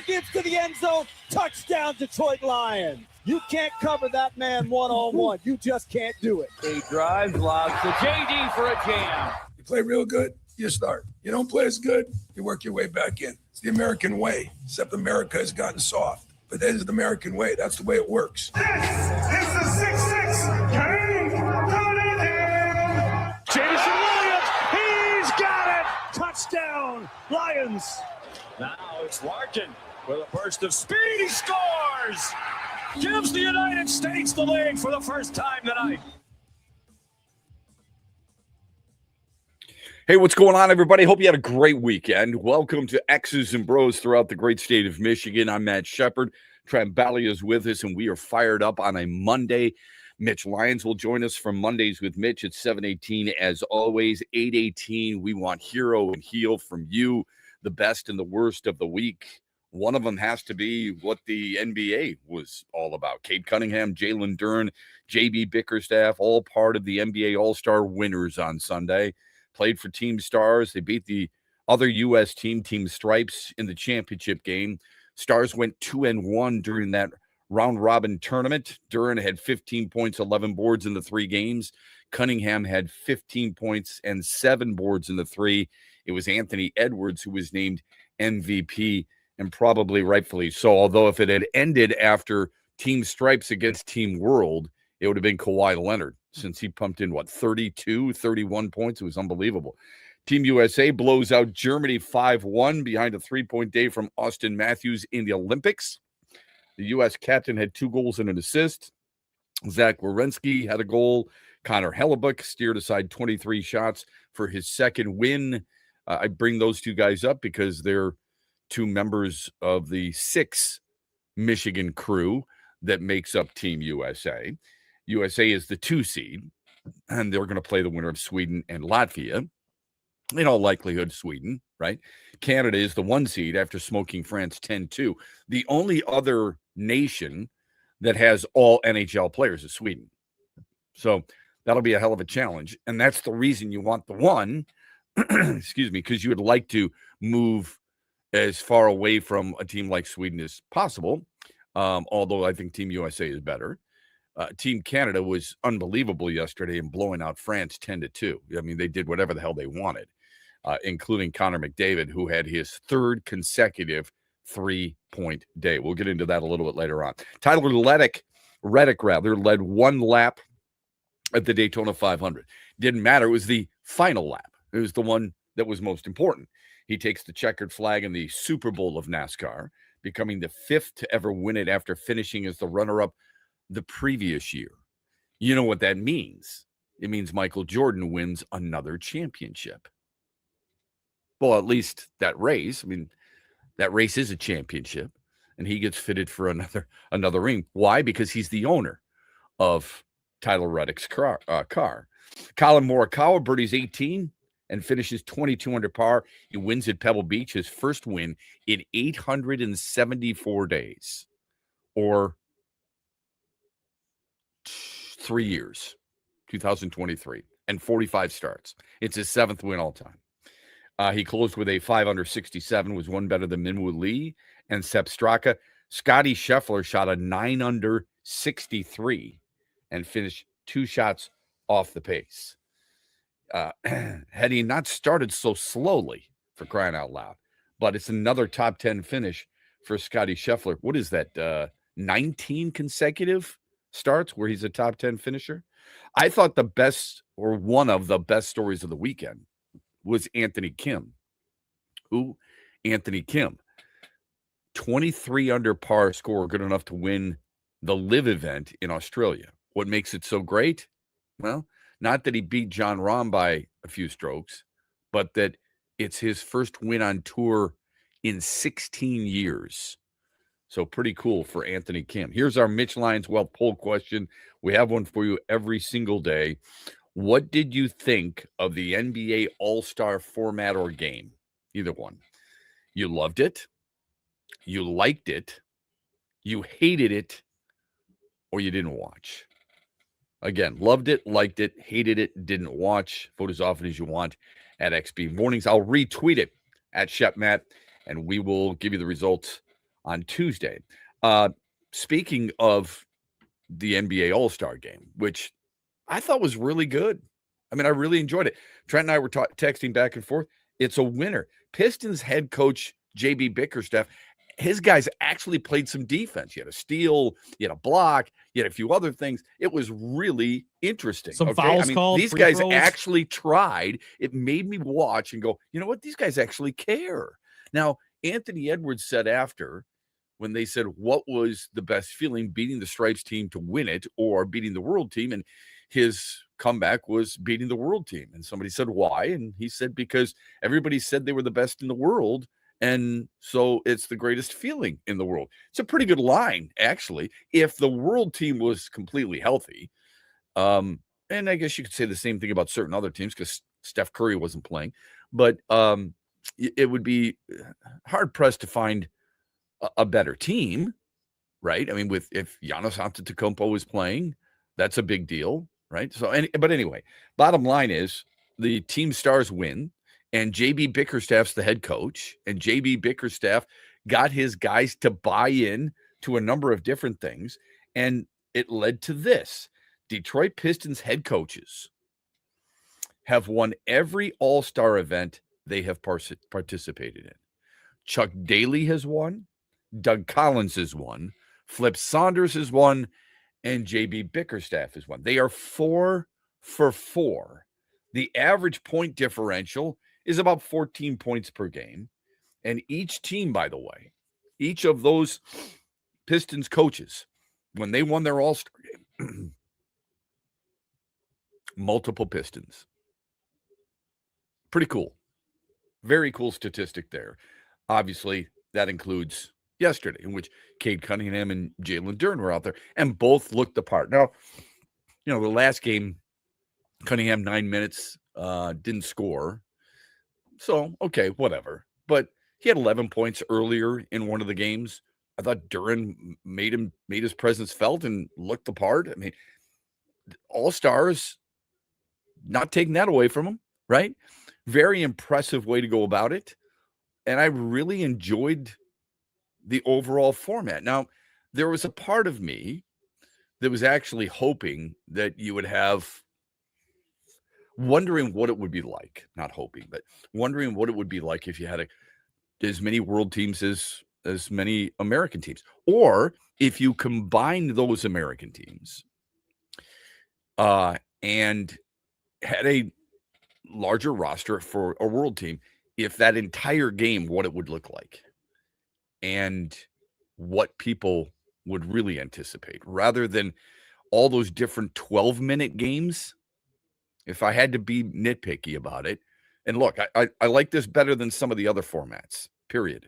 gets to the end zone. Touchdown, Detroit Lions. You can't cover that man one-on-one. You just can't do it. He drives, lobs to JD for a jam. You play real good, you start. You don't play as good, you work your way back in. It's the American way, except America has gotten soft. But that is the American way. That's the way it works. This is the 6'6" King Cunningham. Jameson Williams, he's got it! Touchdown, Lions. Now it's Larkin with a burst of speed. He scores! Gives the United States the lead for the first time tonight. Hey, what's going on, everybody? Hope you had a great weekend. Welcome to X's and Bros throughout the great state of Michigan. I'm Matt Shepard. Trambalia is with us, and we are fired up on a Monday. Mitch Lyons will join us from Mondays with Mitch at 7:18. As always, 8:18. We want hero and heel from you, the best and the worst of the week. One of them has to be what the NBA was all about. Cade Cunningham, Jalen Duren, JB Bickerstaff, all part of the NBA All-Star winners on Sunday. Played for Team Stars. They beat the other U.S. team, Team Stripes, in the championship game. Stars went 2-1 during that round-robin tournament. Duren had 15 points, 11 boards in the 3 games. Cunningham had 15 points and 7 boards in the 3. It was Anthony Edwards who was named MVP, and probably rightfully so. Although if it had ended after Team Stripes against Team World, it would have been Kawhi Leonard, since he pumped in, 32, 31 points. It was unbelievable. Team USA blows out Germany 5-1 behind a 3-point day from Austin Matthews in the Olympics. The U.S. captain had 2 goals and an assist. Zach Werenski had a goal. Connor Hellebuck steered aside 23 shots for his second win. I bring those 2 guys up because they're 2 members of the 6 Michigan crew that makes up Team USA. USA is the 2 seed, and they're going to play the winner of Sweden and Latvia. In all likelihood, Sweden, right? Canada is the 1 seed after smoking France 10-2. The only other nation that has all NHL players is Sweden. So that'll be a hell of a challenge. And that's the reason you want the 1, excuse me, because you would like to move as far away from a team like Sweden as possible, although I think Team USA is better. Team Canada was unbelievable yesterday in blowing out France 10-2. I mean, they did whatever the hell they wanted, including Connor McDavid, who had his 3rd consecutive 3-point day. We'll get into that a little bit later on. Tyler Reddick led 1 lap at the Daytona 500. Didn't matter. It was the final lap. It was the one that was most important. He takes the checkered flag in the Super Bowl of NASCAR, becoming the 5th to ever win it after finishing as the runner-up the previous year. You know what that means? It means Michael Jordan wins another championship. Well, at least that race. I mean, that race is a championship, and he gets fitted for another ring. Why? Because he's the owner of Tyler Reddick's car. Colin Morikawa birdies 18 and finishes 22 under par. He wins at Pebble Beach, his first win in 874 days, or 3 years, 2023, and 45 starts. It's his 7th win all time. He closed with a 5 under 67, was 1 better than Minwoo Lee and Sepp Straka. Scotty Scheffler shot a 9 under 63 and finished 2 shots off the pace. Had he not started so slowly, for crying out loud, but it's another top 10 finish for Scotty Scheffler. What is that, 19 consecutive starts where he's a top 10 finisher? I thought the best, or one of the best stories of the weekend, was Anthony Kim. Who? Anthony Kim. 23 under par score, good enough to win the Live event in Australia. What makes it so great? Well, not that he beat John Rahm by a few strokes, but that it's his first win on tour in 16 years. So pretty cool for Anthony Kim. Here's our Mitch Lyons Wealth poll question. We have one for you every single day. What did you think of the NBA All-Star format or game? Either one. You loved it, you liked it, you hated it, or you didn't watch. Again, loved it, liked it, hated it, didn't watch. Vote as often as you want at XB Mornings. I'll retweet it at ShepMatt, and we will give you the results on Tuesday. Speaking of the NBA All-Star game, which I thought was really good. I mean, I really enjoyed it. Trent and I were texting back and forth. It's a winner. Pistons head coach J.B. Bickerstaff, his guys actually played some defense. You had a steal, you had a block, you had a few other things. It was really interesting. Some fouls called. These guys actually tried. It made me watch and go, you know what? These guys actually care. Now, Anthony Edwards said after, when they said, what was the best feeling, beating the Stripes team to win it or beating the World team? And his comeback was beating the World team. And somebody said, why? And he said, because everybody said they were the best in the world. And so it's the greatest feeling in the world. It's a pretty good line, actually, if the World team was completely healthy. And I guess you could say the same thing about certain other teams because Steph Curry wasn't playing. But it would be hard-pressed to find a better team, right? I mean, if Giannis Antetokounmpo is playing, that's a big deal, right? So, but anyway, bottom line is the team stars win, and J.B. Bickerstaff's the head coach, and J.B. Bickerstaff got his guys to buy in to a number of different things, and it led to this. Detroit Pistons head coaches have won every all-star event they have participated in. Chuck Daly has won, Doug Collins has won, Flip Saunders has won, and J.B. Bickerstaff has won. They are 4 for 4. The average point differential is about 14 points per game. And each team, by the way, each of those Pistons coaches, when they won their all-star game, multiple Pistons. Pretty cool. Very cool statistic there. Obviously, that includes yesterday, in which Cade Cunningham and Jalen Duren were out there, and both looked the part. Now, the last game, Cunningham 9 minutes, didn't score. So, okay, whatever. But he had 11 points earlier in one of the games. I thought Duren made his presence felt and looked the part. I mean, all-stars, not taking that away from him, right? Very impressive way to go about it. And I really enjoyed the overall format. Now, there was a part of me that was actually hoping that you would have, wondering what it would be like, not hoping, but wondering what it would be like if you had as many world teams as many American teams, or if you combined those American teams and had a larger roster for a world team, if that entire game, what it would look like and what people would really anticipate rather than all those different 12-minute games. If I had to be nitpicky about it, and look, I like this better than some of the other formats, period.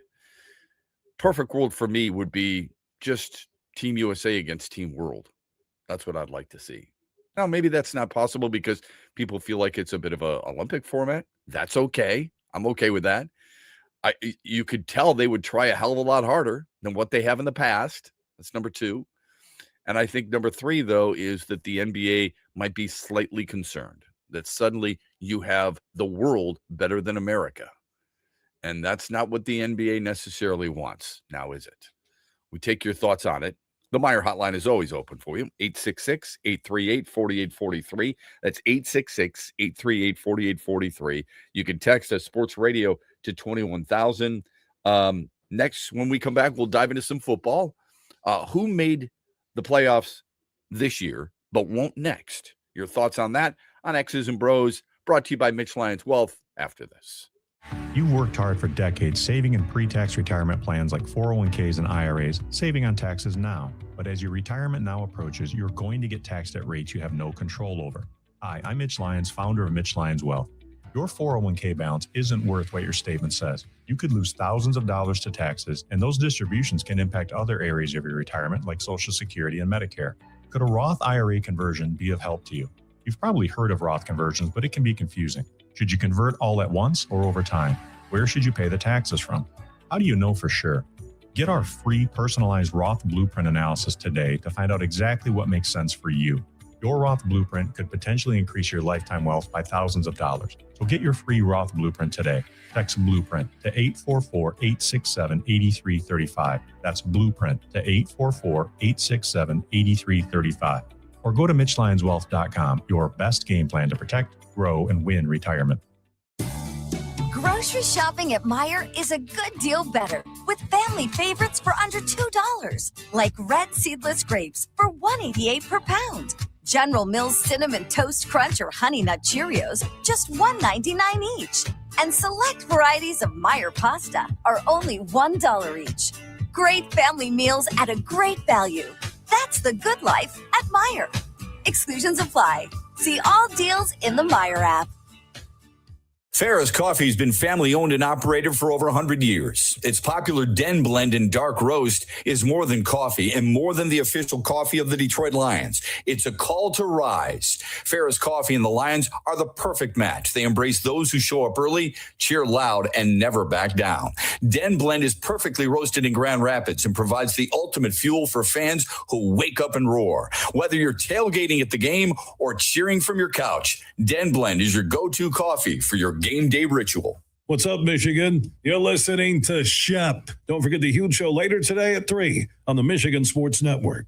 Perfect world for me would be just Team USA against Team World. That's what I'd like to see. Now, maybe that's not possible because people feel like it's a bit of a Olympic format. That's okay. I'm okay with that. You could tell they would try a hell of a lot harder than what they have in the past. That's number 2. And I think number 3, though, is that the NBA might be slightly concerned that suddenly you have the world better than America. And that's not what the NBA necessarily wants now, is it? We take your thoughts on it. The Meyer hotline is always open for you. 866-838-4843. That's 866-838-4843. You can text us Sports Radio to 21,000. Next, when we come back, we'll dive into some football. Who made the playoffs this year but won't next? Your thoughts on that on X's and Bros, brought to you by Mitch Lyons Wealth after this. You've worked hard for decades saving in pre-tax retirement plans like 401ks and IRAs, saving on taxes now. But as your retirement now approaches, you're going to get taxed at rates you have no control over. Hi, I'm Mitch Lyons, founder of Mitch Lyons Wealth. Your 401k balance isn't worth what your statement says. You could lose thousands of dollars to taxes, and those distributions can impact other areas of your retirement like Social Security and Medicare. Could a Roth IRA conversion be of help to you? You've probably heard of Roth conversions, but it can be confusing. Should you convert all at once or over time? Where should you pay the taxes from? How do you know for sure? Get our free personalized Roth blueprint analysis today to find out exactly what makes sense for you. Your Roth Blueprint could potentially increase your lifetime wealth by thousands of dollars. So get your free Roth Blueprint today. Text Blueprint to 844-867-8335. That's Blueprint to 844-867-8335. Or go to MitchLionsWealth.com, your best game plan to protect, grow, and win retirement. Grocery shopping at Meijer is a good deal better with family favorites for under $2, like red seedless grapes for $1.88 per pound. General Mills Cinnamon Toast Crunch or Honey Nut Cheerios, just $1.99 each. And select varieties of Meijer pasta are only $1 each. Great family meals at a great value. That's the good life at Meijer. Exclusions apply. See all deals in the Meijer app. Farrah's Coffee has been family-owned and operated for over 100 years. Its popular Den Blend and Dark Roast is more than coffee and more than the official coffee of the Detroit Lions. It's a call to rise. Farrah's Coffee and the Lions are the perfect match. They embrace those who show up early, cheer loud, and never back down. Den Blend is perfectly roasted in Grand Rapids and provides the ultimate fuel for fans who wake up and roar. Whether you're tailgating at the game or cheering from your couch, Den Blend is your go-to coffee for your game day ritual. What's up, Michigan? You're listening to Shep. Don't forget the huge show later today at 3 on the Michigan Sports Network.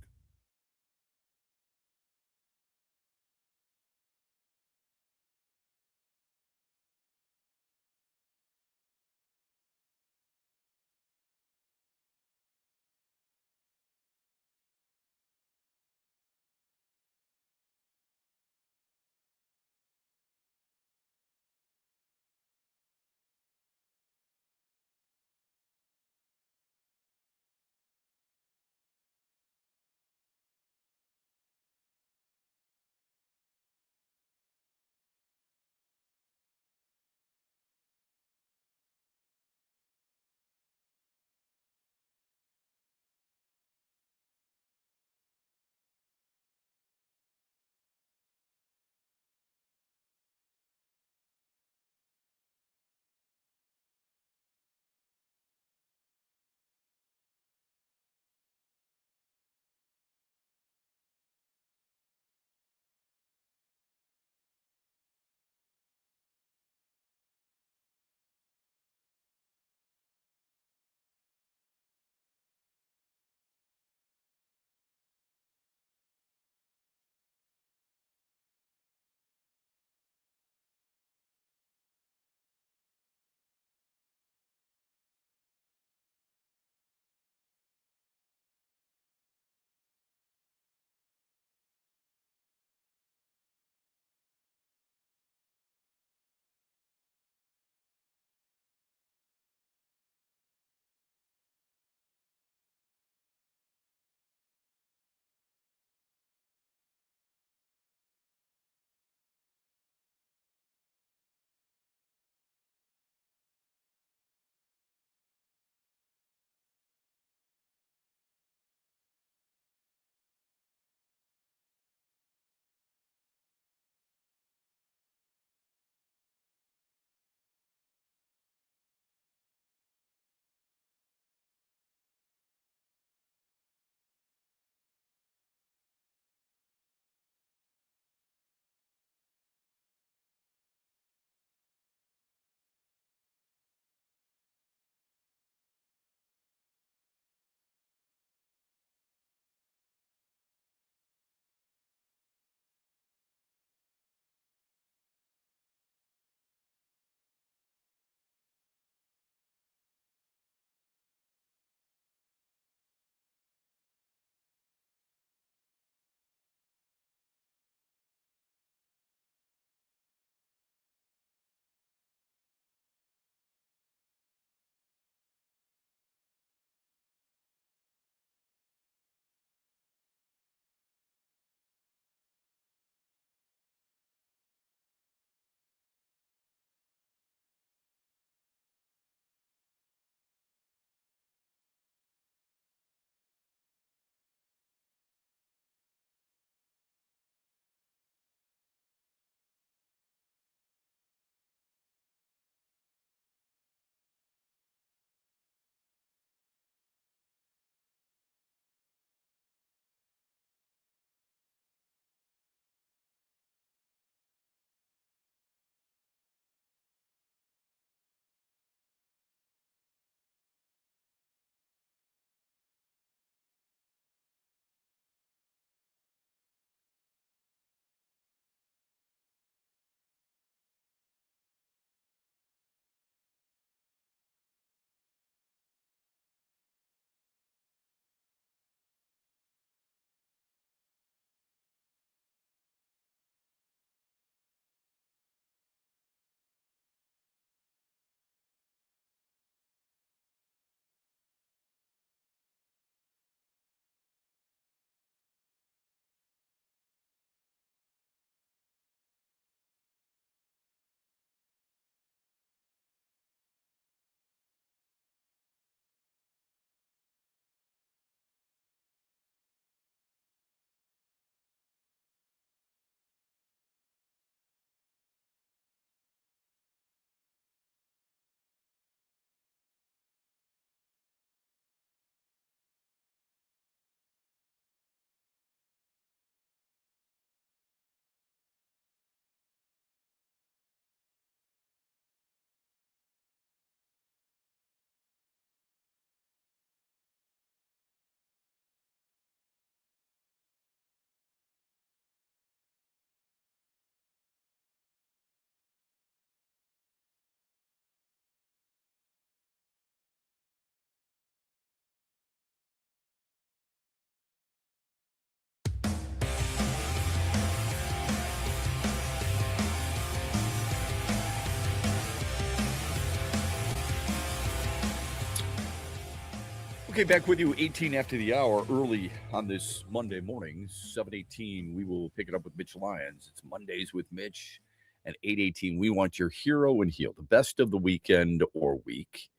Okay, back with you, 18 after the hour, early on this Monday morning, 7:18. We will pick it up with Mitch Lyons. It's Mondays with Mitch. At 8:18, we want your hero and heel, the best of the weekend or week,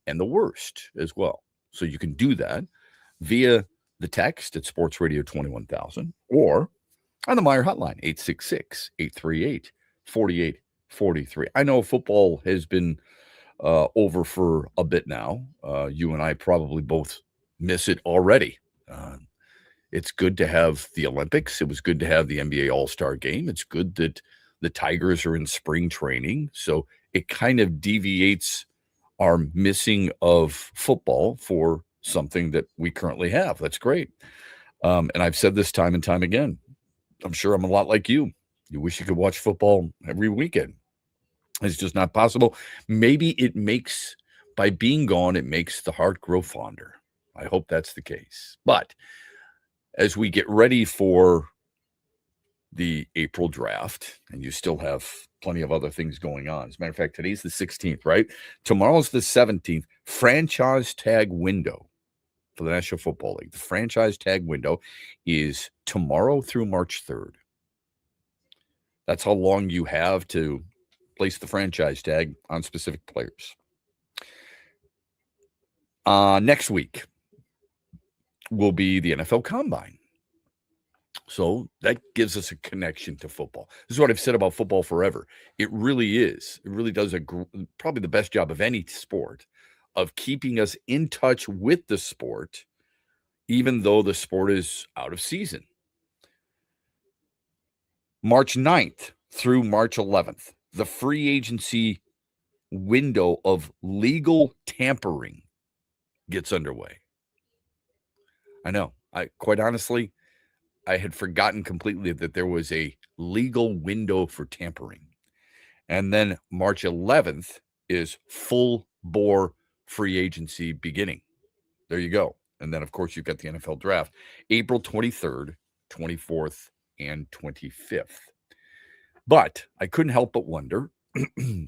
and the worst as well. So you can do that via the text at Sports Radio 21,000 or on the Meyer hotline, 866-838-4843. I know football has been over for a bit now. You and I probably both miss it already. It's good to have the Olympics. It was good to have the NBA All-Star Game. It's good that the Tigers are in spring training. So it kind of deviates our missing of football for something that we currently have. That's great. And I've said this time and time again. I'm sure I'm a lot like you. You wish you could watch football every weekend. It's just not possible. Maybe it makes, by being gone, it makes the heart grow fonder. I hope that's the case. But as we get ready for the April draft, and you still have plenty of other things going on. As a matter of fact, today's the 16th, right? Tomorrow's the 17th. Franchise tag window for the National Football League. The franchise tag window is tomorrow through March 3rd. That's how long you have to place the franchise tag on specific players. Next week will be the NFL Combine. So that gives us a connection to football. This is what I've said about football forever. It really is. It really does probably the best job of any sport of keeping us in touch with the sport, even though the sport is out of season. March 9th through March 11th, the free agency window of legal tampering gets underway. I know. Quite honestly, I had forgotten completely that there was a legal window for tampering. And then March 11th is full bore free agency beginning. There you go. And then, of course, you've got the NFL draft, April 23rd, 24th, and 25th. But I couldn't help but wonder,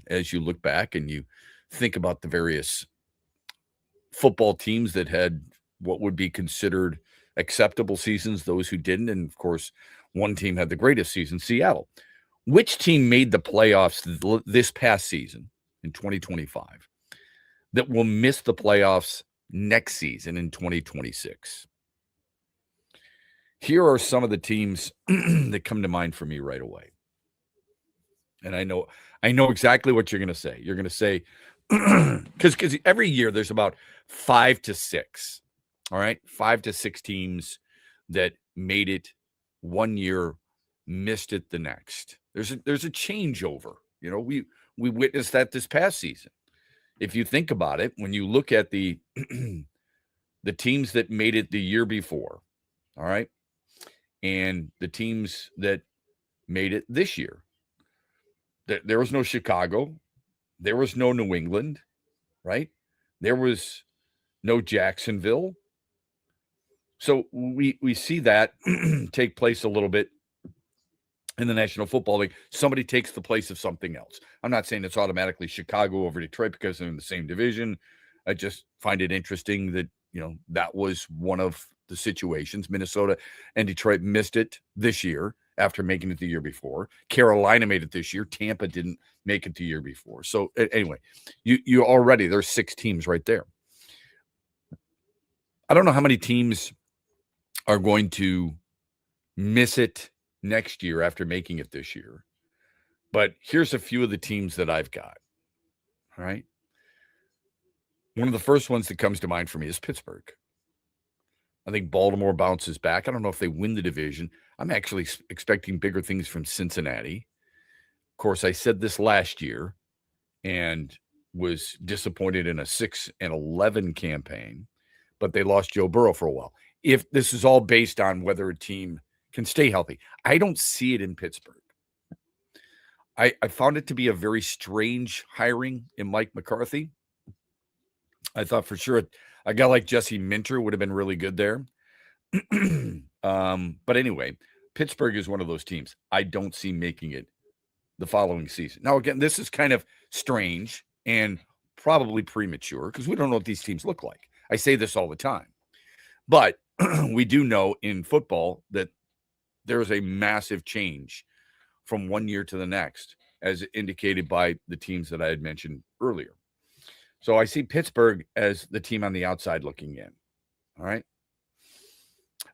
as you look back and you think about the various football teams that had what would be considered acceptable seasons, those who didn't. And of course, one team had the greatest season, Seattle. Which team made the playoffs this past season in 2025 that will miss the playoffs next season in 2026? Here are some of the teams that come to mind for me right away. And I know exactly what you're going to say. You're going to say, because every year there's about 5 to 6. All right, 5 to 6 teams that made it one year, missed it the next. There's a changeover. You know, we witnessed that this past season. If you think about it, when you look at the the teams that made it the year before, all right, and the teams that made it this year, there was no Chicago, there was no New England, right? There was no Jacksonville. So we see that take place a little bit in the National Football League. Somebody takes the place of something else. I'm not saying it's automatically Chicago over Detroit because they're in the same division. I just find it interesting that, that was one of the situations. Minnesota and Detroit missed it this year after making it the year before. Carolina made it this year. Tampa didn't make it the year before. So anyway, you already, there's 6 teams right there. I don't know how many teams are going to miss it next year after making it this year. But here's a few of the teams that I've got. All right. One of the first ones that comes to mind for me is Pittsburgh. I think Baltimore bounces back. I don't know if they win the division. I'm actually expecting bigger things from Cincinnati. Of course, I said this last year and was disappointed in a 6-11 campaign, but they lost Joe Burrow for a while. If this is all based on whether a team can stay healthy, I don't see it in Pittsburgh. I found it to be a very strange hiring in Mike McCarthy. I thought for sure a guy like Jesse Minter would have been really good there. But anyway, Pittsburgh is one of those teams I don't see making it the following season. Now, again, this is kind of strange and probably premature because we don't know what these teams look like. I say this all the time. But we do know in football that there's a massive change from one year to the next, as indicated by the teams that I had mentioned earlier. So I see Pittsburgh as the team on the outside looking in. All right.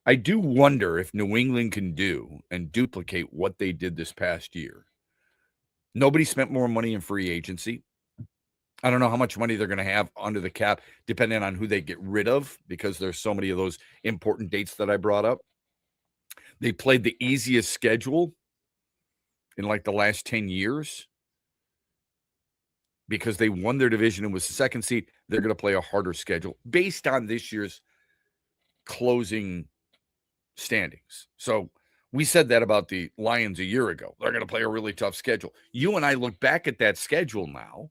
I do wonder if New England can do and duplicate what they did this past year. Nobody spent more money in free agency. I don't know how much money they're going to have under the cap, depending on who they get rid of, because there's so many of those important dates that I brought up. They played the easiest schedule in like the last 10 years because they won their division and was the second seed. They're going to play a harder schedule based on this year's closing standings. So we said that about the Lions a year ago. They're going to play a really tough schedule. You and I look back at that schedule now,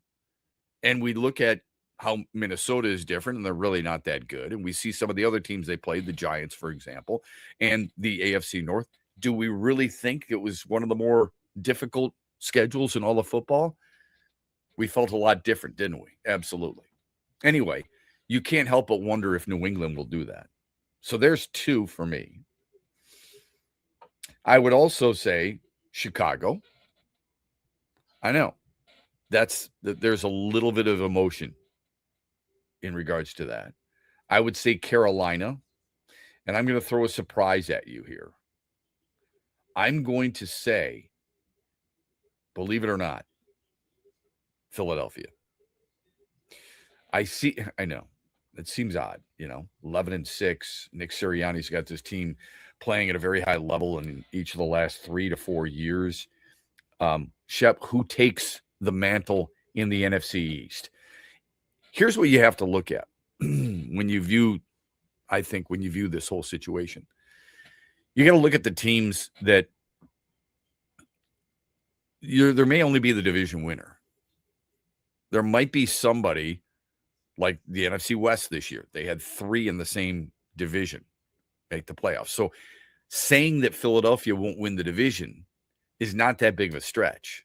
and we look at how Minnesota is different, and they're really not that good. And we see some of the other teams they played, the Giants, for example, and the AFC North. Do we really think it was one of the more difficult schedules in all of football? We felt a lot different, didn't we? Absolutely. Anyway, you can't help but wonder if New England will do that. So there's two for me. I would also say Chicago. I know. There's a little bit of emotion in regards to that. I would say Carolina, and I'm going to throw a surprise at you here. I'm going to say, believe it or not, Philadelphia. I know, it seems odd, 11-6. Nick Sirianni's got this team playing at a very high level in each of the last 3 to 4 years. Shep, who takes the mantle in the NFC East? Here's what you have to look at when you view this whole situation. You got to look at the teams that there may only be the division winner. There might be somebody like the NFC West this year. They had 3 in the same division make the playoffs. So saying that Philadelphia won't win the division is not that big of a stretch.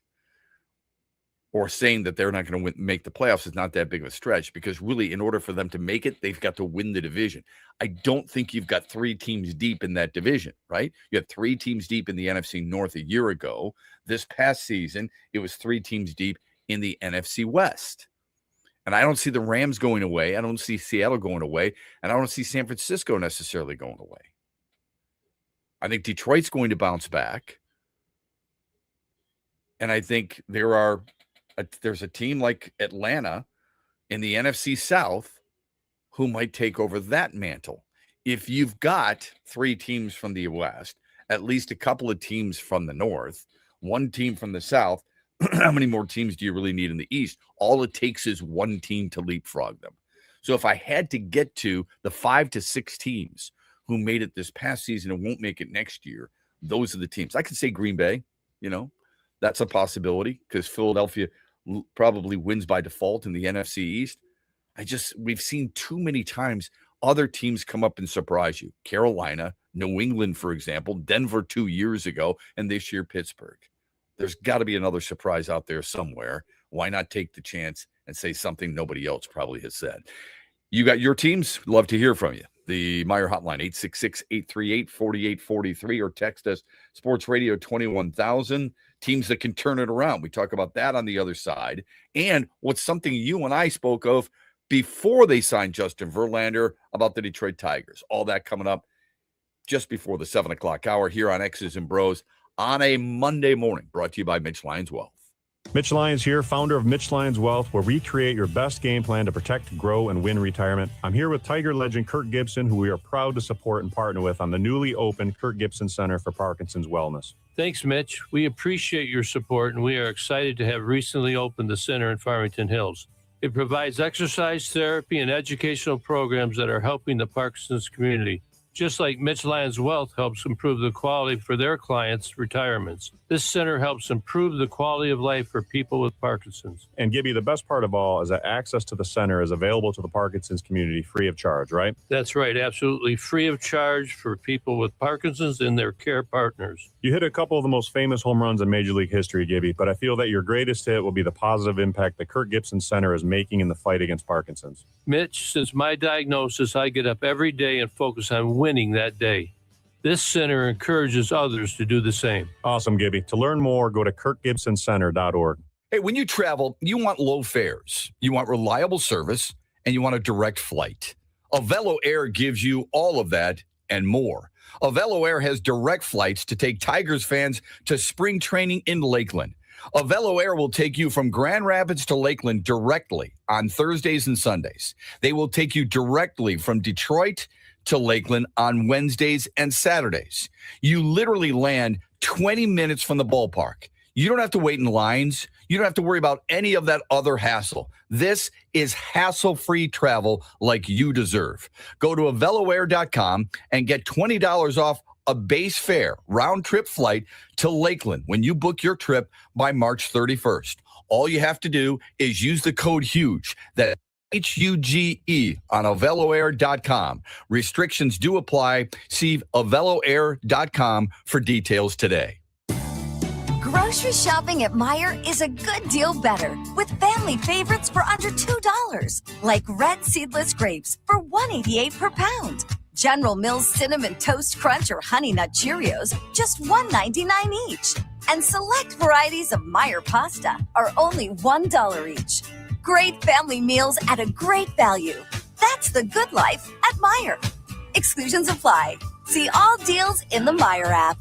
Or saying that they're not going to make the playoffs is not that big of a stretch, because really, in order for them to make it, they've got to win the division. I don't think you've got 3 teams deep in that division, right? You had 3 teams deep in the NFC North a year ago. This past season, it was 3 teams deep in the NFC West. And I don't see the Rams going away. I don't see Seattle going away. And I don't see San Francisco necessarily going away. I think Detroit's going to bounce back. And I think there's a team like Atlanta in the NFC South who might take over that mantle. If you've got 3 teams from the West, at least a couple of teams from the North, 1 team from the South, how many more teams do you really need in the East? All it takes is 1 team to leapfrog them. So if I had to get to the 5 to 6 teams who made it this past season and won't make it next year, those are the teams. I could say Green Bay, that's a possibility, because Philadelphia probably wins by default in the NFC East. We've seen too many times other teams come up and surprise you. Carolina, New England, for example, Denver 2 years ago, and this year Pittsburgh. There's got to be another surprise out there somewhere. Why not take the chance and say something nobody else probably has said? You got your teams. Love to hear from you. The Meyer hotline, 866-838-4843, or text us, Sports Radio 21,000. Teams that can turn it around. We talk about that on the other side. And what's something you and I spoke of before they signed Justin Verlander about the Detroit Tigers. All that coming up just before the 7 o'clock hour here on X's and Bros on a Monday morning, brought to you by Mitch Lyons Wealth. Mitch Lyons here, founder of Mitch Lyons Wealth, where we create your best game plan to protect, grow, and win retirement. I'm here with Tiger legend Kirk Gibson, who we are proud to support and partner with on the newly opened Kirk Gibson Center for Parkinson's Wellness. Thanks, Mitch. We appreciate your support, and we are excited to have recently opened the center in Farmington Hills. It provides exercise therapy and educational programs that are helping the Parkinson's community. just like Mitch Lyons Wealth helps improve the quality for their clients' retirements. This center helps improve the quality of life for people with Parkinson's. And Gibby, the best part of all is that access to the center is available to the Parkinson's community free of charge, right? That's right, absolutely free of charge for people with Parkinson's and their care partners. You hit a couple of the most famous home runs in Major League history, Gibby, but I feel that your greatest hit will be the positive impact the Kirk Gibson Center is making in the fight against Parkinson's. Mitch, since my diagnosis, I get up every day and focus on winning that day. This center encourages others to do the same. Awesome, Gibby. To learn more, go to kirkgibsoncenter.org. Hey, when you travel, you want low fares, you want reliable service, and you want a direct flight. Avelo Air gives you all of that and more. Avelo Air has direct flights to take Tigers fans to spring training in Lakeland. Avelo Air will take you from Grand Rapids to Lakeland directly on Thursdays and Sundays. They will take you directly from Detroit to Lakeland on Wednesdays and Saturdays. You literally land 20 minutes from the ballpark. You don't have to wait in lines. You don't have to worry about any of that other hassle. This is hassle-free travel like you deserve. Go to AveloAir.com and get $20 off a base fare round-trip flight to Lakeland when you book your trip by March 31st. All you have to do is use the code HUGE. That's HUGE on AveloAir.com. Restrictions do apply. See AveloAir.com for details today. Grocery shopping at Meijer is a good deal better with family favorites for under $2, like red seedless grapes for $1.88 per pound. General Mills Cinnamon Toast Crunch or Honey Nut Cheerios, just $1.99 each. And select varieties of Meijer pasta are only $1 each. Great family meals at a great value. That's the good life at Meijer. Exclusions apply. See all deals in the Meijer app.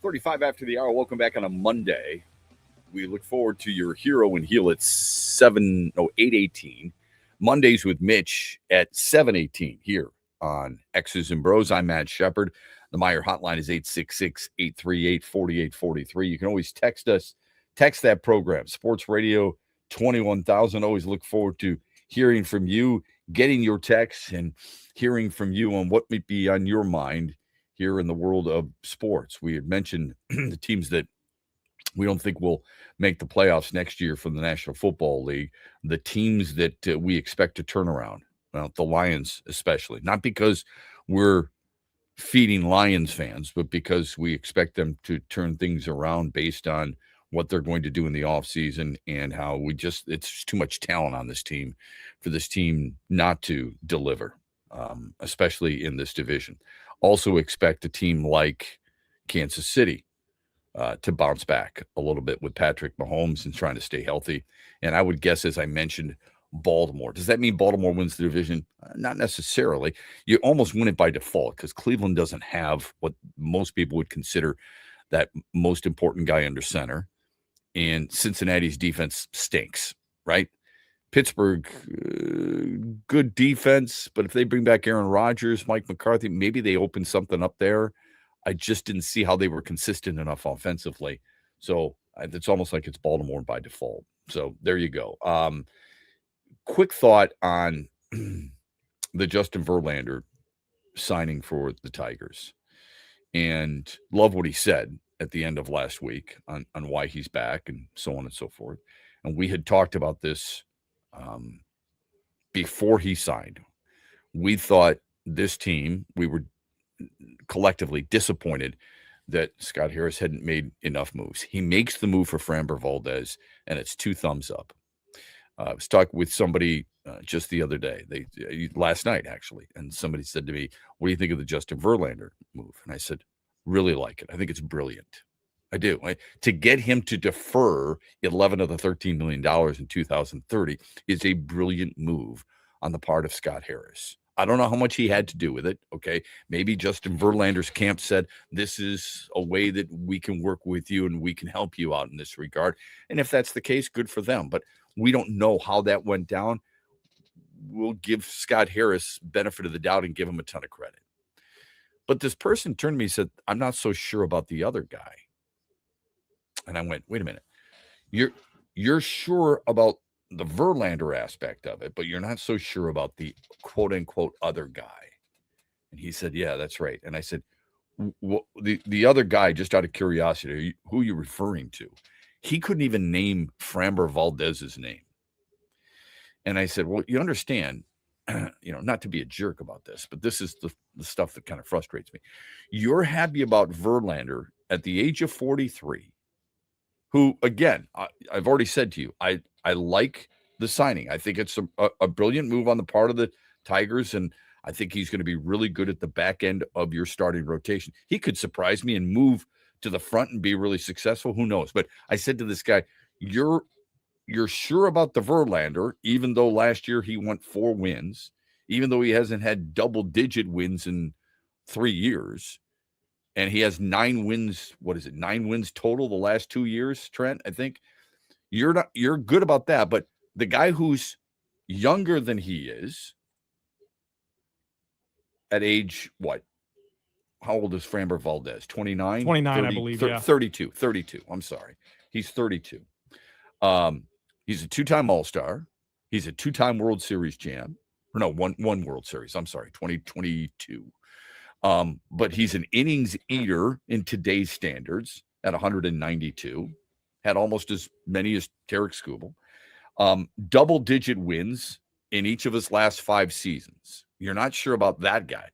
35 after the hour. Welcome back on a Monday. We look forward to your Hero and Heel at 8:18. Mondays with Mitch at 7:18 here on X's and Bros. I'm Matt Shepard. The Meyer hotline is 866-838-4843. You can always text us. Text that program, Sports Radio 21,000. Always look forward to hearing from you, getting your texts, and hearing from you on what might be on your mind here in the world of sports. We had mentioned the teams that we don't think will make the playoffs next year from the National Football League, the teams that we expect to turn around. Well, the Lions especially, not because we're feeding Lions fans, but because we expect them to turn things around based on what they're going to do in the offseason and how it's too much talent on this team for this team not to deliver, especially in this division. Also expect a team like Kansas City to bounce back a little bit with Patrick Mahomes and trying to stay healthy. And I would guess, as I mentioned, Baltimore. Does that mean Baltimore wins the division? Not necessarily. You almost win it by default because Cleveland doesn't have what most people would consider that most important guy under center. And Cincinnati's defense stinks, right? Pittsburgh, good defense, but if they bring back Aaron Rodgers, Mike McCarthy, maybe they open something up there. I just didn't see how they were consistent enough offensively. So it's almost like it's Baltimore by default. So there you go. Quick thought on the Justin Verlander signing for the Tigers. And love what he said at the end of last week on why he's back and so on and so forth. And we had talked about this before he signed. We thought this team, we were collectively disappointed that Scott Harris hadn't made enough moves. He makes the move for Framber Valdez, and it's 2 thumbs up. I was talking with somebody just the other day, last night actually, and somebody said to me, "What do you think of the Justin Verlander move?" And I said, "Really like it. I think it's brilliant. I do. To get him to defer 11 of the $13 million in 2030 is a brilliant move on the part of Scott Harris. I don't know how much he had to do with it. Okay. Maybe Justin Verlander's camp said, this is a way that we can work with you and we can help you out in this regard. And if that's the case, good for them. But we don't know how that went down. We'll give Scott Harris benefit of the doubt and give him a ton of credit. But this person turned to me and said, "I'm not so sure about the other guy." And I went, wait a minute. You're sure about the Verlander aspect of it, but you're not so sure about the quote unquote other guy. And he said, "Yeah, that's right." And I said, the other guy, just out of curiosity, who are you referring to? He couldn't even name Framber Valdez's name. And I said, "Well, you understand, not to be a jerk about this, but this is the stuff that kind of frustrates me. You're happy about Verlander at the age of 43, who, again, I've already said to you, I like the signing. I think it's a brilliant move on the part of the Tigers, and I think he's going to be really good at the back end of your starting rotation. He could surprise me and move to the front and be really successful. Who knows?" But I said to this guy, you're sure about the Verlander, even though last year he went 4 wins, even though he hasn't had double-digit wins in 3 years, and he has 9 wins. What is it? 9 wins total the last 2 years, Trent, I think. You're good about that, but the guy who's younger than he is at age what? How old is Framber Valdez? 29? 29, I believe, yeah. 32. I'm sorry. He's 32. He's a 2-time All-Star. He's a 2-time World Series champ. Or no, one World Series. I'm sorry, 2022. But he's an innings eater in today's standards at 192. Had almost as many as Tarek Skubal. Double-digit wins in each of his last 5 seasons. You're not sure about that guy.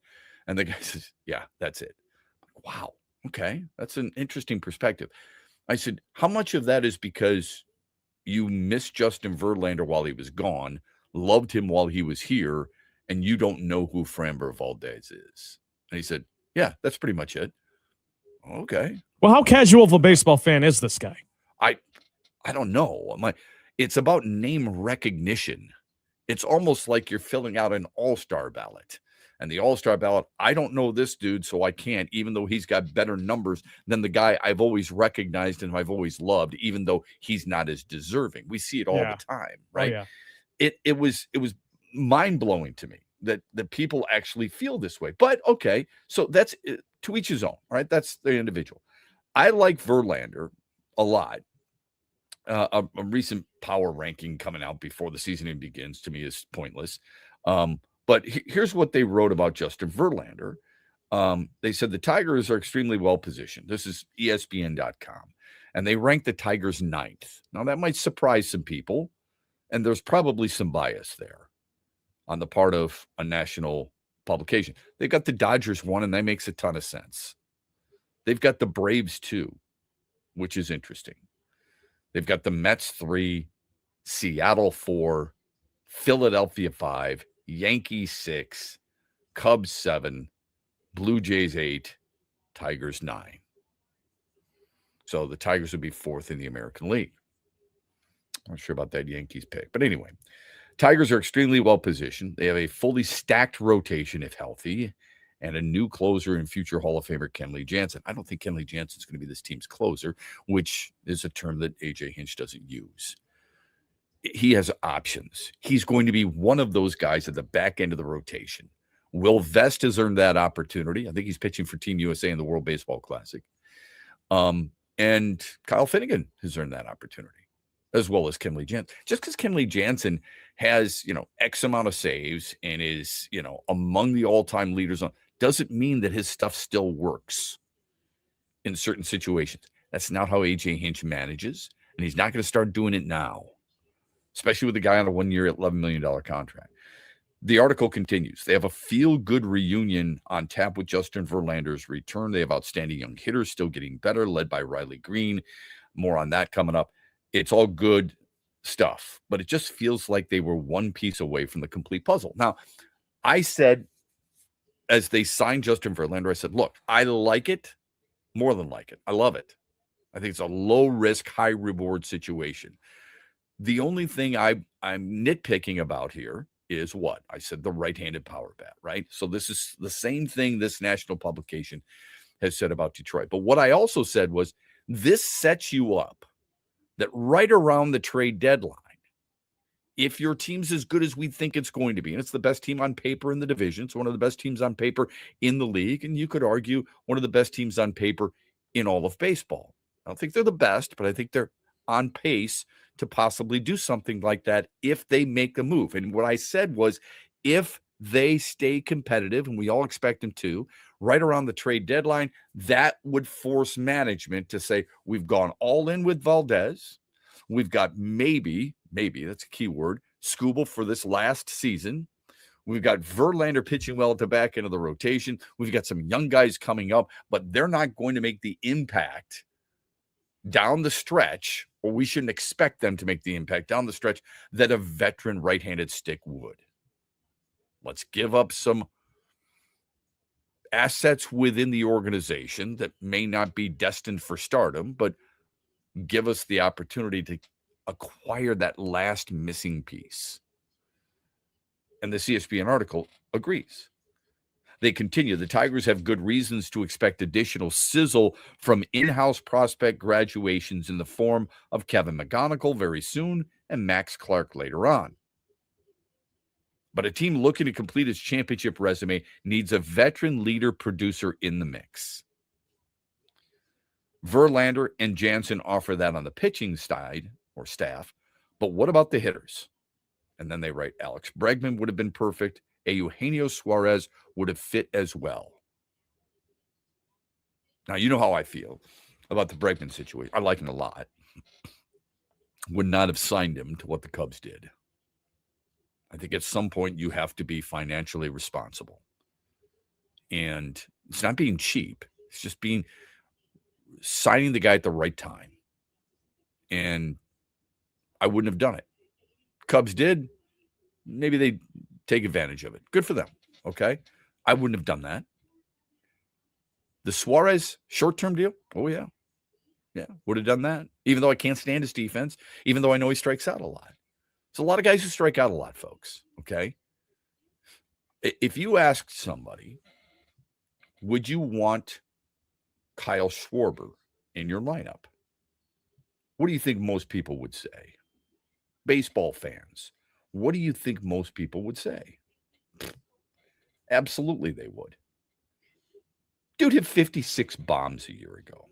And the guy says, "Yeah, that's it." Wow. Okay. That's an interesting perspective. I said, how much of that is because you missed Justin Verlander while he was gone, loved him while he was here, and you don't know who Framber Valdez is? And he said, "Yeah, that's pretty much it." Okay. Well, how casual of a baseball fan is this guy? I don't know. It's about name recognition. It's almost like you're filling out an all-star ballot. and the All-Star ballot, I don't know this dude, so I can't, even though he's got better numbers than the guy I've always recognized and I've always loved, even though he's not as deserving. We see it all the time, right? Oh, yeah. It was mind-blowing to me that people actually feel this way. But okay, so that's to each his own, right? That's the individual. I like Verlander a lot. A recent power ranking coming out before the season even begins to me is pointless. But here's what they wrote about Justin Verlander. They said the Tigers are extremely well positioned. This is ESPN.com. And they ranked the Tigers 9th. Now, that might surprise some people. And there's probably some bias there on the part of a national publication. They've got the Dodgers 1, and that makes a ton of sense. They've got the Braves 2, which is interesting. They've got the Mets 3, Seattle 4, Philadelphia 5, Yankees 6, Cubs 7, Blue Jays 8, Tigers 9. So the Tigers would be 4th in the American League. I'm not sure about that Yankees pick. But anyway, Tigers are extremely well positioned. They have a fully stacked rotation if healthy, and a new closer in future Hall of Famer Kenley Jansen. I don't think Kenley Jansen is going to be this team's closer, which is a term that A.J. Hinch doesn't use. He has options. He's going to be one of those guys at the back end of the rotation. Will Vest has earned that opportunity. I think he's pitching for Team USA in the World Baseball Classic. And Kyle Finnegan has earned that opportunity, as well as Kenley Jansen. Just because Kenley Jansen has, X amount of saves and is, among the all-time leaders on, doesn't mean that his stuff still works in certain situations. That's not how A.J. Hinch manages, and he's not going to start doing it now, especially with the guy on a 1-year, $11 million contract. The article continues. They have a feel-good reunion on tap with Justin Verlander's return. They have outstanding young hitters still getting better, led by Riley Green. More on that coming up. It's all good stuff, but it just feels like they were one piece away from the complete puzzle. Now, I said, as they signed Justin Verlander, I said, look, I like it more than like it. I love it. I think it's a low-risk, high-reward situation. The only thing I'm nitpicking about here is what? I said the right-handed power bat, right? So this is the same thing this national publication has said about Detroit. But what I also said was this sets you up that right around the trade deadline, if your team's as good as we think it's going to be, and it's the best team on paper in the division, it's one of the best teams on paper in the league, and you could argue one of the best teams on paper in all of baseball. I don't think they're the best, but I think they're on pace to possibly do something like that if they make a move. And what I said was if they stay competitive, and we all expect them to, right around the trade deadline, that would force management to say, we've gone all in with Valdez. We've got maybe, that's a key word, Skubal for this last season. We've got Verlander pitching well at the back end of the rotation. We've got some young guys coming up, but they're not going to make the impact down the stretch, or we shouldn't expect them to make the impact down the stretch that a veteran right-handed stick would. Let's give up some assets within the organization that may not be destined for stardom, but give us the opportunity to acquire that last missing piece. And the ESPN article agrees. They continue. The Tigers have good reasons to expect additional sizzle from in-house prospect graduations in the form of Kevin McGonigal very soon and Max Clark later on. But a team looking to complete its championship resume needs a veteran leader producer in the mix. Verlander and Jansen offer that on the pitching side or staff, but what about the hitters? And then they write, Alex Bregman would have been perfect. Eugenio Suarez would have fit as well. Now, you know how I feel about the Bregman situation. I like him a lot. Would not have signed him to what the Cubs did. I think at some point you have to be financially responsible. And it's not being cheap. It's just signing the guy at the right time. And I wouldn't have done it. Cubs did. Maybe they take advantage of it. Good for them. Okay. I wouldn't have done that. The Suarez short-term deal. Oh yeah. Yeah. Would have done that. Even though I can't stand his defense, even though I know he strikes out a lot. There's a lot of guys who strike out a lot, folks. Okay. If you asked somebody, would you want Kyle Schwarber in your lineup? What do you think most people would say? Baseball fans, what do you think most people would say? Absolutely, they would. Dude hit 56 bombs a year ago.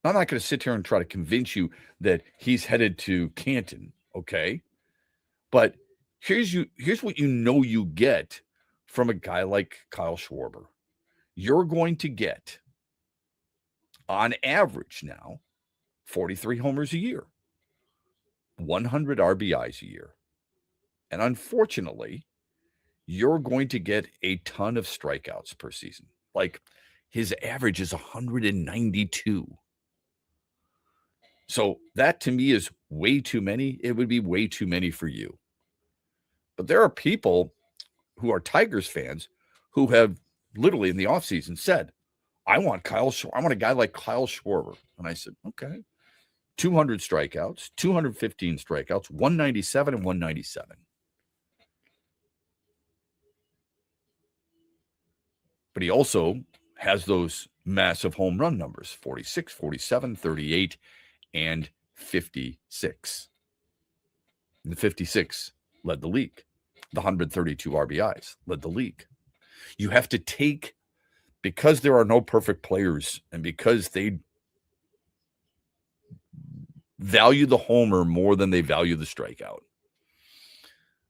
I'm not going to sit here and try to convince you that he's headed to Canton, okay? But here's what you get from a guy like Kyle Schwarber. You're going to get, on average now, 43 homers a year, 100 RBIs a year. And unfortunately, you're going to get a ton of strikeouts per season. Like, his average is 192. So that to me is way too many. It would be way too many for you. But there are people who are Tigers fans who have literally in the offseason said, I want a guy like Kyle Schwarber. And I said, okay. 200 strikeouts, 215 strikeouts, 197 and 197. But he also has those massive home run numbers, 46, 47, 38, and 56. And the 56 led the league. The 132 RBIs led the league. You have to take, because there are no perfect players and because they value the homer more than they value the strikeout,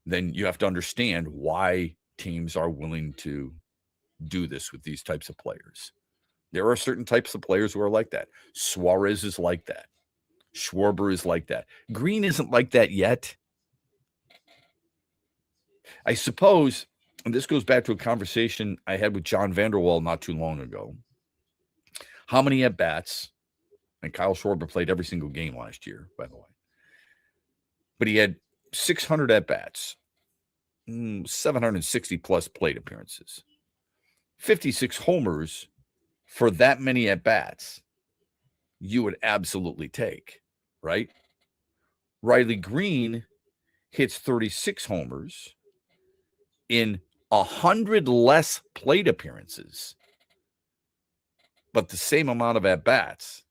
then you have to understand why teams are willing to do this with these types of players. There are certain types of players who are like that. Suarez is like that. Schwarber is like that. Green isn't like that yet. I suppose, and this goes back to a conversation I had with John Vanderwall not too long ago. How many at-bats? And Kyle Schwarber played every single game last year, by the way. But he had 600 at-bats, 760-plus plate appearances, 56 homers for that many at-bats. You would absolutely take, right? Riley Green hits 36 homers in 100 less plate appearances, but the same amount of at-bats.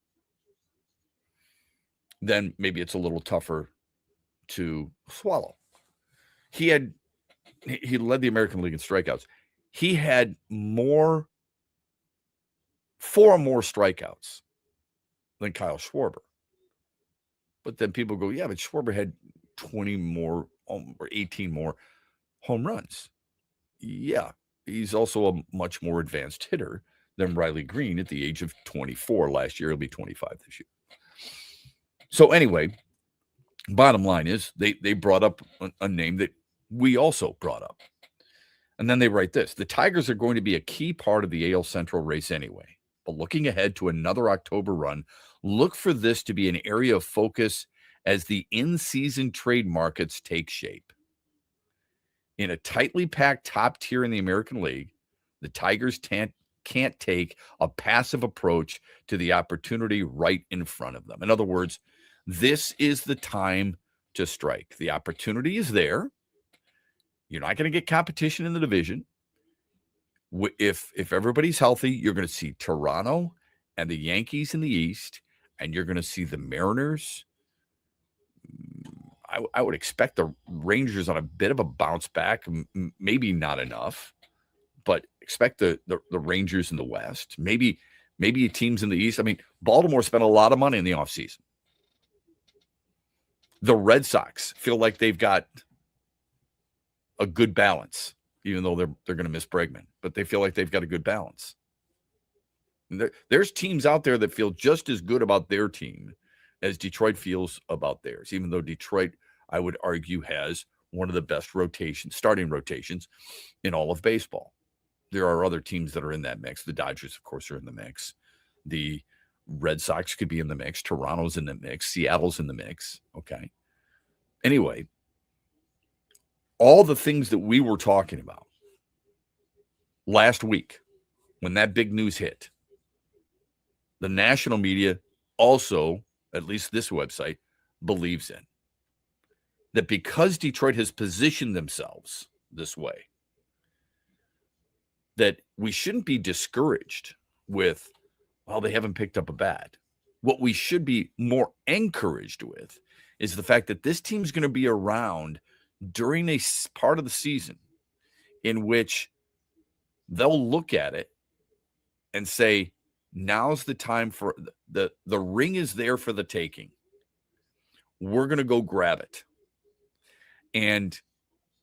Then maybe it's a little tougher to swallow. He led the American League in strikeouts. He had 4 more strikeouts than Kyle Schwarber. But then people go, yeah, but Schwarber had 20 more or 18 more home runs. Yeah, he's also a much more advanced hitter than Riley Green at the age of 24 last year. He'll be 25 this year. So anyway, bottom line is they brought up a name that we also brought up. And then they write this: the Tigers are going to be a key part of the AL Central race anyway. But looking ahead to another October run, look for this to be an area of focus as the in-season trade markets take shape. In a tightly packed top tier in the American League, the Tigers can't take a passive approach to the opportunity right in front of them. In other words, this is the time to strike. The opportunity is there. You're not going to get competition in the division. If everybody's healthy, you're going to see Toronto and the Yankees in the East, and you're going to see the Mariners. I would expect the Rangers on a bit of a bounce back, maybe not enough, but expect the Rangers in the West, maybe teams in the East. I mean, Baltimore spent a lot of money in the offseason. The Red Sox feel like they've got a good balance, even though they're going to miss Bregman, but they feel like they've got a good balance. And there's teams out there that feel just as good about their team as Detroit feels about theirs, even though Detroit, I would argue, has one of the best starting rotations in all of baseball. There are other teams that are in that mix. The Dodgers, of course, are in the mix. The Red Sox could be in the mix. Toronto's in the mix. Seattle's in the mix. Okay. Anyway, all the things that we were talking about last week when that big news hit, the national media also, at least this website, believes in. That because Detroit has positioned themselves this way, that we shouldn't be discouraged with, well, they haven't picked up a bat. What we should be more encouraged with is the fact that this team's going to be around during a part of the season in which they'll look at it and say, now's the time for the ring is there for the taking. We're going to go grab it. And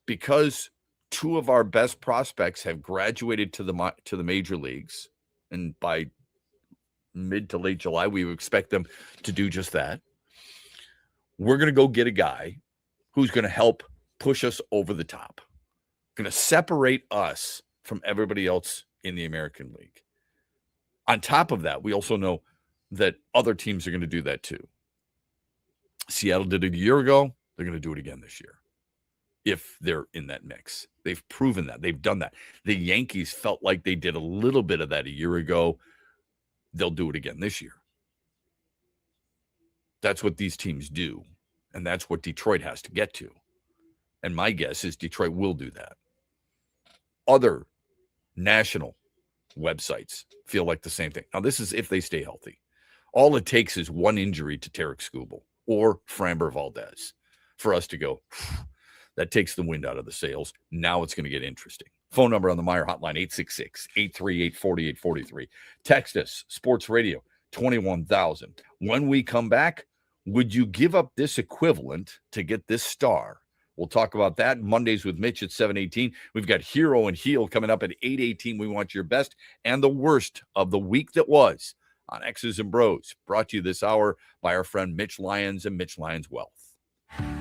because two of our best prospects have graduated to the major leagues, and by mid to late July, we would expect them to do just that. We're going to go get a guy who's going to help push us over the top, going to separate us from everybody else in the American League. On top of that, we also know that other teams are going to do that too. Seattle did it a year ago. They're going to do it again this year if they're in that mix. They've proven that. They've done that. The Yankees felt like they did a little bit of that a year ago. They'll do it again this year. That's what these teams do, and that's what Detroit has to get to. And my guess is Detroit will do that. Other national websites feel like the same thing. Now, this is if they stay healthy. All it takes is one injury to Tarek Skubal or Framber Valdez for us to go, that takes the wind out of the sails. Now it's going to get interesting. Phone number on the Meijer hotline, 866-838-4843. Text us, Sports Radio, 21,000. When we come back, would you give up this equivalent to get this star? We'll talk about that Mondays with Mitch at 7:18. We've got Hero and Heel coming up at 8:18. We want your best and the worst of the week that was on X's and Bros. Brought to you this hour by our friend Mitch Lyons and Mitch Lyons Wealth.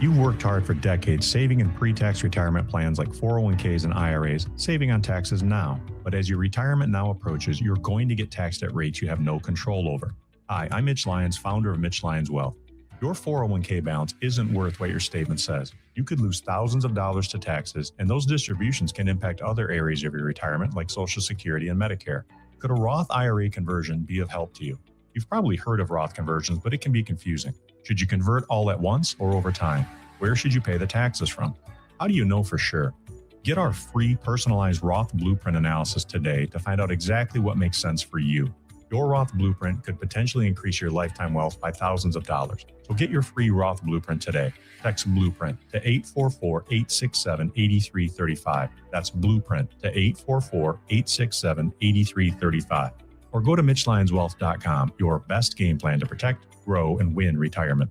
You've worked hard for decades saving in pre-tax retirement plans like 401ks and IRAs, saving on taxes now. But as your retirement now approaches, you're going to get taxed at rates you have no control over. Hi, I'm Mitch Lyons, founder of Mitch Lyons Wealth. Your 401k balance isn't worth what your statement says. You could lose thousands of dollars to taxes, and those distributions can impact other areas of your retirement like Social Security and Medicare. Could a Roth IRA conversion be of help to you? You've probably heard of Roth conversions, but it can be confusing. Should you convert all at once or over time? Where should you pay the taxes from? How do you know for sure? Get our free personalized Roth Blueprint analysis today to find out exactly what makes sense for you. Your Roth Blueprint could potentially increase your lifetime wealth by thousands of dollars. So get your free Roth Blueprint today. Text Blueprint to 844-867-8335. That's Blueprint to 844-867-8335. Or go to MitchLyonsWealth.com, your best game plan to protect, grow, and win retirement.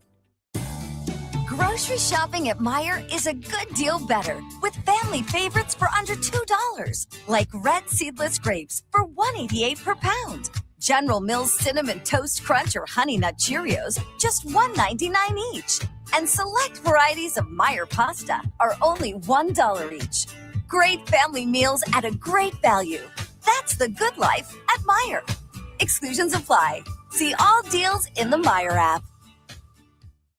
Grocery shopping at Meijer is a good deal better with family favorites for under $2, like red seedless grapes for $1.88 per pound. General Mills Cinnamon Toast Crunch or Honey Nut Cheerios, just $1.99 each. And select varieties of Meijer pasta are only $1 each. Great family meals at a great value. That's the good life at Meijer. Exclusions apply. See all deals in the Meijer app.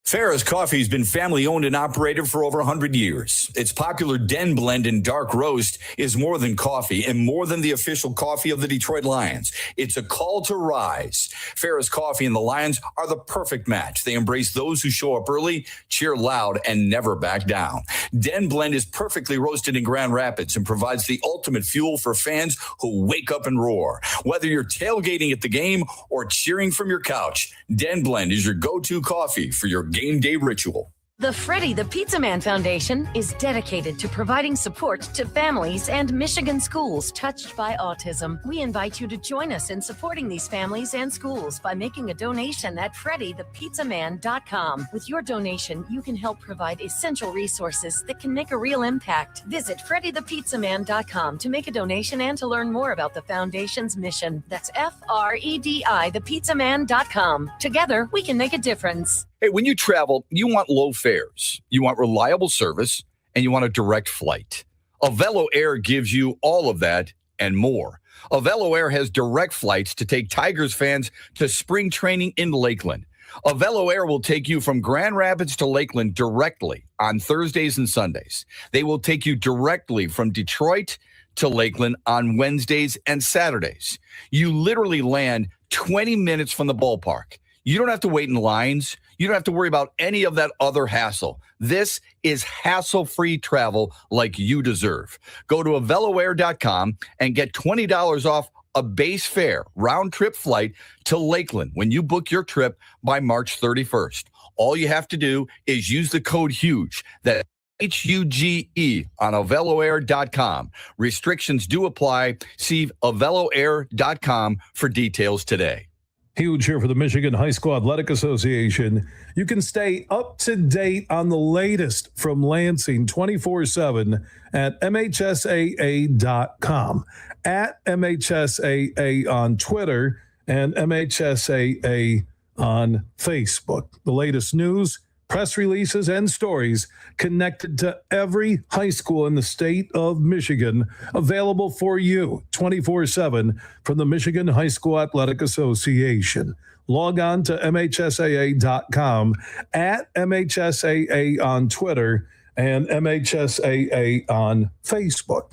Farrah's Coffee has been family-owned and operated for over 100 years. Its popular Den Blend and Dark Roast is more than coffee and more than the official coffee of the Detroit Lions. It's a call to rise. Farrah's Coffee and the Lions are the perfect match. They embrace those who show up early, cheer loud, and never back down. Den Blend is perfectly roasted in Grand Rapids and provides the ultimate fuel for fans who wake up and roar. Whether you're tailgating at the game or cheering from your couch, Den Blend is your go-to coffee for your game day ritual. The Freddie the Pizza Man Foundation is dedicated to providing support to families and Michigan schools touched by autism. We invite you to join us in supporting these families and schools by making a donation at FreddieThePizzaMan.com. With your donation, you can help provide essential resources that can make a real impact. Visit FreddieThePizzaMan.com to make a donation and to learn more about the foundation's mission. That's FREDI ThePizzaMan.com. Together, we can make a difference. Hey, when you travel, you want low fares, you want reliable service, and you want a direct flight. Avelo Air gives you all of that and more. Avelo Air has direct flights to take Tigers fans to spring training in Lakeland. Avelo Air will take you from Grand Rapids to Lakeland directly on Thursdays and Sundays. They will take you directly from Detroit to Lakeland on Wednesdays and Saturdays. You literally land 20 minutes from the ballpark. You don't have to wait in lines. You don't have to worry about any of that other hassle. This is hassle-free travel like you deserve. Go to AveloAir.com and get $20 off a base fare round-trip flight to Lakeland when you book your trip by March 31st. All you have to do is use the code HUGE. That's HUGE on AveloAir.com. Restrictions do apply. See AveloAir.com for details today. Huge here for the Michigan High School Athletic Association. You can stay up to date on the latest from Lansing 24/7 at MHSAA.com, at MHSAA on Twitter, and MHSAA on Facebook. The latest news, press releases, and stories connected to every high school in the state of Michigan, available for you 24/7 from the Michigan High School Athletic Association. Log on to MHSAA.com, at MHSAA on Twitter, and MHSAA on Facebook.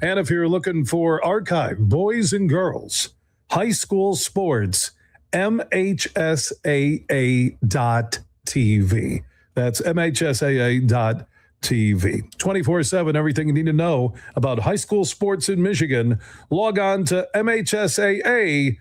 And if you're looking for archive, boys and girls, high school sports, MHSAA.TV. That's MHSAA.TV. 24/7, everything you need to know about high school sports in Michigan. Log on to MHSAA.com.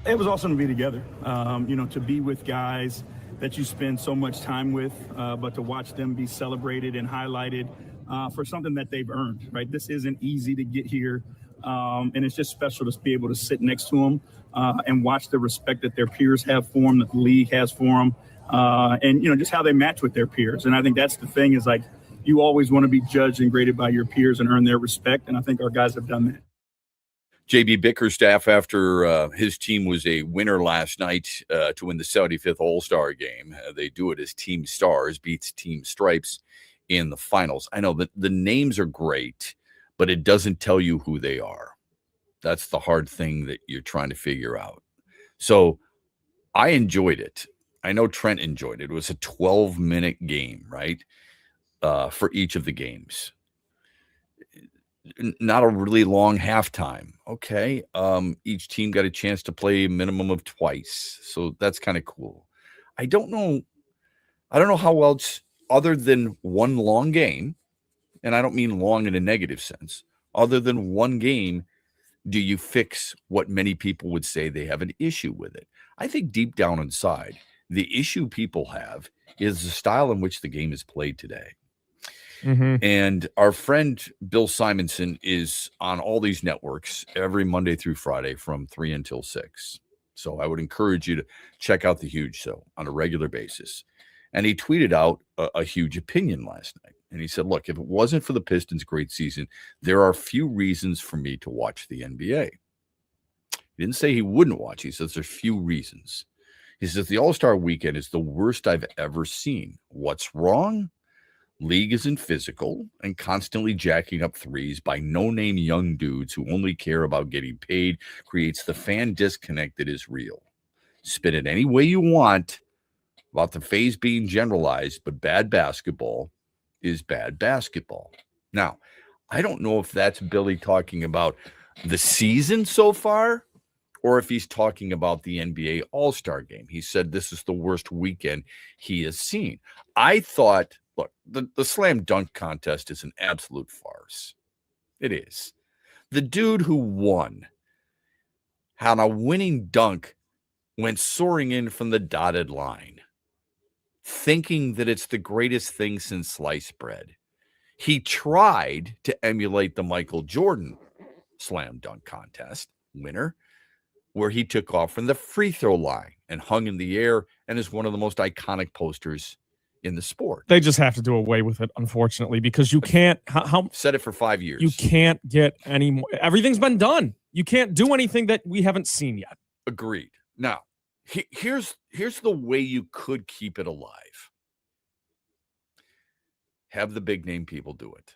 It was awesome to be together, to be with guys that you spend so much time with, but to watch them be celebrated and highlighted for something that they've earned, right? This isn't easy to get here, and it's just special to be able to sit next to them and watch the respect that their peers have for them, that the league has for them, and, just how they match with their peers. And I think that's the thing is, like, you always want to be judged and graded by your peers and earn their respect, and I think our guys have done that. JB Bickerstaff, after his team was a winner last night to win the 75th All-Star game. They do it as Team Stars, beats Team Stripes in the finals. I know that the names are great, but it doesn't tell you who they are. That's the hard thing that you're trying to figure out. So I enjoyed it. I know Trent enjoyed it. It was a 12-minute game, right, for each of the games. Not a really long halftime. Okay. Each team got a chance to play a minimum of twice. So that's kind of cool. I don't know how else, other than one long game, and I don't mean long in a negative sense, other than one game, do you fix what many people would say they have an issue with it? I think deep down inside, the issue people have is the style in which the game is played today. Mm-hmm. And our friend Bill Simonson is on all these networks every Monday through Friday from 3 until 6. So I would encourage you to check out the Huge Show on a regular basis. And he tweeted out a huge opinion last night. And he said, look, if it wasn't for the Pistons' great season, there are few reasons for me to watch the NBA. He didn't say he wouldn't watch. He says there's few reasons. He says the All-Star weekend is the worst I've ever seen. What's wrong? League isn't physical and constantly jacking up threes by no-name young dudes who only care about getting paid creates the fan disconnect that is real. Spin it any way you want about the phase being generalized, but bad basketball is bad basketball. Now, I don't know if that's Billy talking about the season so far or if he's talking about the NBA All-Star game. He said this is the worst weekend he has seen. I thought, look, the slam dunk contest is an absolute farce. It is. The dude who won on a winning dunk went soaring in from the dotted line, thinking that it's the greatest thing since sliced bread. He tried to emulate the Michael Jordan slam dunk contest winner, where he took off from the free throw line and hung in the air and is one of the most iconic posters in the sport. They just have to do away with it, unfortunately, because you can't. Said it for 5 years. You can't get any more. Everything's been done. You can't do anything that we haven't seen yet. Agreed. Now, here's the way you could keep it alive. Have the big name people do it.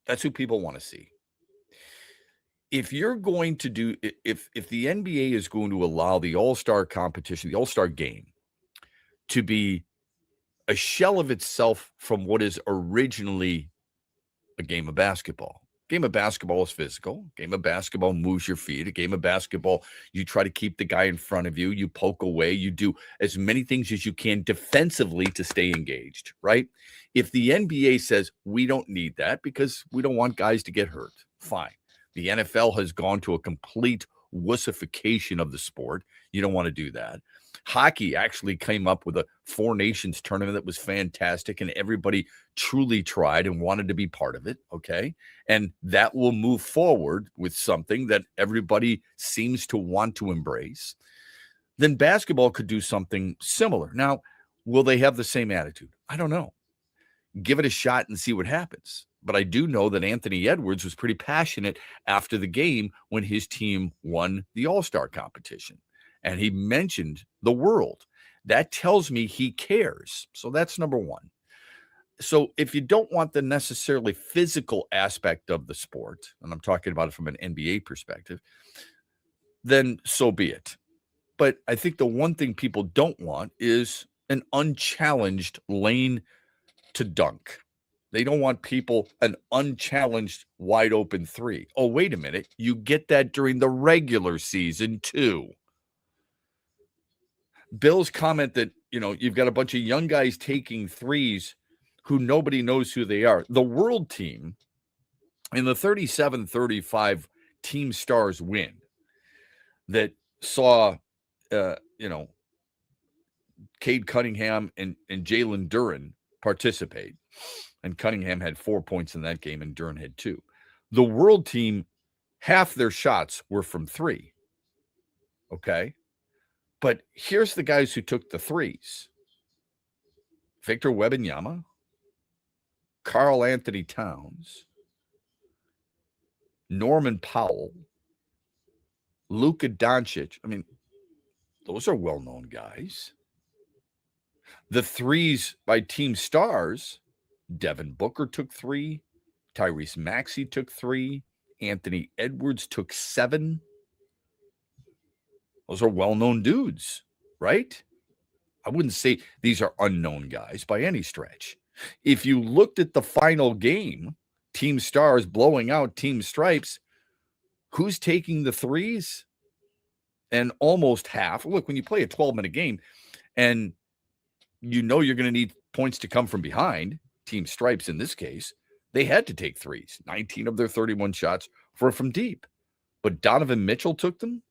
That's who people want to see. If you're going to do, if the NBA is going to allow the All-Star competition, the All-Star game, to be a shell of itself from what is originally a game of basketball. Game of basketball is physical. Game of basketball moves your feet. A game of basketball, you try to keep the guy in front of you. You poke away. You do as many things as you can defensively to stay engaged, right? If the NBA says we don't need that because we don't want guys to get hurt, fine. The NFL has gone to a complete wussification of the sport. You don't want to do that. Hockey actually came up with a Four Nations tournament that was fantastic, and everybody truly tried and wanted to be part of it, okay? And that will move forward with something that everybody seems to want to embrace. Then basketball could do something similar. Now, will they have the same attitude? I don't know. Give it a shot and see what happens. But I do know that Anthony Edwards was pretty passionate after the game when his team won the All-Star competition. And he mentioned the world. That tells me he cares. So that's number one. So if you don't want the necessarily physical aspect of the sport, and I'm talking about it from an NBA perspective, then so be it. But I think the one thing people don't want is an unchallenged lane to dunk. They don't want people an unchallenged wide open three. Oh, wait a minute. You get that during the regular season too. Bill's comment that, you've got a bunch of young guys taking threes who nobody knows who they are. The world team in the 37-35 Team Stars win. that saw, Cade Cunningham and Jalen Duren participate. And Cunningham had 4 points in that game, and Duren had 2. The world team, half their shots were from 3. Okay? But here's the guys who took the threes. Victor Wembanyama, Karl Anthony Towns, Norman Powell, Luka Doncic. I mean, those are well-known guys. The threes by team stars, Devin Booker took 3, Tyrese Maxey took 3, Anthony Edwards took 7. Those are well-known dudes, right? I wouldn't say these are unknown guys by any stretch. If you looked at the final game, Team Stars blowing out Team Stripes, who's taking the threes? And almost half. Look, when you play a 12-minute game and you know you're going to need points to come from behind, Team Stripes in this case, they had to take threes. 19 of their 31 shots were from deep. But Donovan Mitchell took them.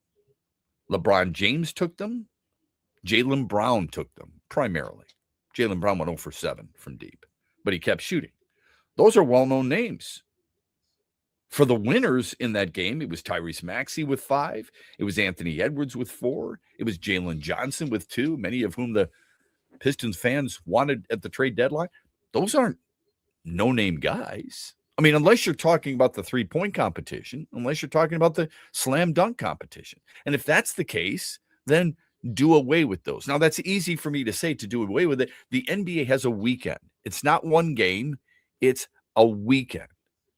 LeBron James took them. Jaylen Brown took them primarily. Jaylen Brown went 0 for 7 from deep, but he kept shooting. Those are well-known names. For the winners in that game, it was Tyrese Maxey with 5. It was Anthony Edwards with 4. It was Jalen Johnson with 2, many of whom the Pistons fans wanted at the trade deadline. Those aren't no-name guys. I mean, unless you're talking about the three-point competition, unless you're talking about the slam dunk competition. And if that's the case, then do away with those. Now, that's easy for me to say, to do away with it. The NBA has a weekend. It's not one game. It's a weekend.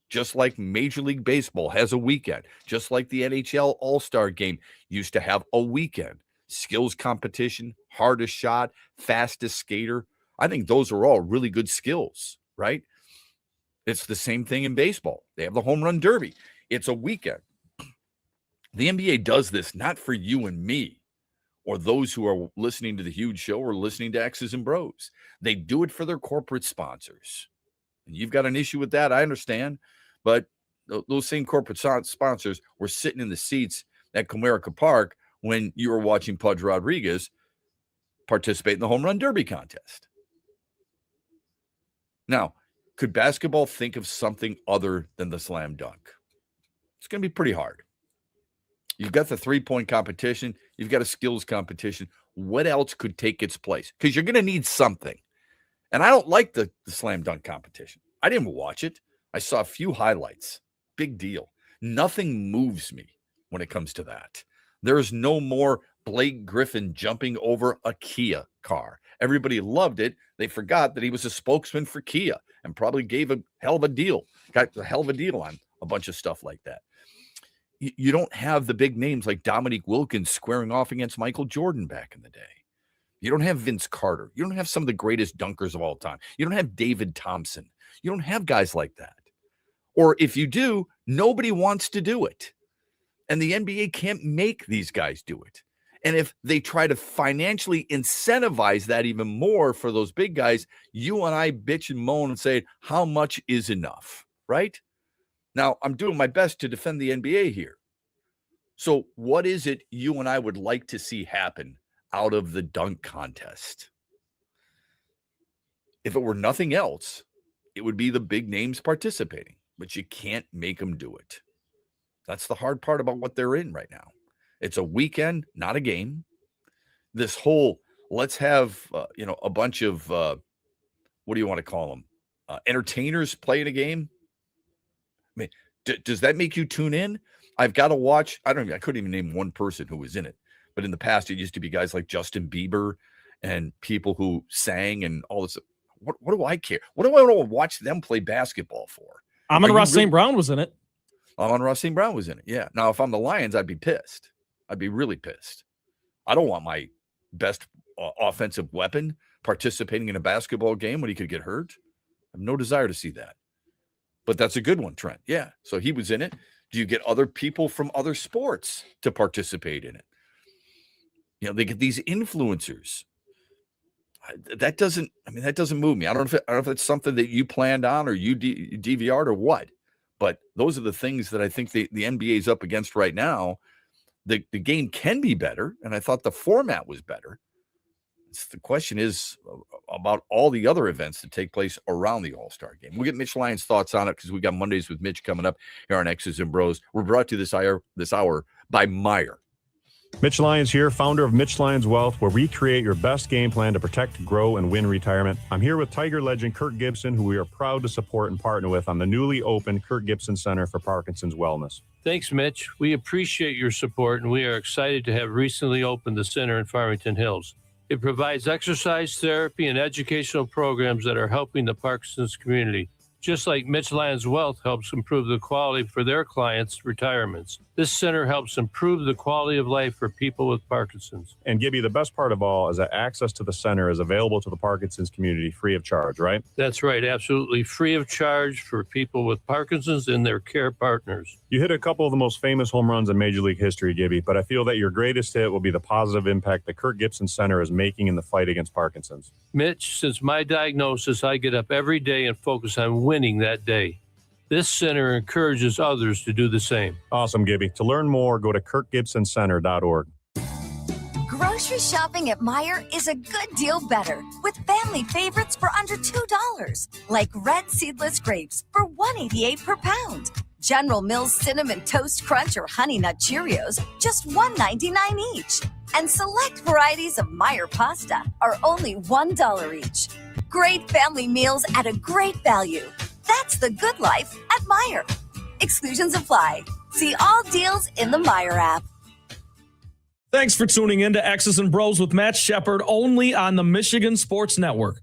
Just like Major League Baseball has a weekend. Just like the NHL All-Star Game used to have a weekend. Skills competition, hardest shot, fastest skater. I think those are all really good skills, right? It's the same thing in baseball. They have the home run derby. It's a weekend. The NBA does this not for you and me or those who are listening to the Huge Show or listening to X's and Bros. They do it for their corporate sponsors. And you've got an issue with that, I understand. But those same corporate sponsors were sitting in the seats at Comerica Park when you were watching Pudge Rodriguez participate in the home run derby contest. Now, could basketball think of something other than the slam dunk? It's going to be pretty hard. You've got the three-point competition. You've got a skills competition. What else could take its place? Because you're going to need something. And I don't like the slam dunk competition. I didn't watch it. I saw a few highlights. Big deal. Nothing moves me when it comes to that. There's no more Blake Griffin jumping over a Kia car. Everybody loved it. They forgot that he was a spokesman for Kia and probably gave a hell of a deal. Got a hell of a deal on a bunch of stuff like that. You don't have the big names like Dominique Wilkins squaring off against Michael Jordan back in the day. You don't have Vince Carter. You don't have some of the greatest dunkers of all time. You don't have David Thompson. You don't have guys like that. Or if you do, nobody wants to do it. And the NBA can't make these guys do it. And if they try to financially incentivize that even more for those big guys, you and I bitch and moan and say, how much is enough, right? Now, I'm doing my best to defend the NBA here. So what is it you and I would like to see happen out of the dunk contest? If it were nothing else, it would be the big names participating, but you can't make them do it. That's the hard part about what they're in right now. It's a weekend, not a game. This whole, let's have, a bunch of, what do you want to call them? Entertainers playing a game. I mean, does that make you tune in? I've got to watch. I couldn't even name one person who was in it. But in the past, it used to be guys like Justin Bieber and people who sang and all this. What do I care? What do I want to watch them play basketball for? Amon-Ra St. Brown was in it. Amon-Ra St. Brown was in it, yeah. Now, if I'm the Lions, I'd be pissed. I'd be really pissed. I don't want my best offensive weapon participating in a basketball game when he could get hurt. I have no desire to see that. But that's a good one, Trent. Yeah, so he was in it. Do you get other people from other sports to participate in it? They get these influencers. That doesn't move me. I don't know if it's something that you planned on or you DVR'd or what. But those are the things that I think the NBA is up against right now the game can be better, and I thought the format was better. The question is about all the other events that take place around the All-Star game. We'll get Mitch Lyons' thoughts on it because we got Mondays with Mitch coming up here on X's and Bros. We're brought to you this hour by Meijer. Mitch Lyons here, founder of Mitch Lyons Wealth, where we create your best game plan to protect, grow, and win retirement. I'm here with Tiger legend Kirk Gibson, who we are proud to support and partner with on the newly opened Kirk Gibson Center for Parkinson's Wellness. Thanks, Mitch. We appreciate your support, and we are excited to have recently opened the center in Farmington Hills. It provides exercise therapy and educational programs that are helping the Parkinson's community. Just like Mitch Lyons Wealth helps improve the quality for their clients' retirements, this center helps improve the quality of life for people with Parkinson's. And Gibby, the best part of all is that access to the center is available to the Parkinson's community free of charge, right? That's right, absolutely free of charge for people with Parkinson's and their care partners. You hit a couple of the most famous home runs in Major League history, Gibby, but I feel that your greatest hit will be the positive impact the Kirk Gibson Center is making in the fight against Parkinson's. Mitch, since my diagnosis, I get up every day and focus on winning that day. This center encourages others to do the same. Awesome, Gibby. To learn more, go to kirkgibsoncenter.org. Grocery shopping at Meijer is a good deal better with family favorites for under $2, like red seedless grapes for $1.88 per pound. General Mills Cinnamon Toast Crunch or Honey Nut Cheerios, just $1.99 each. And select varieties of Meijer pasta are only $1 each. Great family meals at a great value. That's the good life at Meijer. Exclusions apply. See all deals in the Meijer app. Thanks for tuning in to X's and Bros with Matt Shepard, only on the Michigan Sports Network.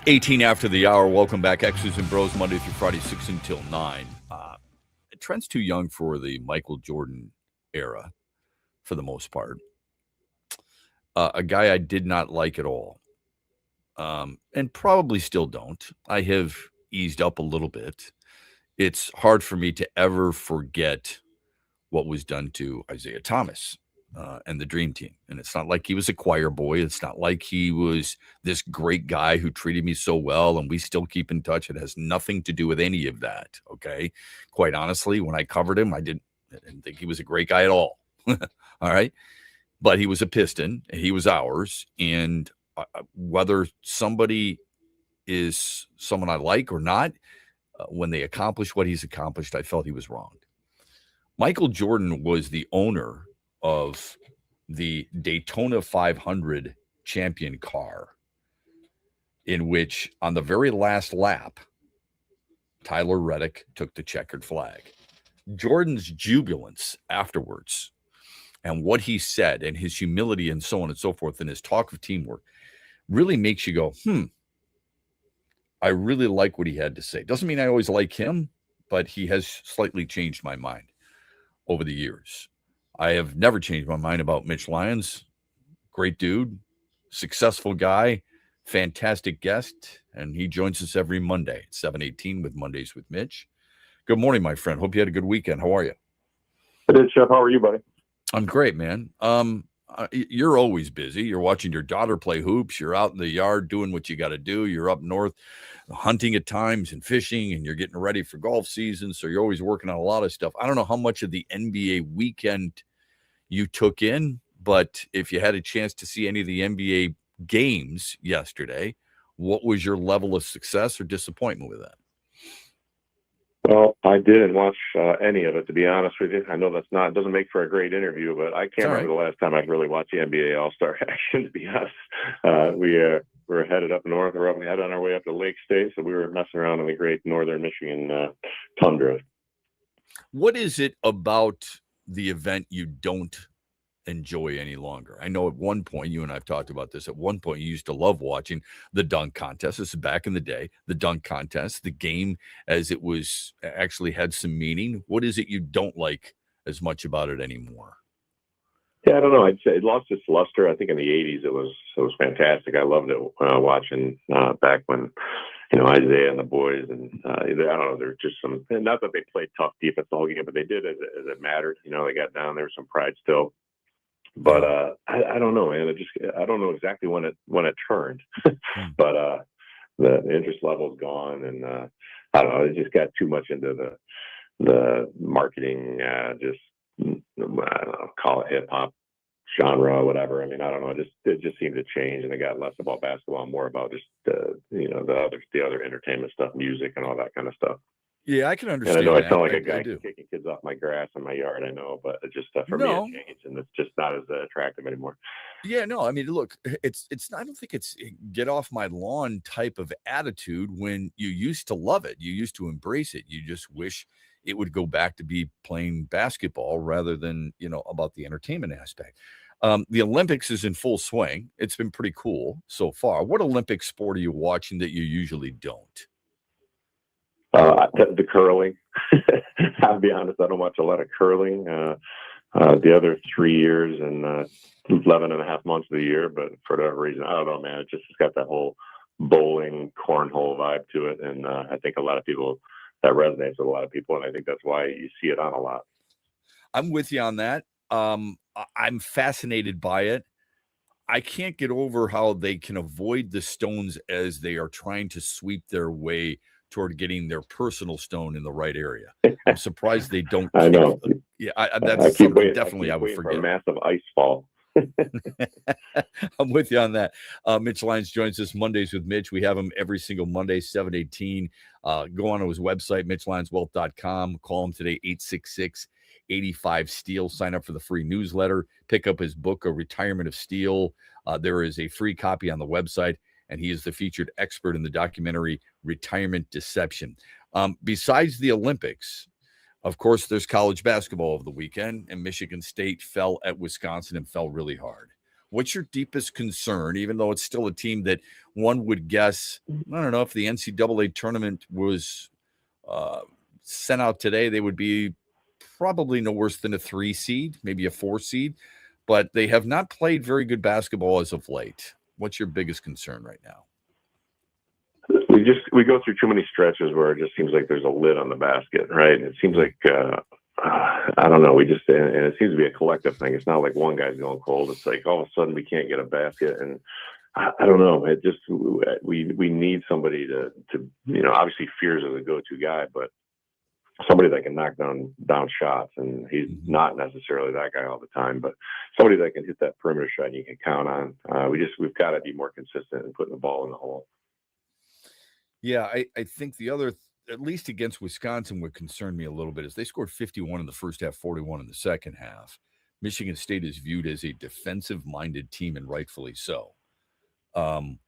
18 after the hour. Welcome back. X's and Bros, Monday through Friday, 6 until 9. Trent's too young for the Michael Jordan era, for the most part. A guy I did not like at all, and probably still don't. I have eased up a little bit. It's hard for me to ever forget what was done to Isaiah Thomas and the Dream Team. And it's not like he was a choir boy. It's not like he was this great guy who treated me so well and we still keep in touch. It has nothing to do with any of that, okay? Quite honestly, when I covered him, I didn't think he was a great guy at all, all right? But he was a Piston, and he was ours, and whether somebody is someone I like or not, when they accomplish what he's accomplished, I felt he was wronged. Michael Jordan was the owner of the Daytona 500 champion car, in which on the very last lap, Tyler Reddick took the checkered flag. Jordan's jubilance afterwards and what he said and his humility and so on and so forth and his talk of teamwork really makes you go, I really like what he had to say. Doesn't mean I always like him, but he has slightly changed my mind over the years. I have never changed my mind about Mitch Lyons. Great dude, successful guy, fantastic guest, and he joins us every Monday at 7:18 with Mondays with Mitch. Good morning, my friend. Hope you had a good weekend. How are you? I did, Shep. How are you, buddy? I'm great, man. You're always busy. You're watching your daughter play hoops. You're out in the yard doing what you got to do. You're up north hunting at times and fishing, and you're getting ready for golf season. So you're always working on a lot of stuff. I don't know how much of the NBA weekend you took in, but if you had a chance to see any of the NBA games yesterday, what was your level of success or disappointment with that? Well, I didn't watch any of it, to be honest with you. I know it doesn't make for a great interview, but I can't remember the last time I really watched the NBA All-Star action, to be honest. We were headed up north, we had on our way up to Lake State, so we were messing around in the great northern Michigan tundra. What is it about the event you don't enjoy any longer? I know at one point, you and I've talked about this, at one point you used to love watching the dunk contest. This is back in the day, the dunk contest, the game as it was actually had some meaning. What is it you don't like as much about it anymore? Yeah, I don't know. I'd say it lost its luster. I think in the 80s it was fantastic. I loved it watching back when, Isaiah and the boys, and I don't know, there were just some, not that they played tough defense the whole game, but they did as it mattered. They got down, there was some pride still. But I don't know, man. I don't know exactly when it turned, but the interest level's gone, and I don't know. It just got too much into the marketing. I don't know, call it hip hop genre or whatever. I mean, I don't know. It just seemed to change, and it got less about basketball, more about just the other entertainment stuff, music, and all that kind of stuff. Yeah, I can understand. And I know that. I sound like a guy kicking kids off my grass in my yard. I know, but it just for me it changed, and it's just not as attractive anymore. Yeah, no, I mean, look, it's. I don't think it's get off my lawn type of attitude when you used to love it, you used to embrace it. You just wish it would go back to be playing basketball rather than about the entertainment aspect. The Olympics is in full swing. It's been pretty cool so far. What Olympic sport are you watching that you usually don't? The curling. I'll be honest, I don't watch a lot of curling. The other 3 years and 11 and a half months of the year, but for whatever reason, I don't know, man. It's got that whole bowling, cornhole vibe to it, and I think a lot of people, that resonates with a lot of people, and I think that's why you see it on a lot. I'm with you on that. I'm fascinated by it. I can't get over how they can avoid the stones as they are trying to sweep their way toward getting their personal stone in the right area. I'm surprised they don't. I know. Yeah, that's something definitely I would forget. For a massive ice fall. I'm with you on that. Mitch Lyons joins us Mondays with Mitch. We have him every single Monday, 7:18. Go on to his website, MitchLyonsWealth.com. Call him today, 866-85-STEEL. Sign up for the free newsletter. Pick up his book, A Retirement of Steel. There is a free copy on the website, and he is the featured expert in the documentary Retirement Deception. Besides the Olympics, of course, there's college basketball over the weekend, and Michigan State fell at Wisconsin and fell really hard. What's your deepest concern, even though it's still a team that one would guess, I don't know, if the NCAA tournament was sent out today, they would be probably no worse than a 3 seed, maybe a 4 seed, but they have not played very good basketball as of late. What's your biggest concern right now? We go through too many stretches where it just seems like there's a lid on the basket, right? It seems like I don't know. And it seems to be a collective thing. It's not like one guy's going cold. It's like all of a sudden we can't get a basket, and I don't know. It just we need somebody to obviously Fears is a go-to guy, but somebody that can knock down shots, and he's not necessarily that guy all the time, but somebody that can hit that perimeter shot and you can count on. We've got to be more consistent in putting the ball in the hole. Yeah, I think the other, at least against Wisconsin, what concerned me a little bit is they scored 51 in the first half, 41 in the second half. Michigan State is viewed as a defensive-minded team, and rightfully so. Again,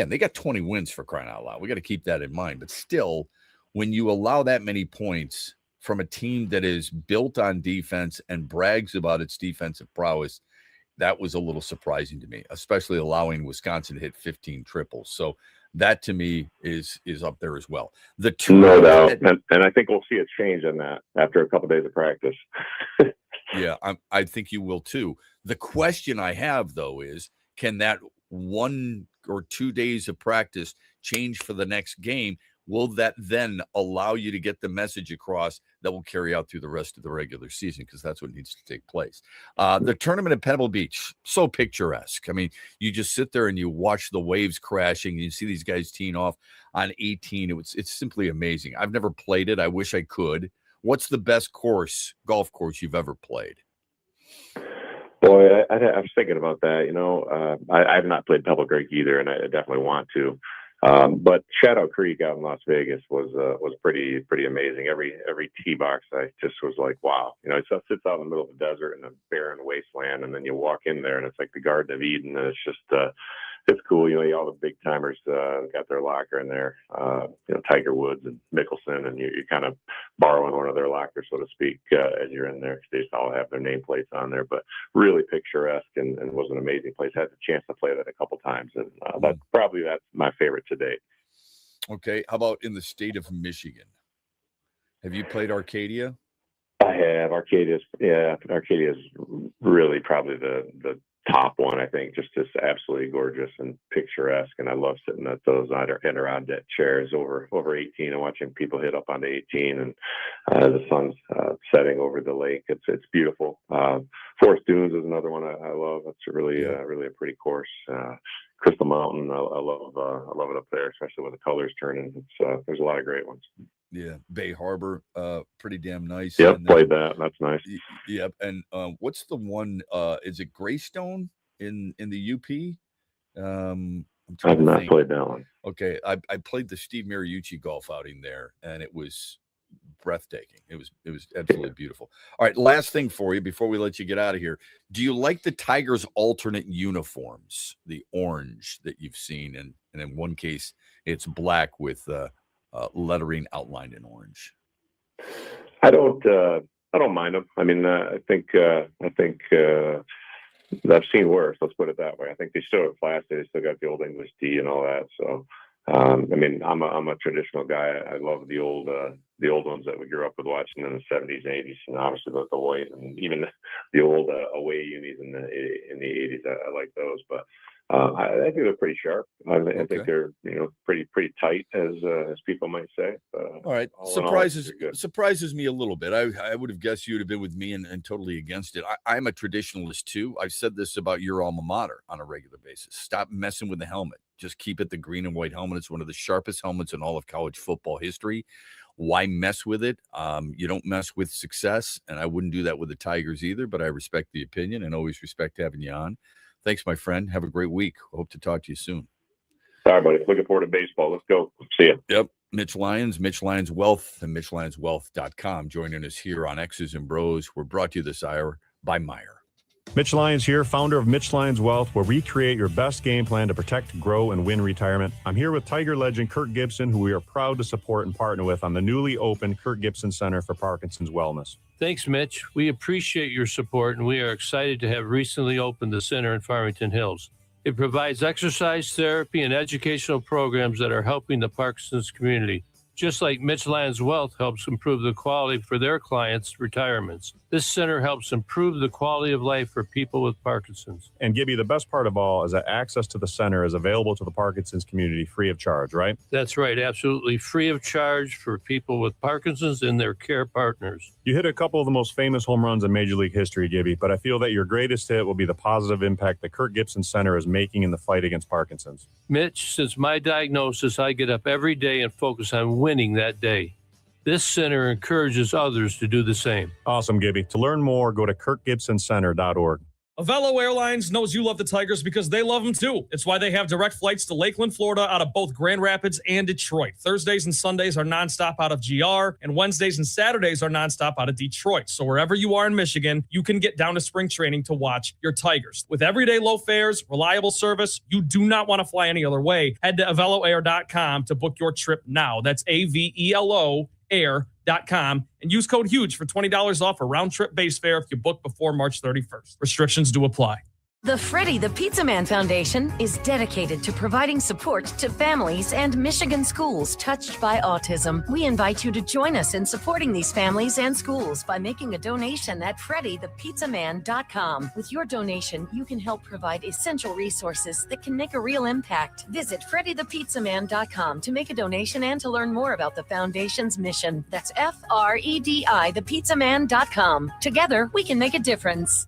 they got 20 wins, for crying out loud. We got to keep that in mind. But still, when you allow that many points from a team that is built on defense and brags about its defensive prowess, that was a little surprising to me, especially allowing Wisconsin to hit 15 triples. So that to me is up there as well. No doubt. And I think we'll see a change in that after a couple of days of practice. Yeah, I think you will too. The question I have, though, is can that 1 or 2 days of practice change for the next game? Will that then allow you to get the message across that will carry out through the rest of the regular season? Because that's what needs to take place. The tournament at Pebble Beach, so picturesque. I mean, you just sit there and you watch the waves crashing. And you see these guys teeing off on 18. It's simply amazing. I've never played it. I wish I could. What's the best golf course you've ever played? Boy, I was thinking about that. I have not played Pebble Creek either, and I definitely want to. But Shadow Creek out in Las Vegas was pretty amazing. Every tee box, I just was like, wow. It sits out in the middle of the desert in a barren wasteland, and then you walk in there, and it's like the Garden of Eden, and it's just it's cool. All the big timers got their locker in there. Tiger Woods and Mickelson, and you're kind of borrowing one of their lockers, so to speak, as you're in there. They all have their nameplates on there, but really picturesque and was an amazing place. I had the chance to play that a couple times, and that's my favorite to date. Okay, how about in the state of Michigan? Have you played Arcadia? I have. Arcadia is really probably the top one, I think. Just absolutely gorgeous and picturesque, and I love sitting at those Adirondack chairs over 18 and watching people hit up onto 18, and the sun's setting over the lake. It's beautiful. Forest Dunes is another one I love. It's really a pretty course. Crystal Mountain, I love it up there, especially when the colors turning. There's a lot of great ones. Yeah, Bay Harbor, pretty damn nice. Yep, played that. That's nice. Yep, and what's the one? Is it Greystone in the UP? I've not played that one. Okay, I played the Steve Mariucci golf outing there, and it was breathtaking. It was absolutely beautiful. All right, last thing for you before we let you get out of here. Do you like the Tigers' alternate uniforms, the orange that you've seen, and in one case it's black with lettering outlined in orange? I don't mind them. I mean, I think I've seen worse. Let's put it that way. I think they still have class. They still got the old English D and all that. So, I mean, I'm a traditional guy. I love the old ones that we grew up with watching in the 70s, 80s, and obviously the white and even the old away unis in the 80s. I like those, but I think they're pretty sharp. I think they're pretty tight, as people might say. All right, surprises me a little bit. I would have guessed you would have been with me and totally against it. I'm a traditionalist too. I've said this about your alma mater on a regular basis. Stop messing with the helmet. Just keep it the green and white helmet. It's one of the sharpest helmets in all of college football history. Why mess with it? You don't mess with success, and I wouldn't do that with the Tigers either, but I respect the opinion and always respect having you on. Thanks, my friend. Have a great week. Hope to talk to you soon. All right, buddy. Looking forward to baseball. Let's go. See you. Yep. Mitch Lyons Wealth, and MitchLyonsWealth.com joining us here on X's and Bros. We're brought to you this hour by Meyer. Mitch Lyons here, founder of Mitch Lyons Wealth, where we create your best game plan to protect, grow, and win retirement. I'm here with Tiger legend Kirk Gibson, who we are proud to support and partner with on the newly opened Kirk Gibson Center for Parkinson's Wellness. Thanks, Mitch. We appreciate your support, and we are excited to have recently opened the center in Farmington Hills. It provides exercise therapy and educational programs that are helping the Parkinson's community, just like Mitch Lyons Wealth helps improve the quality for their clients' retirements. This center helps improve the quality of life for people with Parkinson's. And Gibby, the best part of all is that access to the center is available to the Parkinson's community free of charge, right? That's right, absolutely free of charge for people with Parkinson's and their care partners. You hit a couple of the most famous home runs in Major League history, Gibby, but I feel that your greatest hit will be the positive impact the Kirk Gibson Center is making in the fight against Parkinson's. Mitch, since my diagnosis, I get up every day and focus on winning that day. This center encourages others to do the same. Awesome, Gibby. To learn more, go to kirkgibsoncenter.org. Avello Airlines knows you love the Tigers because they love them too. It's why they have direct flights to Lakeland, Florida out of both Grand Rapids and Detroit. Thursdays and Sundays are nonstop out of GR, and Wednesdays and Saturdays are nonstop out of Detroit. So wherever you are in Michigan, you can get down to spring training to watch your Tigers. With everyday low fares, reliable service, you do not want to fly any other way. Head to AvelloAir.com to book your trip now. That's AVELO air.com and use code HUGE for $20 off a round trip base fare if you book before March 31st. Restrictions do apply. The Freddie the Pizza Man Foundation is dedicated to providing support to families and Michigan schools touched by autism. We invite you to join us in supporting these families and schools by making a donation at freddythepizzaman.com. With your donation, you can help provide essential resources that can make a real impact. Visit freddythepizzaman.com to make a donation and to learn more about the foundation's mission. That's FREDI thepizzaman.com. Together, we can make a difference.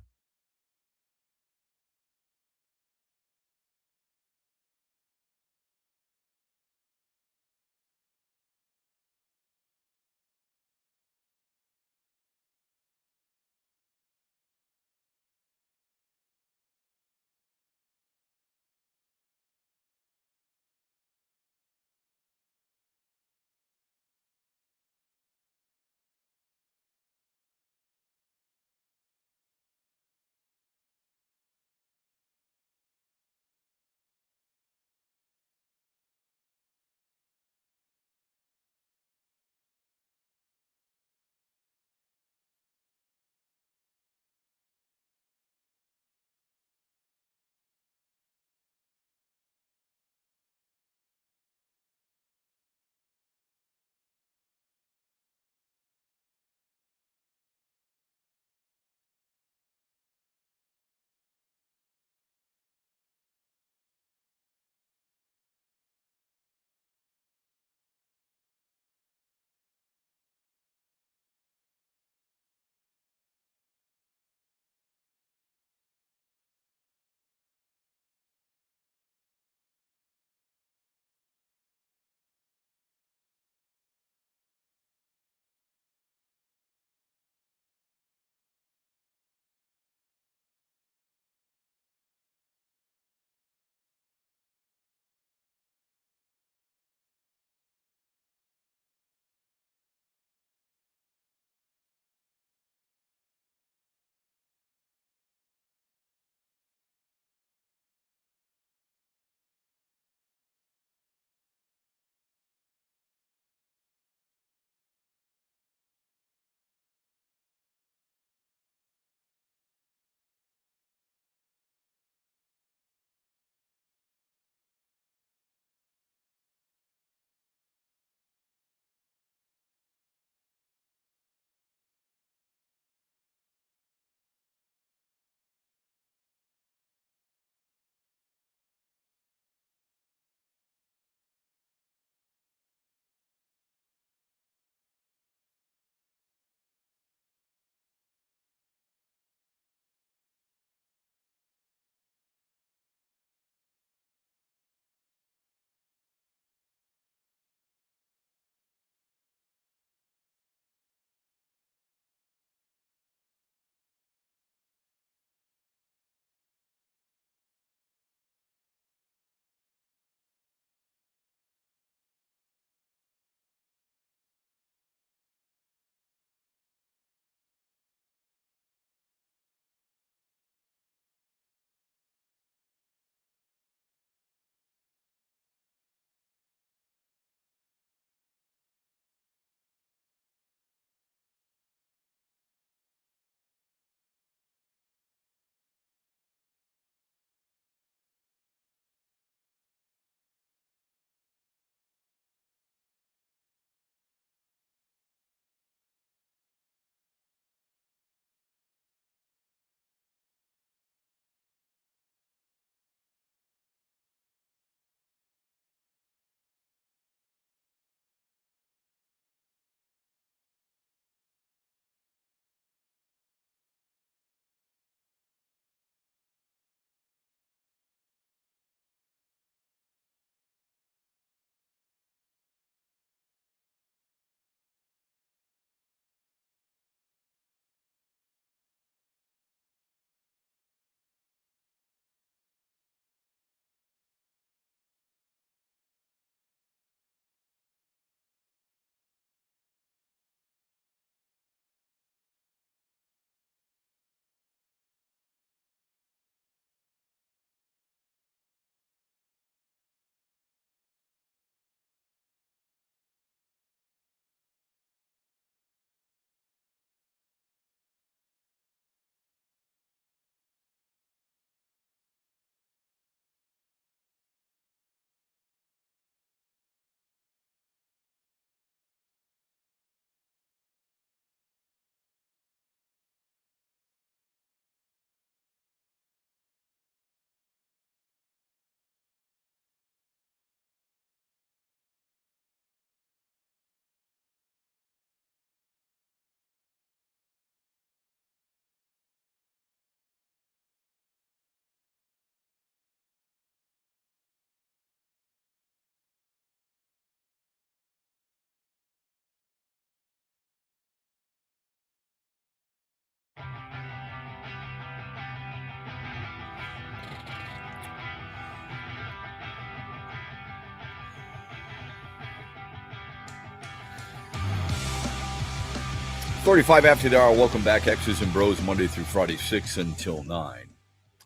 35 after the hour. Welcome back. X's and Bros, Monday through Friday, 6 until 9.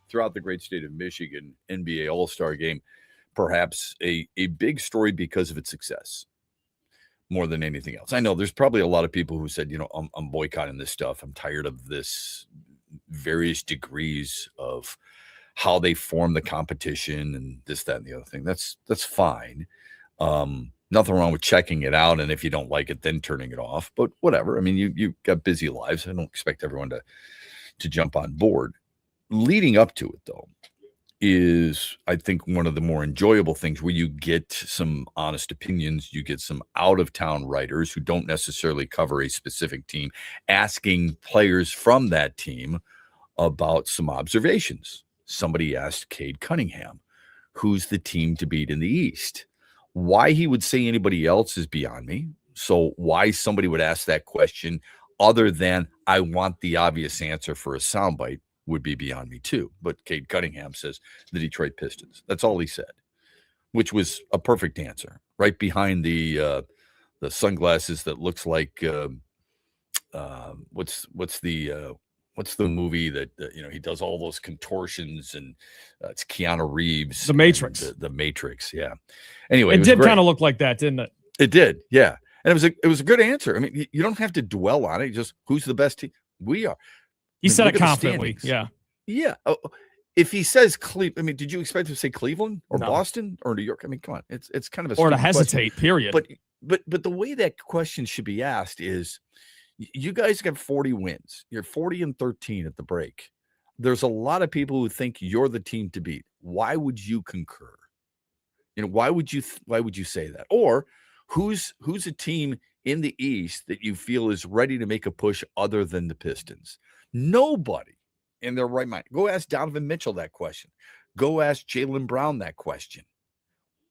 Throughout the great state of Michigan, NBA All-Star Game, perhaps a big story because of its success more than anything else. I know there's probably a lot of people who said, I'm boycotting this stuff. I'm tired of this various degrees of how they form the competition and this, that, and the other thing. That's fine. Nothing wrong with checking it out, and if you don't like it, then turning it off. But whatever. I mean, you got busy lives. I don't expect everyone to jump on board. Leading up to it, though, is, I think, one of the more enjoyable things where you get some honest opinions. You get some out-of-town writers who don't necessarily cover a specific team, asking players from that team about some observations. Somebody asked Cade Cunningham, who's the team to beat in the East? Why he would say anybody else is beyond me. So why somebody would ask that question other than I want the obvious answer for a soundbite would be beyond me too. But Cade Cunningham says the Detroit Pistons. That's all he said, which was a perfect answer. Right behind the sunglasses that looks like what's the movie that he does all those contortions and it's Keanu Reeves. The Matrix. The Matrix, yeah. Anyway, it did kind of look like that, didn't it? It did, yeah. And it was a good answer. I mean, you don't have to dwell on it. Just who's the best team? We are. He said it confidently. Yeah. Yeah. If he says Cleveland, I mean, did you expect him to say Cleveland or Boston or New York? I mean, come on. It's kind of a or to hesitate. Question. Period. But the way that question should be asked is, you guys got 40 wins. You're 40-13 at the break. There's a lot of people who think you're the team to beat. Why would you concur? Why would you say that? Or who's a team in the East that you feel is ready to make a push other than the Pistons? Nobody in their right mind. Go ask Donovan Mitchell that question. Go ask Jaylen Brown that question.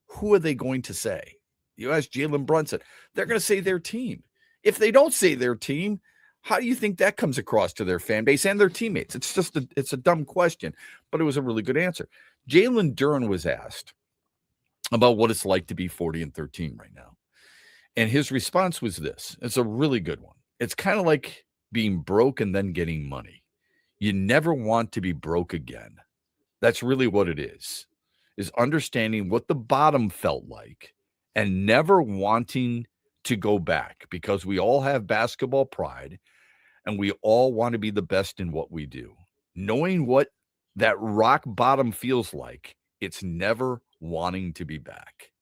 Who are they going to say? You ask Jalen Brunson, they're going to say their team. If they don't say their team, how do you think that comes across to their fan base and their teammates? It's a dumb question, but it was a really good answer. Jalen Duren was asked about what it's like to be 40-13 right now. And his response was this. It's a really good one. It's kind of like being broke and then getting money. You never want to be broke again. That's really what it is understanding what the bottom felt like and never wanting to go back, because we all have basketball pride and we all want to be the best in what we do. Knowing what that rock bottom feels like, it's never wanting to be back.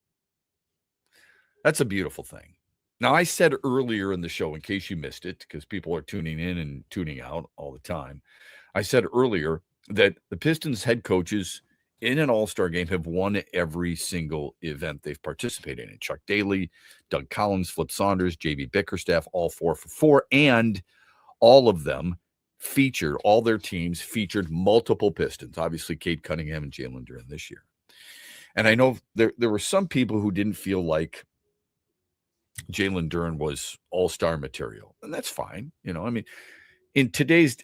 That's a beautiful thing. Now, I said earlier in the show, in case you missed it, because people are tuning in and tuning out all the time, I said earlier that the Pistons head coaches in an all-star game have won every single event they've participated in. Chuck Daly, Doug Collins, Flip Saunders, J.B. Bickerstaff, all 4 for 4, and all of them all their teams featured multiple Pistons, obviously Cade Cunningham and Jalen Duren this year. And I know there were some people who didn't feel like Jalen Duren was all-star material, and that's fine. I mean, in today's,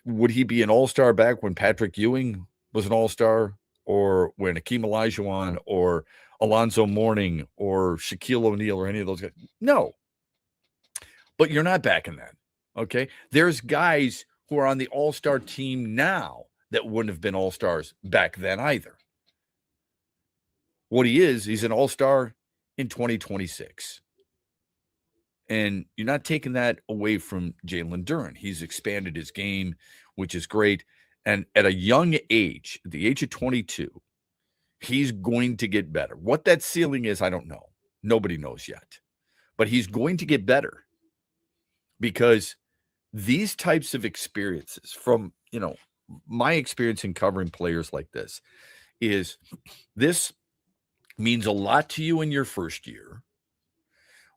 would he be an all-star back when Patrick Ewing was an all-star, or when Akeem Olajuwon or Alonzo Mourning or Shaquille O'Neal or any of those guys? No. But you're not back in that, okay? There's guys who are on the all-star team now that wouldn't have been all-stars back then either. What he's an all-star in 2026. And you're not taking that away from Jalen Duren. He's expanded his game, which is great. And at a young age, at the age of 22, he's going to get better. What that ceiling is, I don't know. Nobody knows yet. But he's going to get better, because these types of experiences, from my experience in covering players like this means a lot to you in your first year.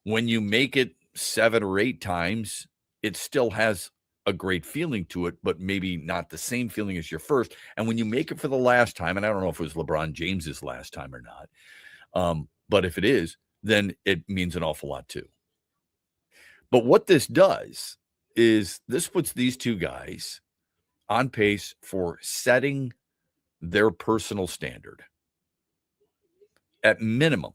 When you make it 7 or 8 times, it still has a great feeling to it, but maybe not the same feeling as your first. And when you make it for the last time, and I don't know if it was LeBron James's last time or not, but if it is, then it means an awful lot too. But what this does is this puts these two guys on pace for setting their personal standard. At minimum,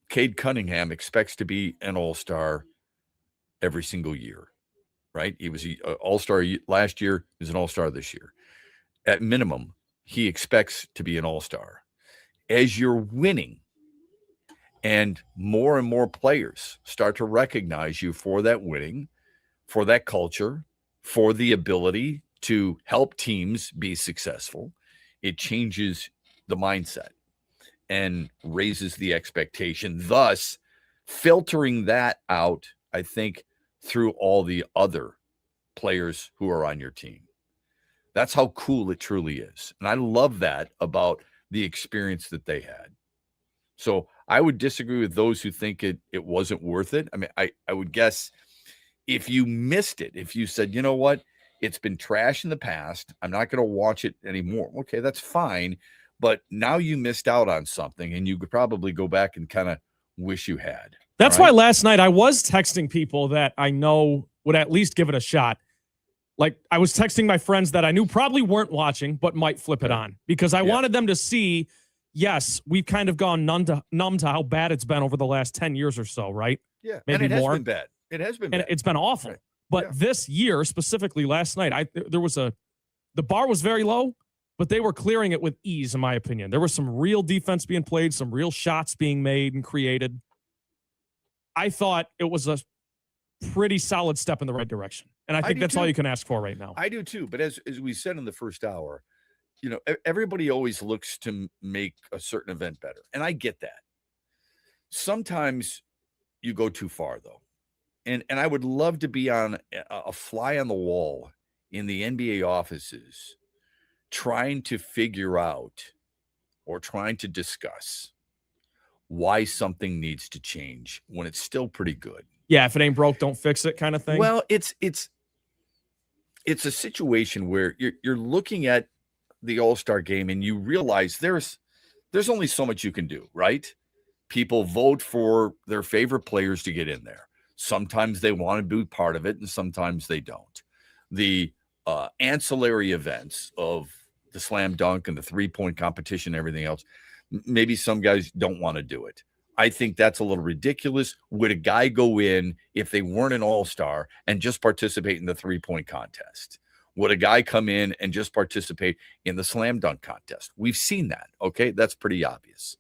Cade Cunningham expects to be an all-star every single year. right? He was an all-star last year. He's an all-star this year. At minimum, he expects to be an all-star. As you're winning and more players start to recognize you for that winning, for that culture, for the ability to help teams be successful, it changes the mindset and raises the expectation, thus filtering that out, I think, through all the other players who are on your team. That's how cool it truly is. And I love that about the experience that they had. So I would disagree with those who think it wasn't worth it. I mean, I would guess if you missed it, if you said, you know what, it's been trash in the past, I'm not going to watch it anymore. Okay, that's fine. But now you missed out on something, and you could probably go back and kind of wish you had. That's why last night I was texting people that I know would at least give it a shot. Like, I was texting my friends that I knew probably weren't watching, but might flip it on, because I wanted them to see, yes, we've kind of gone numb to how bad it's been over the last 10 years or so, right? Yeah, maybe and it more. has been bad. It has been and bad. it's been awful. Right. But this year, specifically last night, the bar was very low, but they were clearing it with ease, in my opinion. There was some real defense being played, some real shots being made and created. I thought it was a pretty solid step in the right direction. And I think that's all you can ask for right now. I do too. But as we said in the first hour, you know, everybody always looks to make a certain event better. And I get that. Sometimes you go too far, though. And I would love to be on a fly on the wall in the NBA offices trying to figure out or trying to discuss why something needs to change when it's still pretty good. Yeah, if it ain't broke, don't fix it kind of thing. Well, it's a situation where you're looking at the All-Star game and you realize there's only so much you can do, right? People vote for their favorite players to get in there. Sometimes they want to be part of it, and sometimes they don't. The ancillary events of the slam dunk and the three-point competition and everything else, maybe some guys don't want to do it. I think that's a little ridiculous. Would a guy go in if they weren't an all-star and just participate in the three-point contest? Would a guy come in and just participate in the slam dunk contest? We've seen that, okay? That's pretty obvious.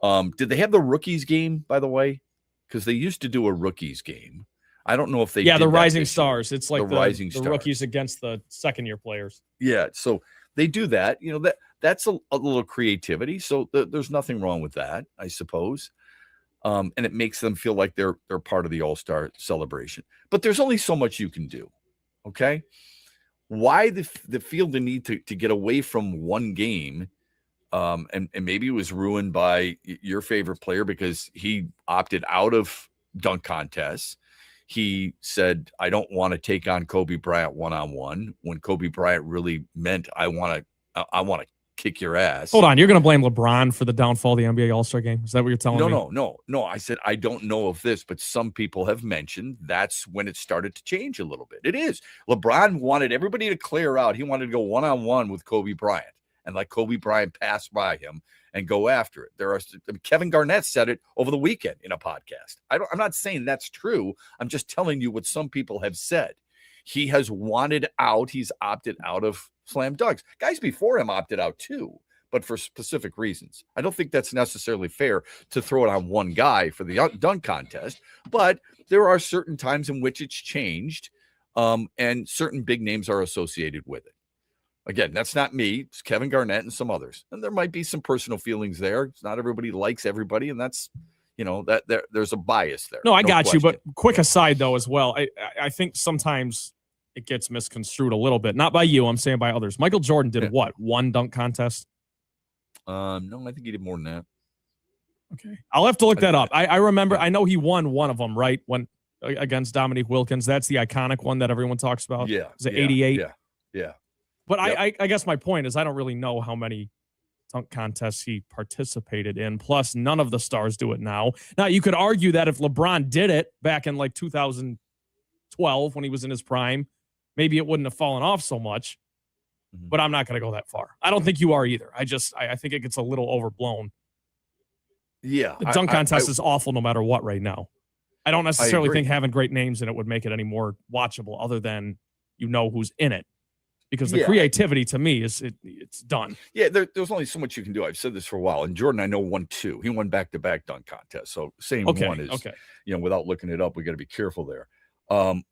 Did they have the rookies game, by the way? Because they used to do a rookies game. I don't know if they did the that Rising this Stars. year. It's like the rookies against the second-year players. Yeah, so they do that. You know, that's a little creativity. So there's nothing wrong with that, I suppose. And it makes them feel like they're part of the All-Star celebration. But there's only so much you can do, okay? Why feel the need to get away from one game, and maybe it was ruined by your favorite player because he opted out of dunk contests. He said, I don't want to take on Kobe Bryant one-on-one, when Kobe Bryant really meant I want to kick your ass. Hold on, you're going to blame LeBron for the downfall of the NBA All-Star game? Is that what you're telling me? No. I said, I don't know of this, but some people have mentioned that's when it started to change a little bit. It is. LeBron wanted everybody to clear out. He wanted to go one-on-one with Kobe Bryant and let Kobe Bryant pass by him and go after it. Kevin Garnett said it over the weekend in a podcast. I'm not saying that's true. I'm just telling you what some people have said. He has wanted out. He's opted out of slam dunks. Guys before him opted out too, but for specific reasons. I don't think that's necessarily fair to throw it on one guy for the dunk contest, but there are certain times in which it's changed, and certain big names are associated with it. Again, that's not me. It's Kevin Garnett and some others. And there might be some personal feelings there. It's not everybody likes everybody, and that's, you know, that there's a bias there. No, I got you. But quick aside, though, as well, I think sometimes it gets misconstrued a little bit. Not by you, I'm saying by others. Michael Jordan did what? One dunk contest? No, I think he did more than that. Okay. I'll have to look that up. I remember, I know he won one of them, right? When against Dominique Wilkins. That's the iconic one that everyone talks about. Yeah. Is it 88? Yeah. But I guess my point is I don't really know how many dunk contests he participated in. Plus, none of the stars do it now. Now, you could argue that if LeBron did it back in like 2012 when he was in his prime, maybe it wouldn't have fallen off so much. But I'm not going to go that far. I don't think you are either. I think it gets a little overblown. Yeah. The dunk contest is awful no matter what right now. I don't necessarily agree. think having great names in it would make it any more watchable, other than you know who's in it. Because the creativity to me it's done. Yeah, there's only so much you can do. I've said this for a while. And Jordan, I know, won 2. He won back-to-back dunk contests. So same one is, without looking it up, we got to be careful there.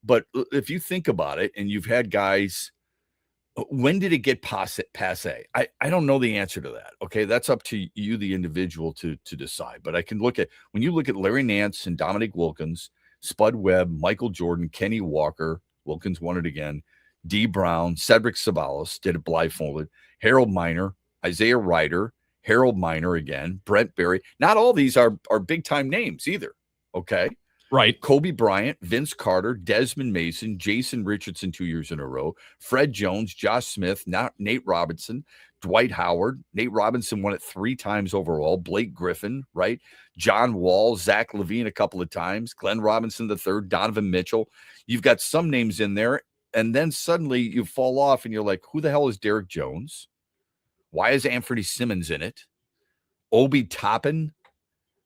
But if you think about it, and you've had guys, when did it get passe? I don't know the answer to that. Okay, that's up to you, the individual, to decide. But I can look at, when you look at Larry Nance and Dominique Wilkins, Spud Webb, Michael Jordan, Kenny Walker, Wilkins won it again, D. Brown, Cedric Ceballos did it blindfolded, Harold Miner, Isaiah Ryder, Harold Miner again, Brent Berry. Not all these are big-time names either, okay? Right. Kobe Bryant, Vince Carter, Desmond Mason, Jason Richardson 2 years in a row, Fred Jones, Josh Smith, Nate Robinson, Dwight Howard. Nate Robinson won it 3 times overall. Blake Griffin, right? John Wall, Zach LaVine a couple of times, Glenn Robinson III, Donovan Mitchell. You've got some names in there, and then suddenly you fall off and you're like, who the hell is Derek Jones? Why is Anthony Simmons in it? Obi Toppin,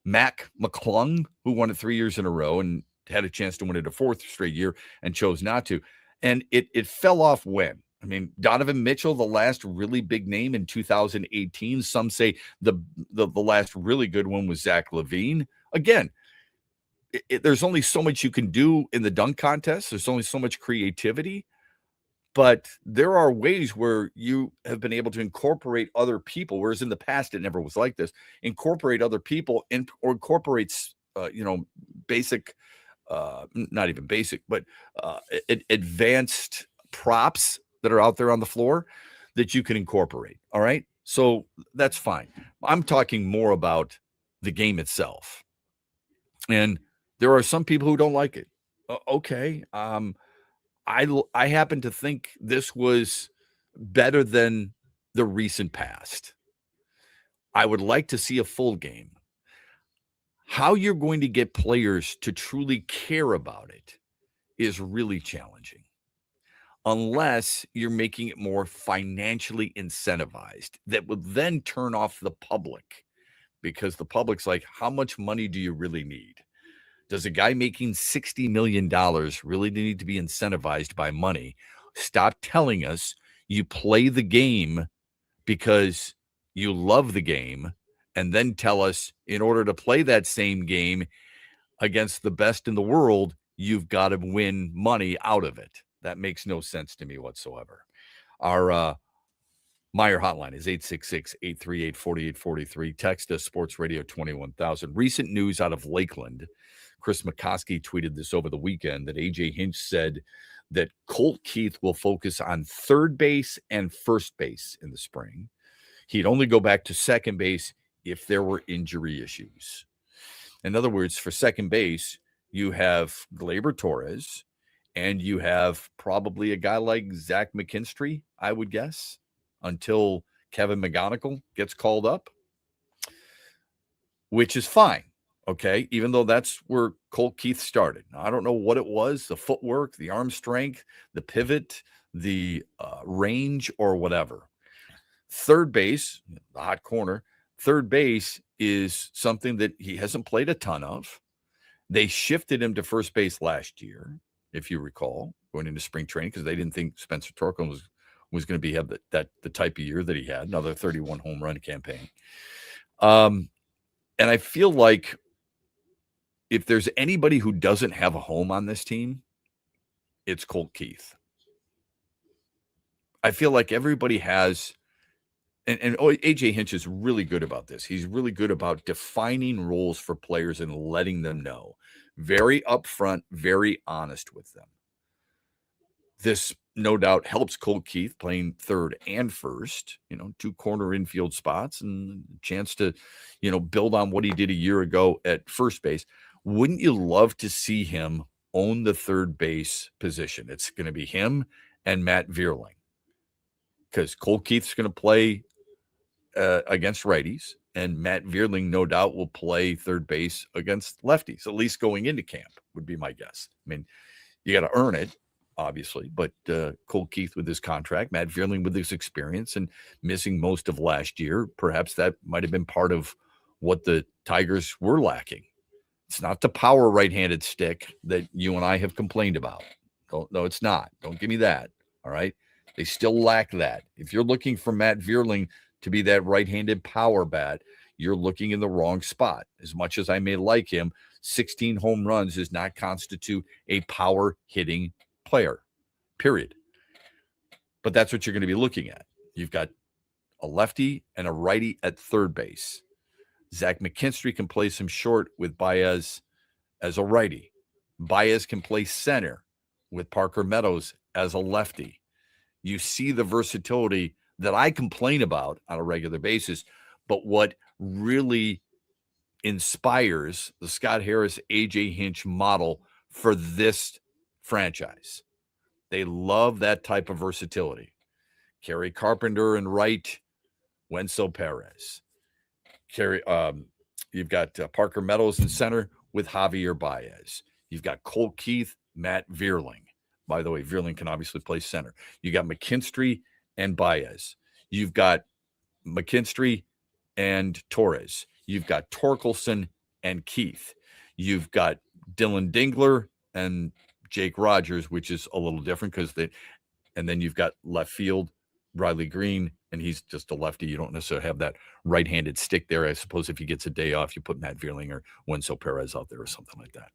Mac McClung, who won it 3 years in a row and had a chance to win it a 4th straight year and chose not to. And it fell off when? I mean, Donovan Mitchell, the last really big name in 2018. Some say the last really good one was Zach LaVine. Again, there's only so much you can do in the dunk contest. There's only so much creativity. But there are ways where you have been able to incorporate other people, whereas in the past it never was like this. Incorporate other people or incorporates, basic, not even basic, but advanced props that are out there on the floor that you can incorporate. All right. So that's fine. I'm talking more about the game itself. And there are some people who don't like it. Okay. I happen to think this was better than the recent past. I would like to see a full game. How you're going to get players to truly care about it is really challenging, unless you're making it more financially incentivized. That would then turn off the public, because the public's like, how much money do you really need? Does a guy making $60 million really need to be incentivized by money? Stop telling us you play the game because you love the game, and then tell us in order to play that same game against the best in the world, you've got to win money out of it. That makes no sense to me whatsoever. Our Meyer hotline is 866-838-4843. Text us, Sports Radio 21000. Recent news out of Lakeland. Chris McCoskey tweeted this over the weekend that A.J. Hinch said that Colt Keith will focus on third base and first base in the spring. He'd only go back to second base if there were injury issues. In other words, for second base, you have Gleyber Torres, and you have probably a guy like Zach McKinstry, I would guess, until Kevin McGonigal gets called up, which is fine. Okay, even though that's where Colt Keith started. Now, I don't know what it was, the footwork, the arm strength, the pivot, the range, or whatever. Third base, the hot corner, third base is something that he hasn't played a ton of. They shifted him to first base last year, if you recall, going into spring training, because they didn't think Spencer Torkelson was going to have the type of year that he had, another 31 home run campaign. And I feel like if there's anybody who doesn't have a home on this team, it's Colt Keith. I feel like everybody has, and A.J. Hinch is really good about this. He's really good about defining roles for players and letting them know. Very upfront, very honest with them. This, no doubt, helps Colt Keith playing third and first, 2 corner infield spots and a chance to, build on what he did a year ago at first base. Wouldn't you love to see him own the third base position? It's going to be him and Matt Vierling, because Colt Keith's going to play against righties, and Matt Vierling, no doubt, will play third base against lefties, at least going into camp, would be my guess. I mean, you got to earn it, obviously, but Colt Keith with his contract, Matt Vierling with his experience and missing most of last year, perhaps that might have been part of what the Tigers were lacking. It's not the power right-handed stick that you and I have complained about. No, it's not. Don't give me that. All right. They still lack that. If you're looking for Matt Vierling to be that right-handed power bat, you're looking in the wrong spot. As much as I may like him, 16 home runs does not constitute a power hitting player, period. But that's what you're going to be looking at. You've got a lefty and a righty at third base. Zach McKinstry can play some short with Baez as a righty. Baez can play center with Parker Meadows as a lefty. You see the versatility that I complain about on a regular basis, but what really inspires the Scott Harris, AJ Hinch model for this franchise. They love that type of versatility. Kerry Carpenter and right, Wenzel Perez. You've got Parker Meadows in center with Javier Baez. You've got Cole Keith, Matt Vierling. By the way, Vierling can obviously play center. You got McKinstry and Baez. You've got McKinstry and Torres. You've got Torkelson and Keith. You've got Dylan Dingler and Jake Rogers, which is a little different and then you've got left field, Riley Green, and he's just a lefty. You don't necessarily have that right-handed stick there. I suppose if he gets a day off, you put Matt Vierling or Wenzel Perez out there or something like that.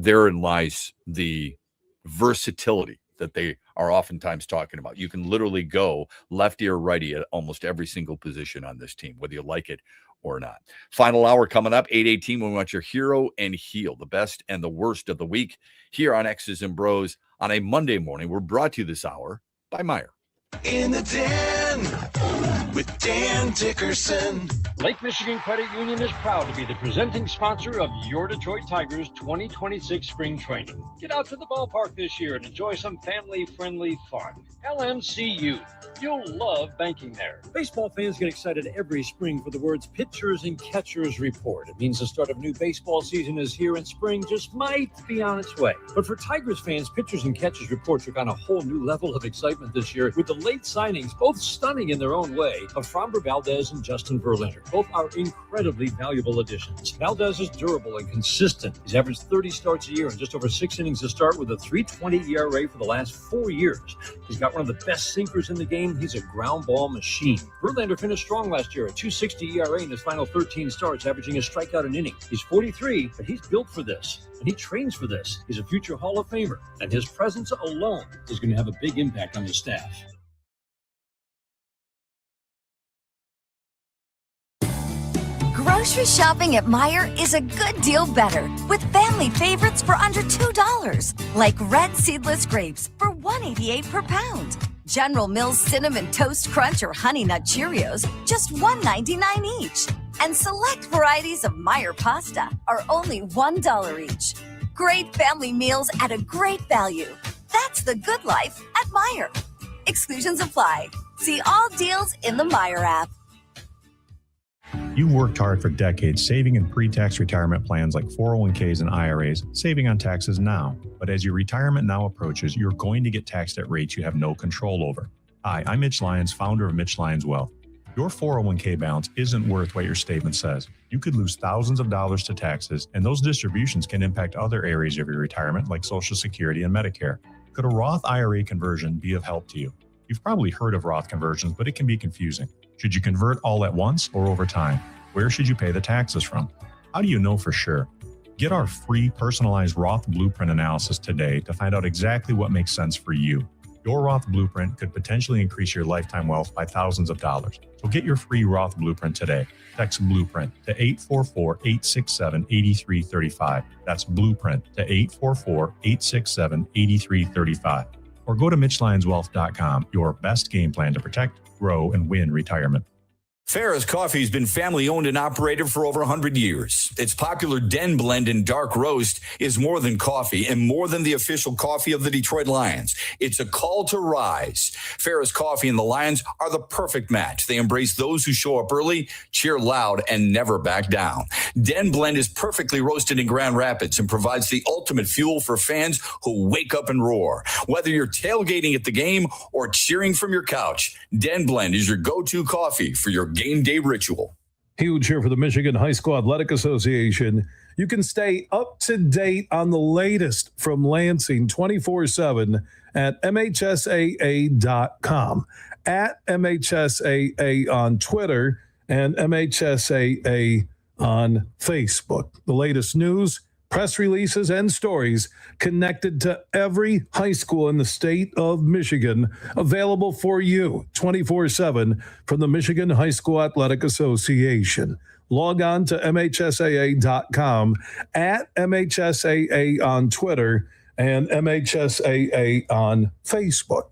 Therein lies the versatility that they are oftentimes talking about. You can literally go lefty or righty at almost every single position on this team, whether you like it or not. Final hour coming up, 8:18. We want your hero and heel, the best and the worst of the week here on X's and Bros on a Monday morning. We're brought to you this hour by Meijer. In the Den with Dan Dickerson. Lake Michigan Credit Union is proud to be the presenting sponsor of your Detroit Tigers 2026 spring training. Get out to the ballpark this year and enjoy some family-friendly fun. LMCU. You'll love banking there. Baseball fans get excited every spring for the words Pitchers and Catchers Report. It means the start of new baseball season is here and spring just might be on its way. But for Tigers fans, Pitchers and Catchers Report took on a whole new level of excitement this year with the late signings, both stunning in their own way, of Framber Valdez and Justin Verlander. Both are incredibly valuable additions. Valdez is durable and consistent. He's averaged 30 starts a year and just over 6 innings to start with a 3.20 ERA for the last 4 years. He's got one of the best sinkers in the game. He's a ground ball machine. Verlander finished strong last year at 2.60 ERA in his final 13 starts, averaging a strikeout an inning. He's 43, but he's built for this, and he trains for this. He's a future Hall of Famer, and his presence alone is going to have a big impact on the staff. Grocery shopping at Meijer is a good deal better with family favorites for under $2, like red seedless grapes for $1.88 per pound. General Mills Cinnamon Toast Crunch or Honey Nut Cheerios, just $1.99 each. And select varieties of Meijer pasta are only $1 each. Great family meals at a great value. That's the good life at Meijer. Exclusions apply. See all deals in the Meijer app. You worked hard for decades saving in pre-tax retirement plans like 401ks and IRAs, saving on taxes now. But as your retirement now approaches, you're going to get taxed at rates you have no control over. Hi, I'm Mitch Lyons, founder of Mitch Lyons Wealth. Your 401k balance isn't worth what your statement says. You could lose thousands of dollars to taxes, and those distributions can impact other areas of your retirement like Social Security and Medicare. Could a Roth IRA conversion be of help to you? You've probably heard of Roth conversions, but it can be confusing. Should you convert all at once or over time? Where should you pay the taxes from? How do you know for sure? Get our free personalized Roth Blueprint analysis today to find out exactly what makes sense for you. Your Roth Blueprint could potentially increase your lifetime wealth by thousands of dollars. So get your free Roth Blueprint today. Text Blueprint to 844-867-8335. That's Blueprint to 844-867-8335. Or go to MitchLyonsWealth.com, your best game plan to protect, grow, and win retirement. Farrah's Coffee has been family-owned and operated for over 100 years. Its popular Den Blend and Dark Roast is more than coffee and more than the official coffee of the Detroit Lions. It's a call to rise. Farrah's Coffee and the Lions are the perfect match. They embrace those who show up early, cheer loud, and never back down. Den Blend is perfectly roasted in Grand Rapids and provides the ultimate fuel for fans who wake up and roar. Whether you're tailgating at the game or cheering from your couch, Den Blend is your go-to coffee for your game day ritual. Huge here for the Michigan High School Athletic Association. You can stay up to date on the latest from Lansing 24/7 at MHSAA.com, at MHSAA on Twitter, and MHSAA on Facebook. The latest news, press releases, and stories connected to every high school in the state of Michigan, available for you 24/7 from the Michigan High School Athletic Association. Log on to MHSAA.com, at MHSAA on Twitter, and MHSAA on Facebook.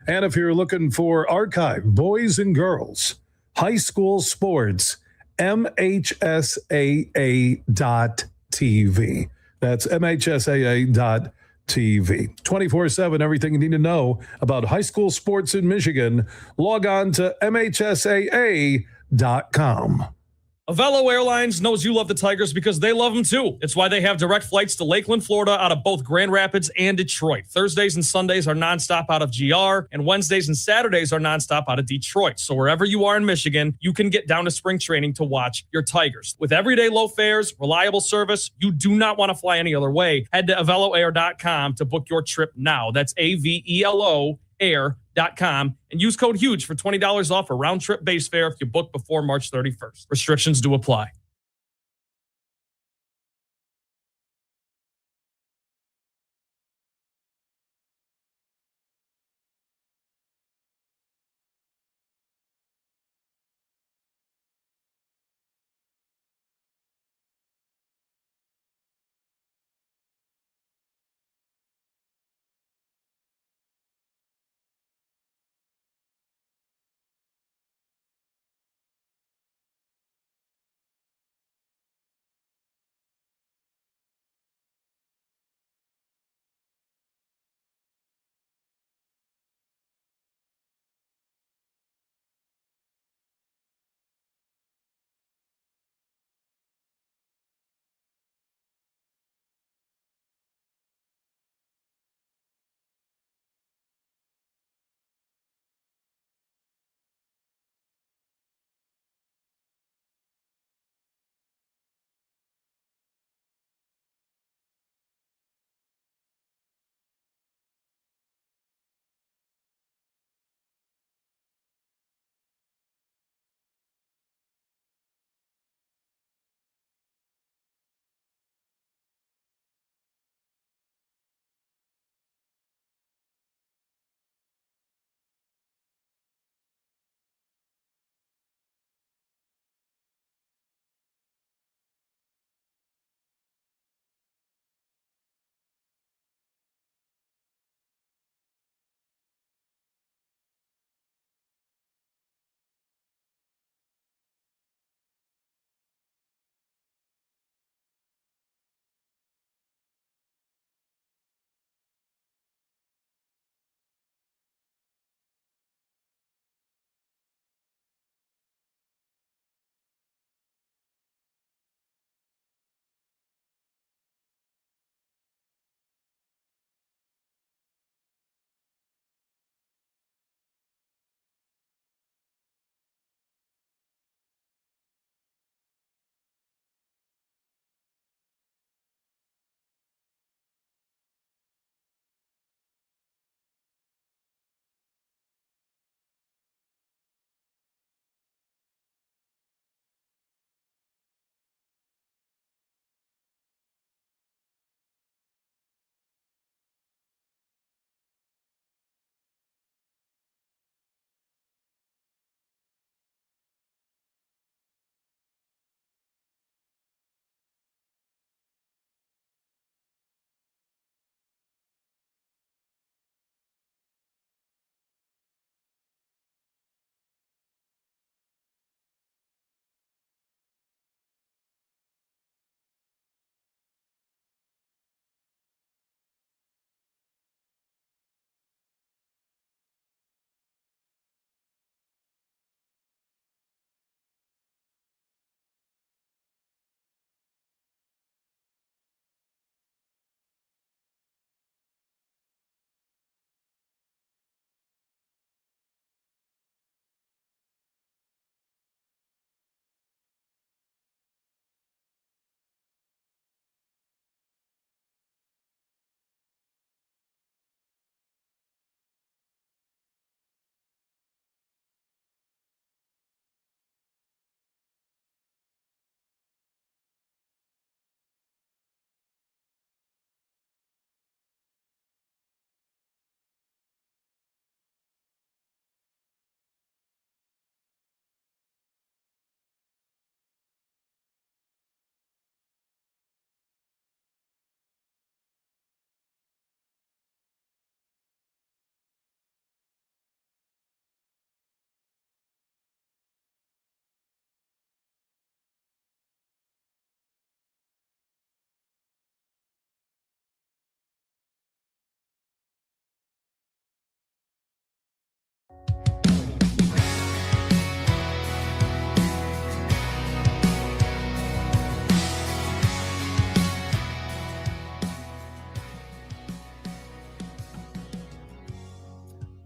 And if you're looking for archive boys and girls high school sports, MHSAA.TV. That's MHSAA.TV. 24/7, everything you need to know about high school sports in Michigan. Log on to MHSAA.com. Avello Airlines knows you love the Tigers because they love them too. It's why they have direct flights to Lakeland, Florida out of both Grand Rapids and Detroit. Thursdays and Sundays are nonstop out of GR, and Wednesdays and Saturdays are nonstop out of Detroit. So wherever you are in Michigan, you can get down to spring training to watch your Tigers. With everyday low fares, reliable service, you do not want to fly any other way. Head to AvelloAir.com to book your trip now. That's AVELO air.com and use code HUGE for $20 off a round trip base fare if you book before March 31st. Restrictions do apply.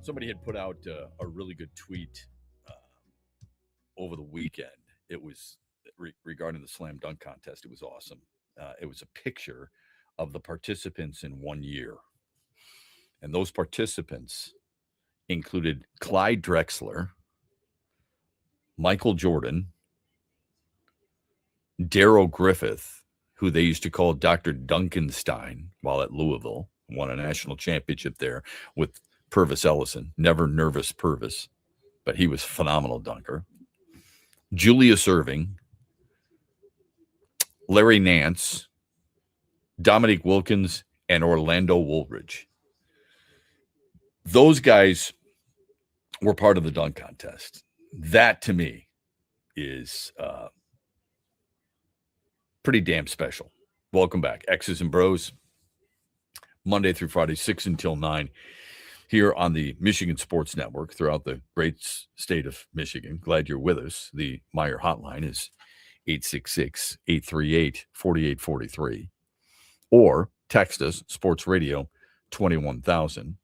Somebody had put out a really good tweet over the weekend. It was regarding the slam dunk contest. It was awesome. It was a picture of the participants in 1 year. And those participants included Clyde Drexler, Michael Jordan, Darrell Griffith, who they used to call Dr. Duncanstein while at Louisville, won a national championship there with Purvis Ellison, never nervous Purvis, but he was a phenomenal dunker. Julius Erving, Larry Nance, Dominique Wilkins, and Orlando Woolridge. Those guys were part of the dunk contest. That, to me, is pretty damn special. Welcome back. X's and Bros, Monday through Friday, 6 until 9, here on the Michigan Sports Network throughout the great state of Michigan. Glad you're with us. The Meyer hotline is 866-838-4843. Or text us, Sports Radio 21,000.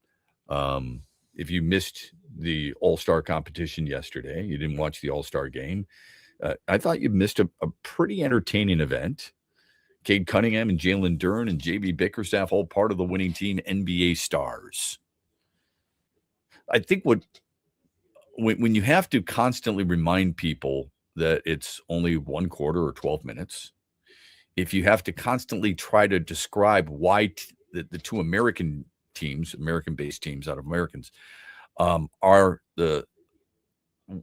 If you missed the All-Star competition yesterday, you didn't watch the All-Star game, I thought you missed a pretty entertaining event. Cade Cunningham and Jalen Duren and J.B. Bickerstaff, all part of the winning team, NBA stars. I think when you have to constantly remind people that it's only one quarter or 12 minutes, if you have to constantly try to describe why the two American teams, American-based teams out of Americans, are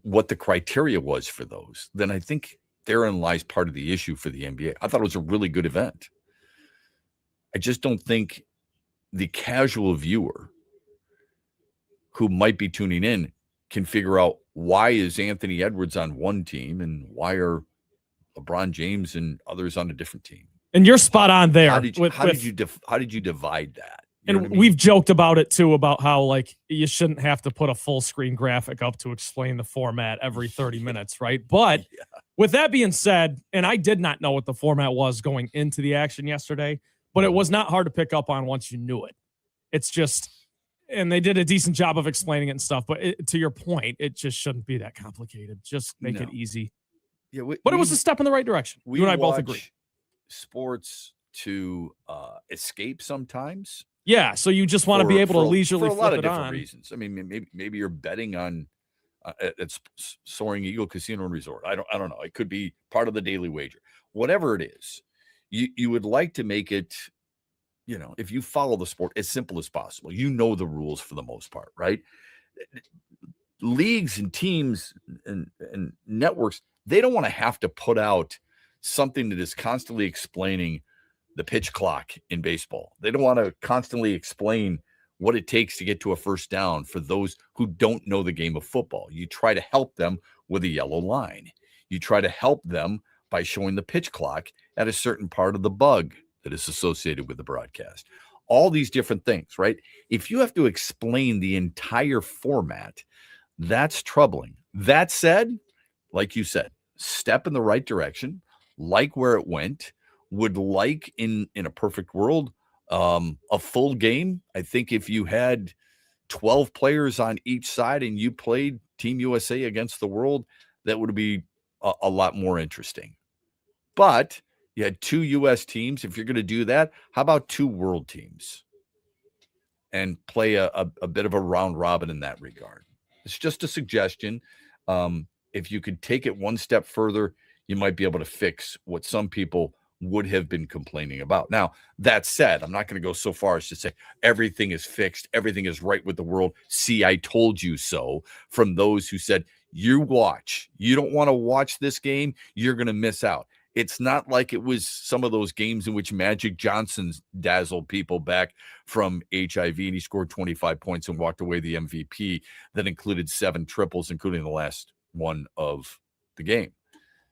what the criteria was for those, then I think therein lies part of the issue for the NBA. I thought it was a really good event. I just don't think the casual viewer who might be tuning in can figure out why is Anthony Edwards on one team and why are LeBron James and others on a different team. And you're spot on there. How did you divide that? You know and what I mean? we've joked about it too, about how like you shouldn't have to put a full screen graphic up to explain the format every 30 minutes, right? But with that being said, and I did not know what the format was going into the action yesterday, but it was not hard to pick up on once you knew it. It's just, and they did a decent job of explaining it and stuff, but to your point, it just shouldn't be that complicated. Just make it easy. Yeah, but it was a step in the right direction. You and I both agree. Sports to escape sometimes. Yeah, so you just want to be able to leisurely for a lot flip of it different on. reasons. I mean, maybe you're betting on it's Soaring Eagle Casino and Resort. I don't know. It could be part of the daily wager. Whatever it is, you would like to make it, you know, if you follow the sport, as simple as possible. You know the rules for the most part, right? Leagues and teams and networks, they don't want to have to put out something that is constantly explaining the pitch clock in baseball. They don't want to constantly explain what it takes to get to a first down for those who don't know the game of football. You try to help them with a yellow line. You try to help them by showing the pitch clock at a certain part of the bug that is associated with the broadcast. All these different things, right? If you have to explain the entire format, that's troubling. That said, like you said, step in the right direction, like where it went, would like in a perfect world, a full game. I think if you had 12 players on each side and you played Team USA against the world, that would be a lot more interesting. But you had two U.S. teams. If you're going to do that, how about two world teams and play a bit of a round robin in that regard? It's just a suggestion. If you could take it one step further, you might be able to fix what some people would have been complaining about. Now, that said, I'm not going to go so far as to say everything is fixed, everything is right with the world. See, I told you so, from those who said, you watch. You don't want to watch this game, you're going to miss out. It's not like it was some of those games in which Magic Johnson dazzled people back from HIV and he scored 25 points and walked away the MVP that included 7 triples, including the last one of the game.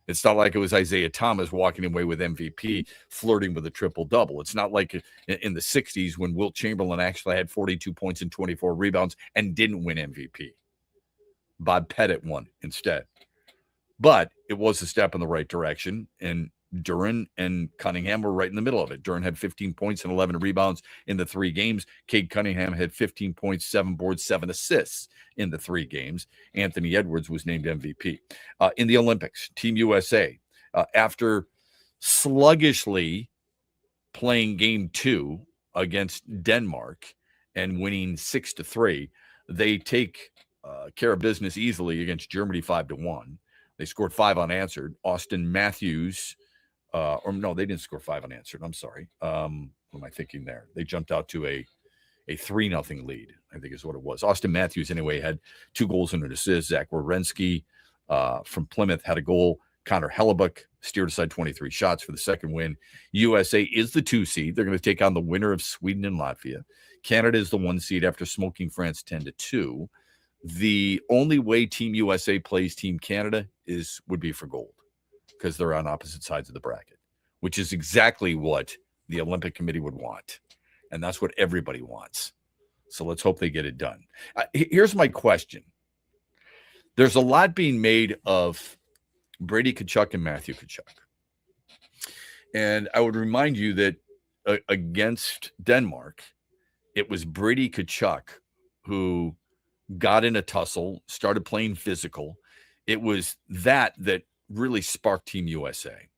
It's not like it was Isaiah Thomas walking away with MVP, flirting with a triple-double. It's not like in the 60s when Wilt Chamberlain actually had 42 points and 24 rebounds and didn't win MVP. Bob Pettit won instead. But it was a step in the right direction, and Duran and Cunningham were right in the middle of it. Duran had 15 points and 11 rebounds in the 3 games. Cade Cunningham had 15 points, 7 boards, 7 assists in the 3 games. Anthony Edwards was named MVP. In the Olympics, Team USA, after sluggishly playing game 2 against Denmark and winning 6-3, they take care of business easily against Germany 5-1. They scored 5 unanswered. Austin Matthews, or no, they didn't score 5 unanswered. I'm sorry. What am I thinking there? They jumped out to a 3-0 lead, I think is what it was. Austin Matthews, anyway, had 2 goals and an assist. Zach Werenski from Plymouth had a goal. Connor Hellebuck steered aside 23 shots for the second win. USA is the 2 seed. They're going to take on the winner of Sweden and Latvia. Canada is the 1 seed after smoking France 10-2. The only way Team USA plays Team Canada would be for gold because they're on opposite sides of the bracket, which is exactly what the Olympic Committee would want. And that's what everybody wants. So let's hope they get it done. Here's my question. There's a lot being made of Brady Tkachuk and Matthew Tkachuk. And I would remind you that against Denmark, it was Brady Tkachuk who got in a tussle, started playing physical. It was that really sparked Team USA.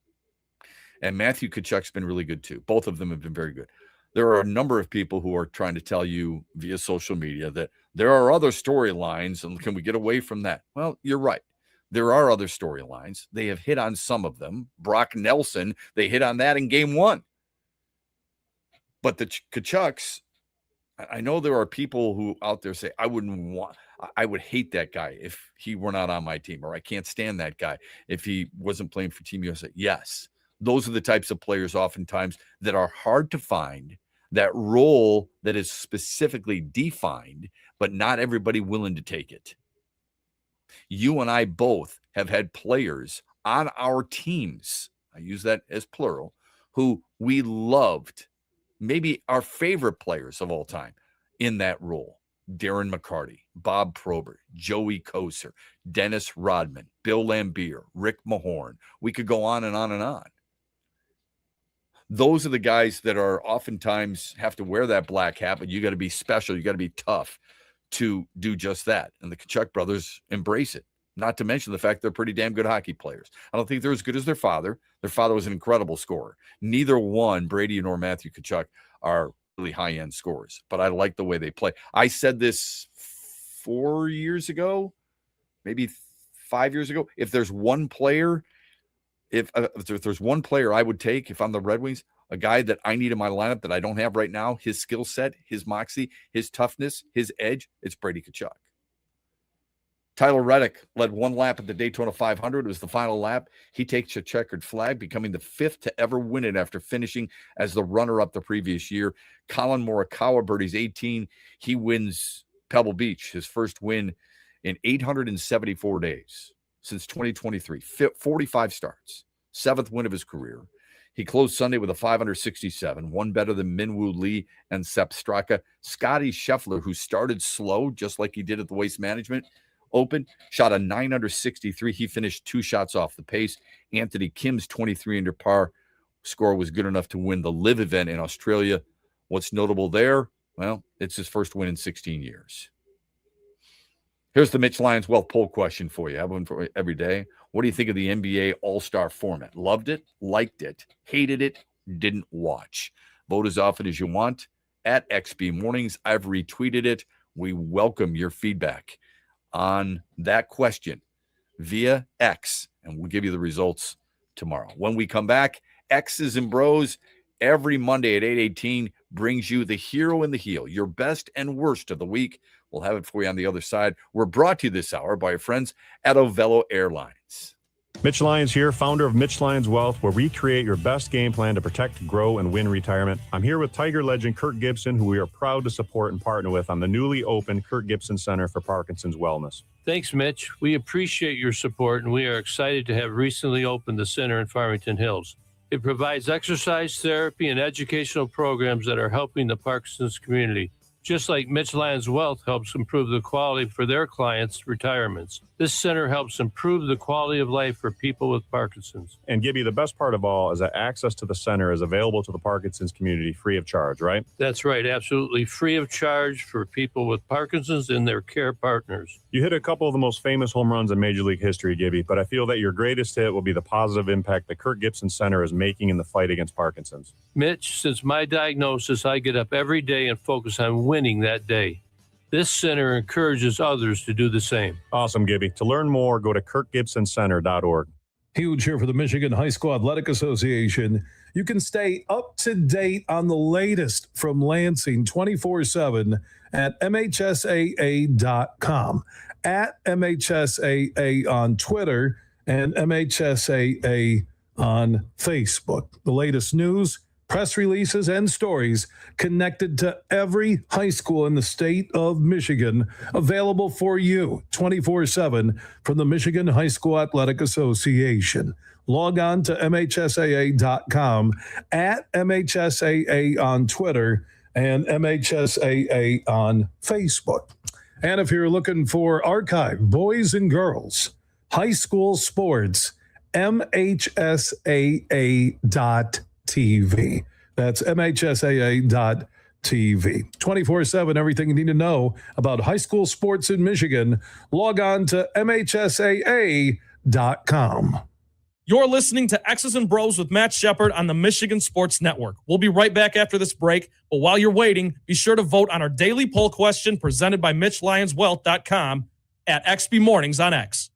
And Matthew Tkachuk's been really good too. Both of them have been very good. There are a number of people who are trying to tell you via social media that there are other storylines, and can we get away from that? Well, you're right. There are other storylines. They have hit on some of them. Brock Nelson, they hit on that in game 1. But the Tkachuks, I know there are people who out there say, I would hate that guy if he were not on my team, or I can't stand that guy if he wasn't playing for Team USA. Yes, those are the types of players oftentimes that are hard to find, that role that is specifically defined, but not everybody willing to take it. You and I both have had players on our teams, I use that as plural, who we loved, maybe our favorite players of all time in that role. Darren McCarty, Bob Probert, Joey Koser, Dennis Rodman, Bill Lambier, Rick Mahorn. We could go on and on and on. Those are the guys that are oftentimes have to wear that black hat, but you got to be special. You got to be tough to do just that. And the Tkachuk brothers embrace it. Not to mention the fact they're pretty damn good hockey players. I don't think they're as good as their father. Their father was an incredible scorer. Neither one, Brady nor Matthew Tkachuk, are really high-end scorers, but I like the way they play. I said this 4 years ago, maybe 5 years ago. If there's one player, if there's one player I would take if I'm the Red Wings, a guy that I need in my lineup that I don't have right now, his skill set, his moxie, his toughness, his edge, it's Brady Tkachuk. Tyler Reddick led 1 lap at the Daytona 500. It was the final lap. He takes a checkered flag, becoming the 5th to ever win it after finishing as the runner-up the previous year. Colin Morikawa, Birdie's 18. He wins Pebble Beach, his first win in 874 days since 2023. 45 starts, 7th win of his career. He closed Sunday with a 567, one better than Minwoo Lee and Sepp Straka. Scotty Scheffler, who started slow, just like he did at the Waste Management Open, shot a 963. He finished 2 shots off the pace. Anthony Kim's 23 under par score was good enough to win the Live event in Australia. What's notable there? Well, it's his first win in 16 years. Here's the Mitch Lyons Wealth Poll question for you. I have one for every day. What do you think of the NBA All-Star format? Loved it, liked it, hated it, didn't watch? Vote as often as you want at XB Mornings. I've retweeted it. We welcome your feedback on that question via X, and we'll give you the results tomorrow. When we come back, X's and Bros every Monday at 8:18 brings you the hero and the heel, your best and worst of the week. We'll have it for you on the other side. We're brought to you this hour by our friends at Ovello Airlines. Mitch Lyons here, founder of Mitch Lyons Wealth, where we create your best game plan to protect, grow, and win retirement. I'm here with Tiger legend Kirk Gibson, who we are proud to support and partner with on the newly opened Kirk Gibson Center for Parkinson's Wellness. Thanks, Mitch. We appreciate your support, and we are excited to have recently opened the center in Farmington Hills. It provides exercise therapy and educational programs that are helping the Parkinson's community, just like Mitch Lyons Wealth helps improve the quality for their clients' retirements. This center helps improve the quality of life for people with Parkinson's. And Gibby, the best part of all is that access to the center is available to the Parkinson's community free of charge, right? That's right, absolutely free of charge for people with Parkinson's and their care partners. You hit a couple of the most famous home runs in Major League history, Gibby, but I feel that your greatest hit will be the positive impact the Kirk Gibson Center is making in the fight against Parkinson's. Mitch, since my diagnosis, I get up every day and focus on winning that day. This center encourages others to do the same. Awesome, Gibby. To learn more, go to kirkgibsoncenter.org. Huge here for the Michigan High School Athletic Association. You can stay up to date on the latest from Lansing 24/7 at MHSAA.com, at MHSAA on Twitter, and MHSAA on Facebook. The latest news, press releases, and stories connected to every high school in the state of Michigan, available for you 24/7 from the Michigan High School Athletic Association. Log on to MHSAA.com, at MHSAA on Twitter, and MHSAA on Facebook. And if you're looking for archive, boys and girls, high school sports, MHSAA.TV. That's MHSAA.TV. 24/7, everything you need to know about high school sports in Michigan. Log on to MHSAA.com. You're listening to X's and Bros with Matt Shepard on the Michigan Sports Network. We'll be right back after this break, but while you're waiting, be sure to vote on our daily poll question presented by MitchLyonsWealth.com at XB Mornings on X.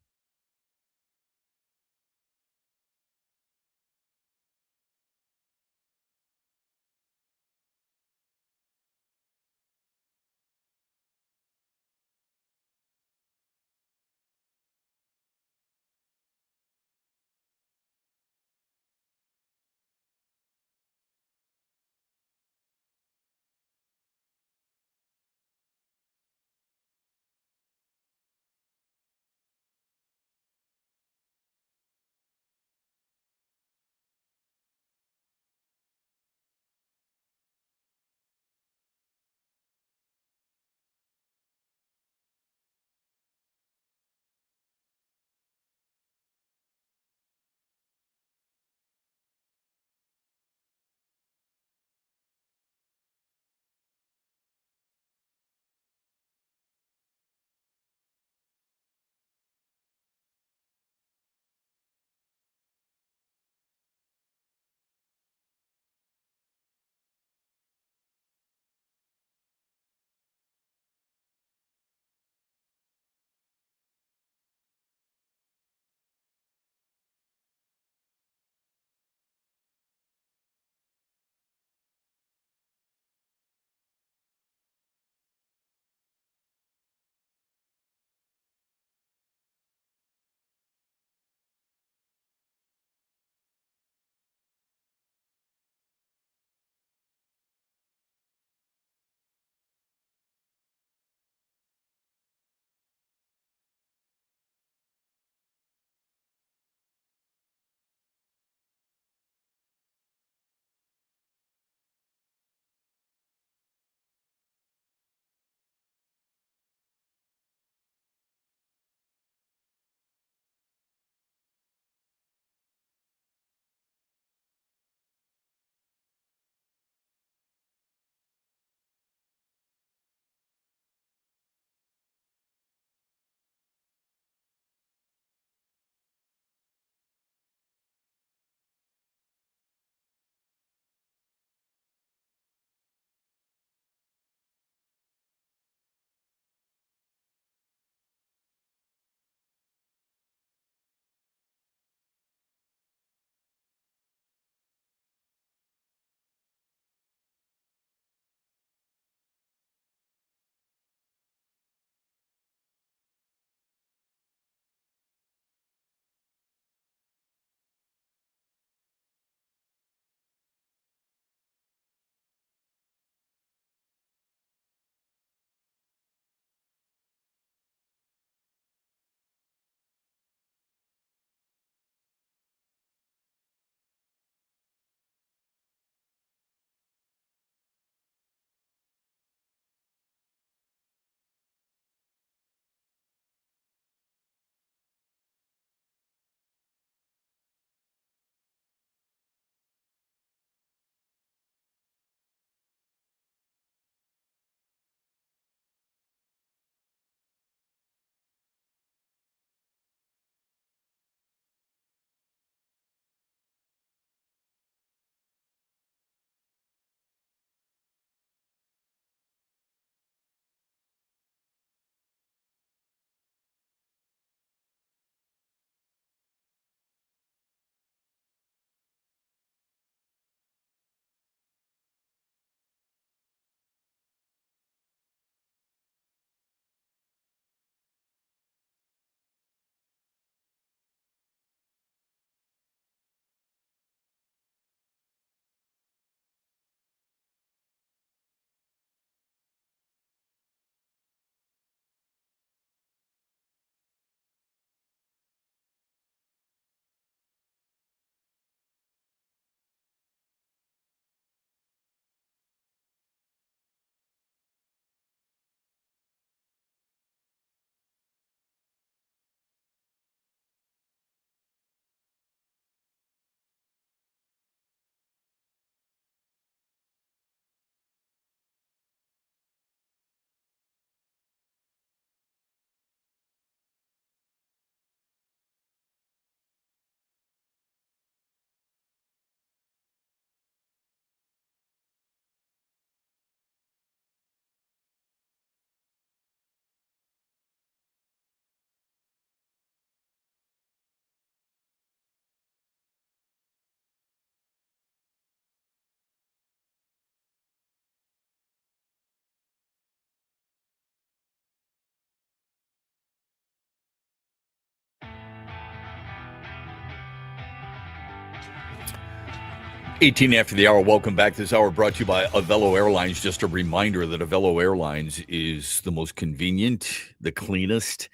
18 after the hour. Welcome back. This hour brought to you by Avelo Airlines. Just a reminder that Avelo Airlines is the most convenient, the cleanest,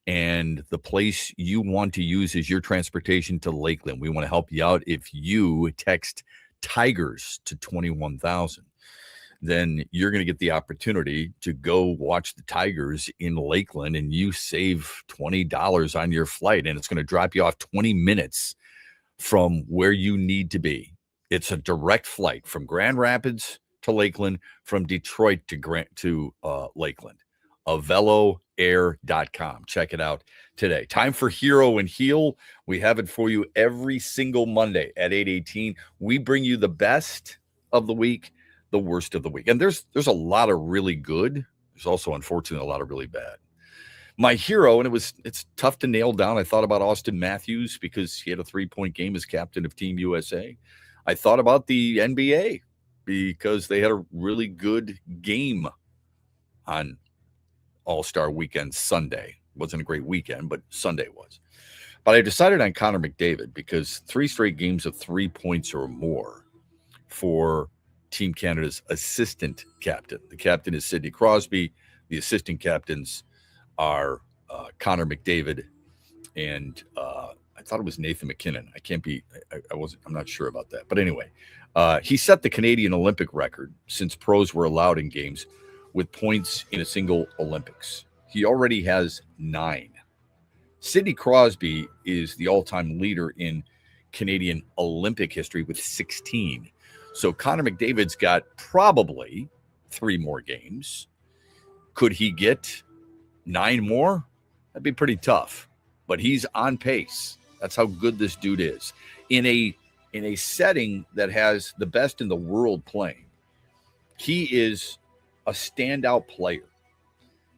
and the place you want to use is your transportation to Lakeland. We want to help you out. If you text Tigers to 21,000, then you're going to get the opportunity to go watch the Tigers in Lakeland, and you save $20 on your flight, and it's going to drop you off 20 minutes from where you need to be. It's a direct flight from Grand Rapids to Lakeland, from Detroit to Lakeland. AveloAir.com. Check it out today. Time for Hero and Heel. We have it for you every single Monday at 8:18. We bring you the best of the week, the worst of the week. And there's a lot of really good. There's also, unfortunately, a lot of really bad. My hero, and it's tough to nail down. I thought about Austin Matthews because he had a 3-point game as captain of Team USA. I thought about the NBA because they had a really good game on All-Star Weekend Sunday. It wasn't a great weekend, but Sunday was. But I decided on Connor McDavid because 3 straight games of 3 points or more for Team Canada's assistant captain. The captain is Sidney Crosby. The assistant captains are Connor McDavid and I thought it was Nathan McKinnon. I'm not sure about that. But anyway, he set the Canadian Olympic record since pros were allowed in games with points in a single Olympics. He already has 9. Sidney Crosby is the all-time leader in Canadian Olympic history with 16. So Connor McDavid's got probably 3 more games. Could he get 9 more? That'd be pretty tough. But he's on pace. That's how good this dude is. In a setting that has the best in the world playing, he is a standout player.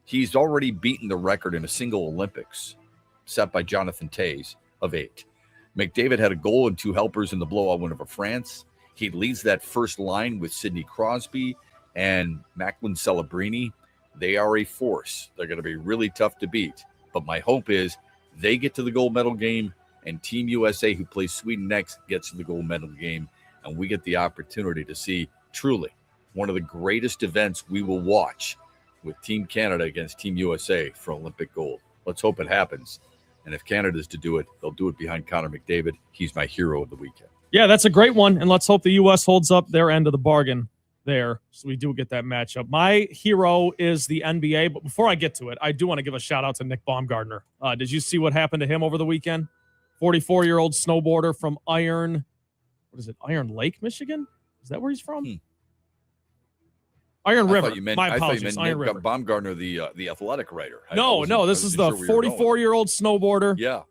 He's already beaten the record in a single Olympics set by Jonathan Toews of 8. McDavid had a goal and 2 helpers in the blowout win over France. He leads that first line with Sidney Crosby and Macklin Celebrini. They are a force. They're going to be really tough to beat. But my hope is they get to the gold medal game, and Team USA, who plays Sweden next, gets to the gold medal game, and we get the opportunity to see truly one of the greatest events we will watch with Team Canada against Team USA for Olympic gold. Let's hope it happens. And if Canada's to do it, they'll do it behind Connor McDavid. He's my hero of the weekend. Yeah, that's a great one, and let's hope the U.S. holds up their end of the bargain there, so we do get that matchup. My hero is the NBA, but before I get to it, I do want to give a shout-out to Nick Baumgardner. Did you see what happened to him over the weekend? 44-year-old snowboarder from Iron Lake, Michigan? Is that where he's from? Iron River. My apologies. Iron River. Baumgardner, the athletic writer. No, this is the 44-year-old snowboarder. Yeah.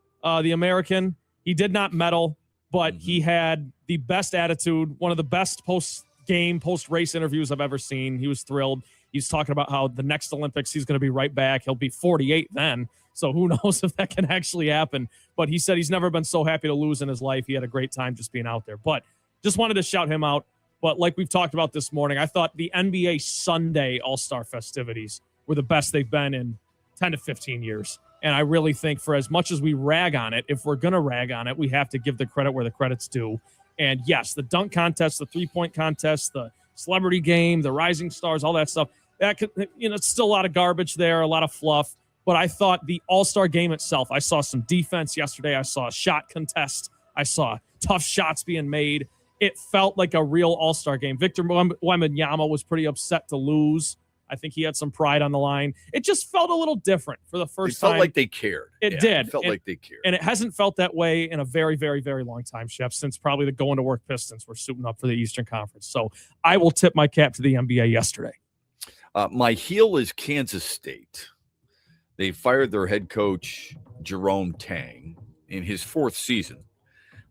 The American. He did not medal, but he had the best attitude, one of the best post-game, post-race interviews I've ever seen. He was thrilled. He's talking about how the next Olympics, he's going to be right back. He'll be 48 then. So who knows if that can actually happen. But he said he's never been so happy to lose in his life. He had a great time just being out there. But just wanted to shout him out. But like we've talked about this morning, I thought the NBA Sunday All-Star festivities were the best they've been in 10 to 15 years. And I really think for as much as we rag on it, if we're going to rag on it, we have to give the credit where the credit's due. And yes, the dunk contest, the 3-point contest, the celebrity game, the rising stars, all that stuff, that could, it's still a lot of garbage there, a lot of fluff. But I thought the All-Star game itself, I saw some defense yesterday. I saw a shot contest. I saw tough shots being made. It felt like a real All-Star game. Victor Wembanyama was pretty upset to lose. I think he had some pride on the line. It just felt a little different for the first time. It felt like they cared. It did. It felt like they cared. And it hasn't felt that way in a very, very, very long time, Shep, since probably the going to work Pistons were suiting up for the Eastern Conference. So I will tip my cap to the NBA yesterday. My heel is Kansas State. They fired their head coach, Jerome Tang, in his 4th season.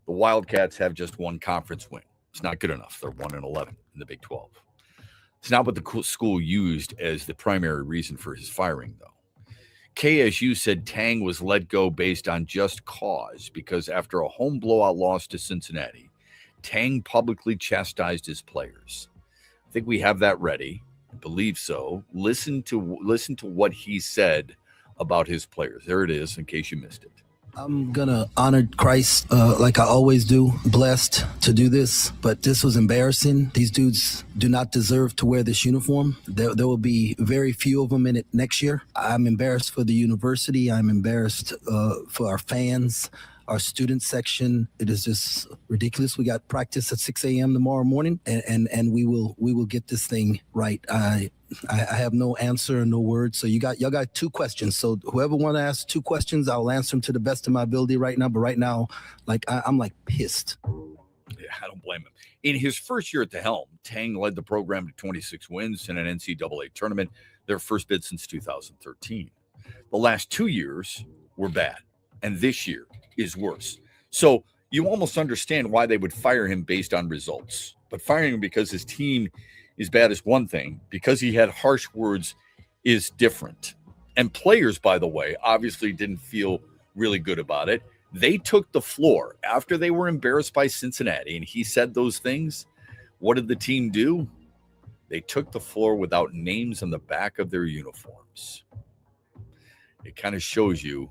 The Wildcats have just 1 conference win. It's not good enough. They're 1-11 in the Big 12. It's not what the school used as the primary reason for his firing, though. KSU said Tang was let go based on just cause because after a home blowout loss to Cincinnati, Tang publicly chastised his players. I think we have that ready. I believe so. Listen to what he said about his players. There it is, in case you missed it. I'm going to honor Christ like I always do. Blessed to do this, but this was embarrassing. These dudes do not deserve to wear this uniform. There will be very few of them in it next year. I'm embarrassed for the university. I'm embarrassed for our fans, our student section. It is just ridiculous. We got practice at 6 a.m. tomorrow morning, and we will get this thing right. I have no answer, no words. So y'all got 2 questions. So whoever want to ask 2 questions, I'll answer them to the best of my ability right now. But right now, like I'm like pissed. Yeah, I don't blame him. In his first year at the helm, Tang led the program to 26 wins in an NCAA tournament, their first bid since 2013. The last 2 years were bad, and this year is worse. So you almost understand why they would fire him based on results. But firing him because his team is bad is one thing. Because he had harsh words is different. And players, by the way, obviously didn't feel really good about it. They took the floor after they were embarrassed by Cincinnati, and he said those things. What did the team do? They took the floor without names on the back of their uniforms. It kind of shows you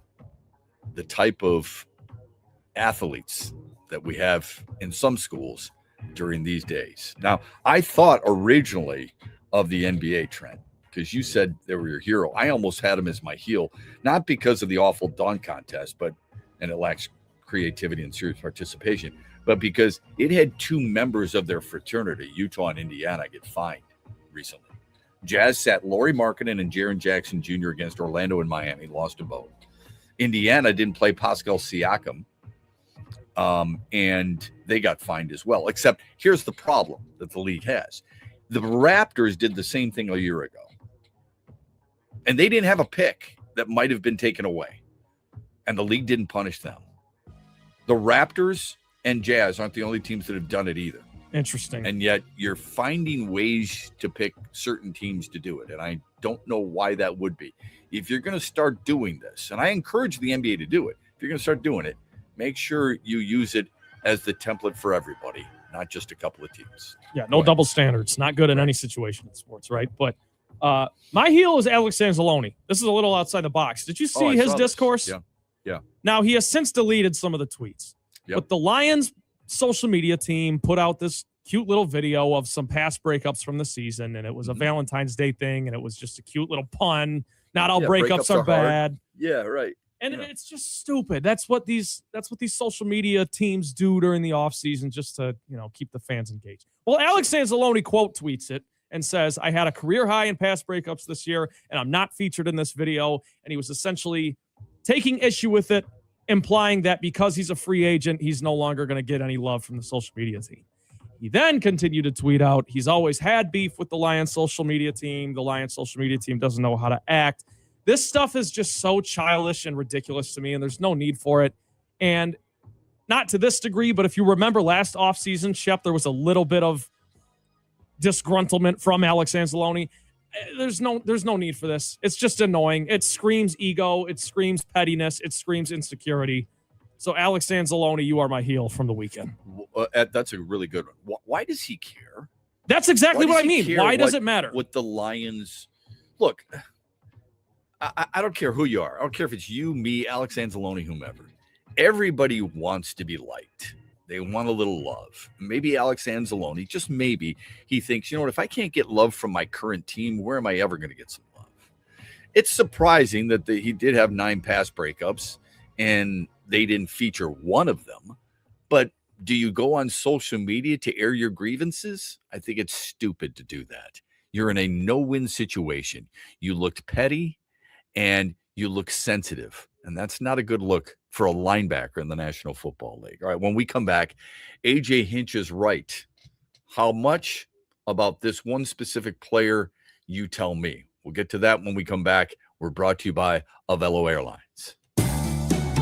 the type of athletes that we have in some schools during these days. Now, I thought originally of the NBA trend because you said they were your hero. I almost had him as my heel, not because of the awful dunk contest, and it lacks creativity and serious participation, but because it had 2 members of their fraternity, Utah and Indiana, get fined recently. Jazz sat Lauri Markkanen and Jaren Jackson Jr. against Orlando and Miami, lost a vote. Indiana didn't play Pascal Siakam, and they got fined as well. Except here's the problem that the league has. The Raptors did the same thing a year ago, and they didn't have a pick that might have been taken away, and the league didn't punish them. The Raptors and Jazz aren't the only teams that have done it either. Interesting. And yet you're finding ways to pick certain teams to do it, and I don't know why that would be. If you're going to start doing this, and I encourage the NBA to do it, if you're going to start doing it, make sure you use it as the template for everybody, not just a couple of teams. Yeah, no double standards. Not good in any situation in sports, right? But my heel is Alex Anzalone. This is a little outside the box. Did you see his discourse? Yeah. Now, he has since deleted some of the tweets. Yep. But the Lions social media team put out this cute little video of some past breakups from the season, and it was a Valentine's Day thing, and it was just a cute little pun. Not all breakups are bad. Yeah, right. And it's just stupid. That's what these social media teams do during the offseason just to, keep the fans engaged. Well, Alex Anzalone quote tweets it and says, I had a career high in past breakups this year, and I'm not featured in this video. And he was essentially taking issue with it, implying that because he's a free agent, he's no longer going to get any love from the social media team. He then continued to tweet out, he's always had beef with the Lions social media team. The Lions social media team doesn't know how to act. This stuff is just so childish and ridiculous to me, and there's no need for it. And not to this degree, but if you remember last offseason, Shep, there was a little bit of disgruntlement from Alex Anzalone. There's no need for this. It's just annoying. It screams ego. It screams pettiness. It screams insecurity. So Alex Anzalone, you are my heel from the weekend. That's a really good one. Why does he care? That's exactly what I mean. Why does it matter? What the Lions... Look, I don't care who you are. I don't care if it's you, me, Alex Anzalone, whomever. Everybody wants to be liked. They want a little love. Maybe Alex Anzalone, just maybe, he thinks, if I can't get love from my current team, where am I ever going to get some love? It's surprising that he did have 9 past breakups, and they didn't feature one of them. But do you go on social media to air your grievances? I think it's stupid to do that. You're in a no-win situation. You looked petty, and you look sensitive. And that's not a good look for a linebacker in the National Football League. All right, when we come back, A.J. Hinch is right. How much about this one specific player, you tell me. We'll get to that when we come back. We're brought to you by Avelo Airlines.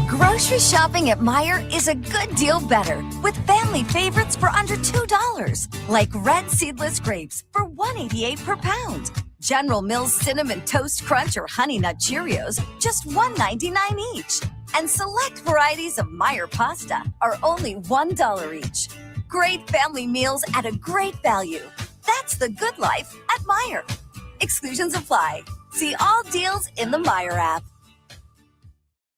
Grocery shopping at Meijer is a good deal better with family favorites for under $2, like red seedless grapes for $1.88 per pound. General Mills Cinnamon Toast Crunch or Honey Nut Cheerios, just $1.99 each. And select varieties of Meijer pasta are only $1 each. Great family meals at a great value. That's the good life at Meijer. Exclusions apply. See all deals in the Meijer app.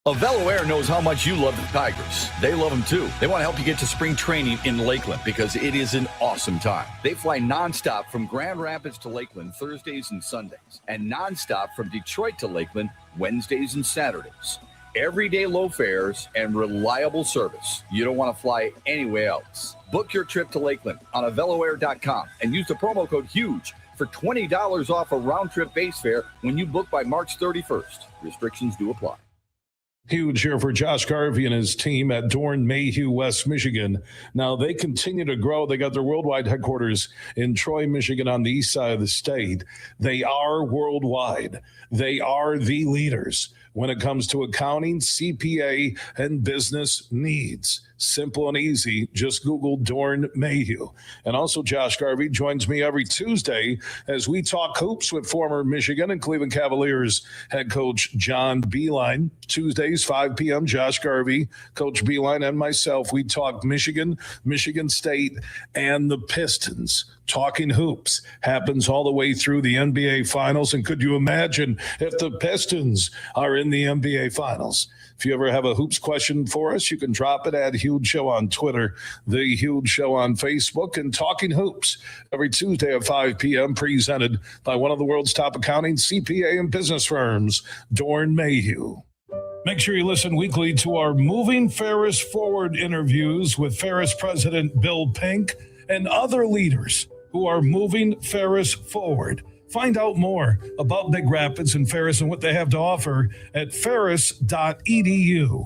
Avelo Air knows how much you love the Tigers. They love them too. They want to help you get to spring training in Lakeland because it is an awesome time. They fly nonstop from Grand Rapids to Lakeland Thursdays and Sundays, and nonstop from Detroit to Lakeland Wednesdays and Saturdays. Everyday low fares and reliable service. You don't want to fly anywhere else. Book your trip to Lakeland on AveloAir.com and use the promo code HUGE for $20 off a round-trip base fare when you book by March 31st. Restrictions do apply. Huge here for Josh Garvey and his team at Dorn Mayhew, West Michigan. Now, they continue to grow. They got their worldwide headquarters in Troy, Michigan, on the east side of the state. They are worldwide. They are the leaders when it comes to accounting, CPA, and business needs. Simple and easy. Just Google Dorn Mayhew. And also, Josh Garvey joins me every Tuesday as we talk hoops with former Michigan and Cleveland Cavaliers head coach John Beilein. Tuesdays, 5 p.m., Josh Garvey, Coach Beilein, and myself, we talk Michigan, Michigan State, and the Pistons. Talking hoops happens all the way through the NBA Finals. And could you imagine if the Pistons are in the NBA Finals? If you ever have a hoops question for us, you can drop it at Huge Show on Twitter, The Huge Show on Facebook, and Talking Hoops every Tuesday at 5 p.m., presented by one of the world's top accounting, CPA, and business firms, Dorn Mayhew. Make sure you listen weekly to our Moving Ferris Forward interviews with Ferris President Bill Pink and other leaders who are moving Ferris forward. Find out more about Big Rapids and Ferris and what they have to offer at ferris.edu.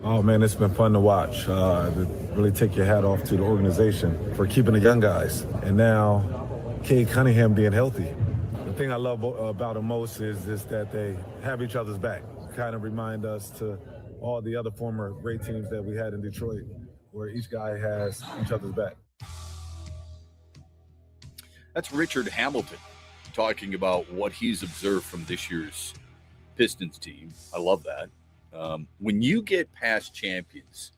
Oh, man, it's been fun to watch. Really take your hat off to the organization for keeping the young guys. And now, Cade Cunningham being healthy. The thing I love about them most is that they have each other's back. Kind of remind us to all the other former great teams that we had in Detroit, where each guy has each other's back. That's Richard Hamilton talking about what he's observed from this year's Pistons team. I love that. When you get past champions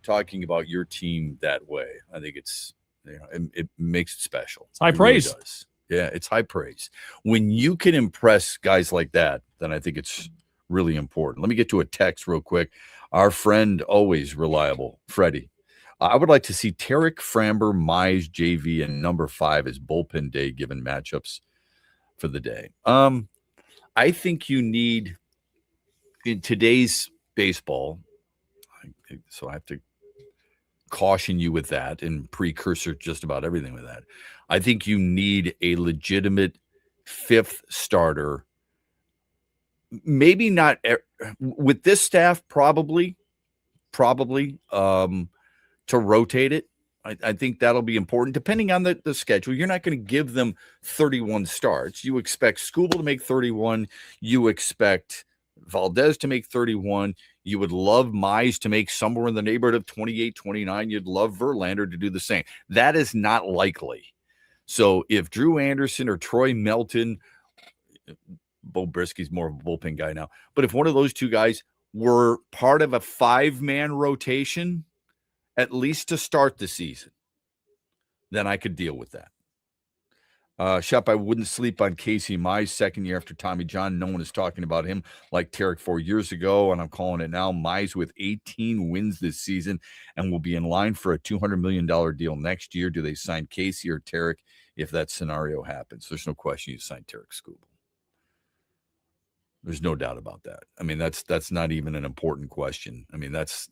talking about your team that way, I think it's, it makes it special. It's high praise. Really does. Yeah, it's high praise. When you can impress guys like that, then I think it's really important. Let me get to a text real quick. Our friend, always reliable, Freddie. I would like to see Tarek, Framber, Mize, JV, and number 5 as bullpen day given matchups for the day. I think you need, in today's baseball, so I have to caution you with that and precursor just about everything with that. I think you need a legitimate 5th starter. Maybe not with this staff, probably to rotate it. I think that'll be important depending on the schedule. You're not going to give them 31 starts. You expect Skubal to make 31. You expect Valdez to make 31. You would love Mize to make somewhere in the neighborhood of 28, 29. You'd love Verlander to do the same. That is not likely. So if Drew Anderson or Troy Melton, Bo Brisky's more of a bullpen guy now, but if one of those two guys were part of a 5-man rotation, at least to start the season, then I could deal with that. Shep, I wouldn't sleep on Casey Mize, second year after Tommy John. No one is talking about him like Tarek 4 years ago, and I'm calling it now. Mize with 18 wins this season and will be in line for a $200 million deal next year. Do they sign Casey or Tarek if that scenario happens? There's no question you sign Tarek Skubal. There's no doubt about that. I mean, that's not even an important question. I mean, that's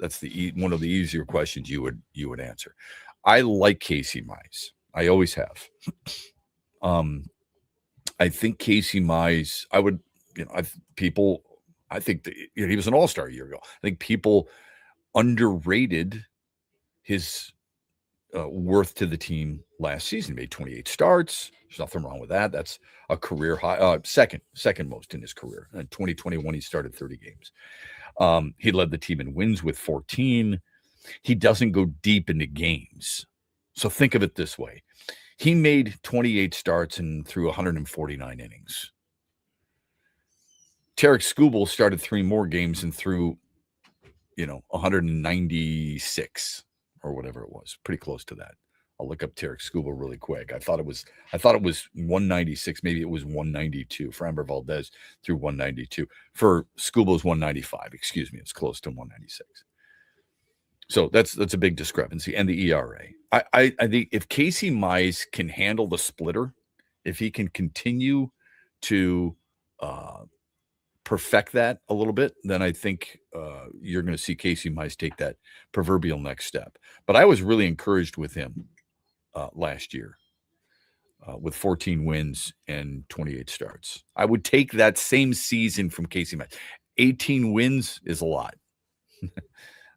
one of the easier questions you would answer. I like Casey Mize. I always have. I think Casey Mize, I think that, he was an all-star a year ago. I think people underrated his worth to the team last season. Made 28 starts. There's nothing wrong with that. That's a career high, second most in his career. In 2021, he started 30 games. He led the team in wins with 14. He doesn't go deep into games. So think of it this way. He made 28 starts and threw 149 innings. Tarek Skubal started 3 more games and threw, 196 or whatever it was. Pretty close to that. I'll look up Tarek Skubal really quick. I thought it was 196. Maybe it was 192. Framber Valdez threw 192. For Skubal's 195. Excuse me. It's close to 196. So that's a big discrepancy. And the ERA. I think if Casey Mize can handle the splitter, if he can continue to perfect that a little bit, then I think you're going to see Casey Mize take that proverbial next step. But I was really encouraged with him last year with 14 wins and 28 starts. I would take that same season from Casey Mize. 18 wins is a lot.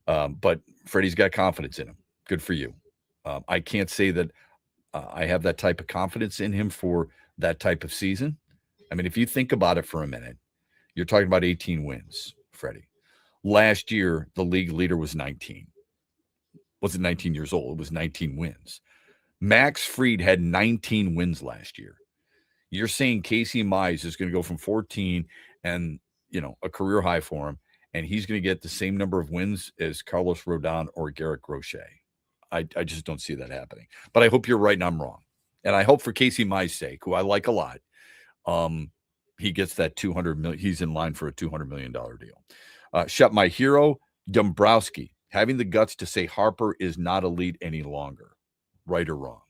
But Freddie's got confidence in him. Good for you. I can't say that I have that type of confidence in him for that type of season. I mean, if you think about it for a minute, you're talking about 18 wins, Freddie. Last year, the league leader was 19. Wasn't 19 years old. It was 19 wins. Max Fried had 19 wins last year. You're saying Casey Mize is going to go from 14 and, a career high for him, and he's going to get the same number of wins as Carlos Rodon or Garrett Crochet. I just don't see that happening. But I hope you're right and I'm wrong. And I hope for Casey Mize's sake, who I like a lot, he gets that $200 million. He's in line for a $200 million deal. Shep, my hero, Dombrowski, having the guts to say Harper is not elite any longer. Right or wrong?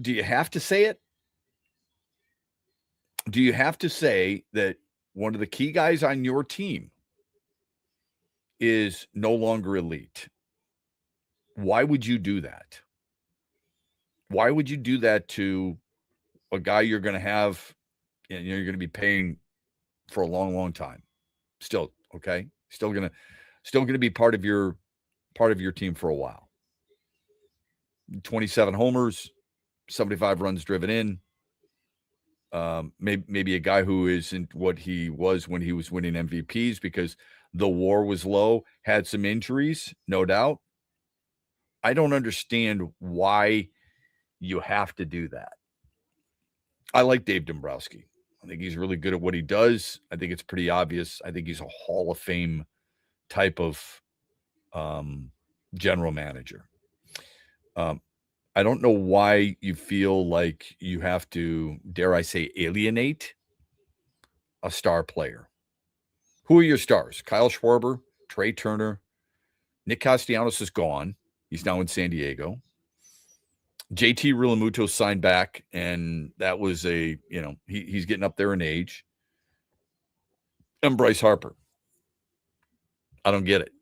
Do you have to say it? Do you have to say that one of the key guys on your team is no longer elite? Why would you do that? Why would you do that to a guy you're going to have, and you're going to be paying for a long, long time. Still, okay? Still gonna be part of your team for a while. 27 homers, 75 runs driven in. Maybe a guy who isn't what he was when he was winning MVPs because the WAR was low, had some injuries, no doubt. I don't understand why you have to do that. I like Dave Dombrowski. I think he's really good at what he does. I think it's pretty obvious. I think he's a Hall of Fame type of general manager. I don't know why you feel like you have to, dare I say, alienate a star player. Who are your stars? Kyle Schwarber, Trey Turner, Nick Castellanos is gone. He's now in San Diego. JT Realmuto signed back, and that was he's getting up there in age. And Bryce Harper. I don't get it.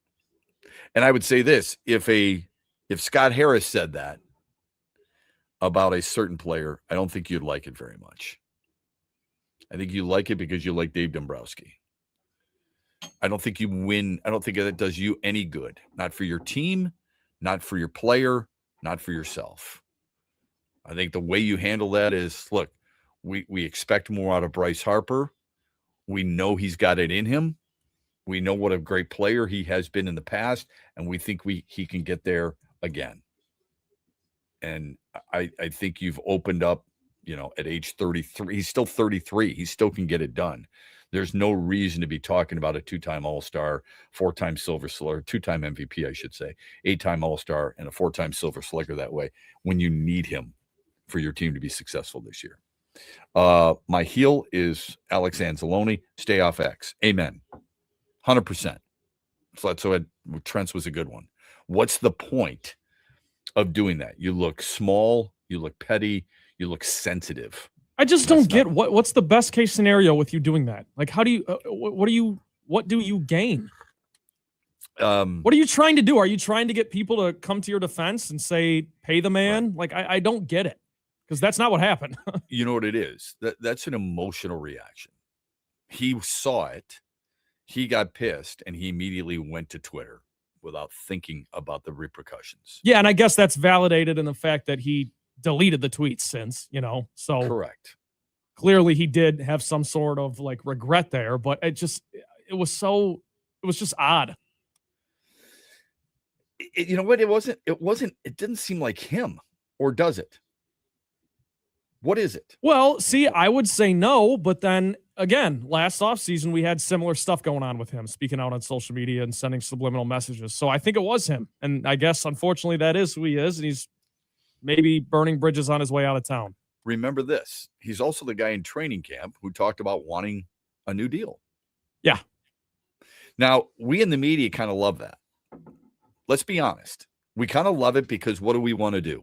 And I would say this, if Scott Harris said that about a certain player, I don't think you'd like it very much. I think you like it because you like Dave Dombrowski. I don't think you win. I don't think that does you any good. Not for your team, not for your player, not for yourself. I think the way you handle that is, look, we expect more out of Bryce Harper. We know he's got it in him. We know what a great player he has been in the past, and we think he can get there again. And I think you've opened up, at age 33. He's still 33. He still can get it done. There's no reason to be talking about a 2-time All-Star, 4-time Silver Slugger, 2-time MVP, I should say, 8-time All-Star, and a 4-time Silver Slugger that way when you need him for your team to be successful this year. My heel is Alex Anzalone. Stay off X. Amen. 100%. So Trent's was a good one. What's the point of doing that? You look small, you look petty, you look sensitive. I just don't get what's the best case scenario with you doing that. Like, how do you? What do you gain? What are you trying to do? Are you trying to get people to come to your defense and say, "Pay the man"? Right. Like, I don't get it, because that's not what happened. You know what it is? That's an emotional reaction. He saw it, he got pissed, and he immediately went to Twitter without thinking about the repercussions. Yeah, and I guess that's validated in the fact that he deleted the tweets since, so correct. Clearly he did have some sort of regret there, but it was just odd. You know what? It didn't seem like him, or does it? What is it? Well, see, I would say no, but then again, last offseason we had similar stuff going on with him, speaking out on social media and sending subliminal messages. So I think it was him. And I guess, unfortunately, that is who he is, and he's maybe burning bridges on his way out of town. Remember this. He's also the guy in training camp who talked about wanting a new deal. Yeah. Now, we in the media kind of love that. Let's be honest. We kind of love it because what do we want to do?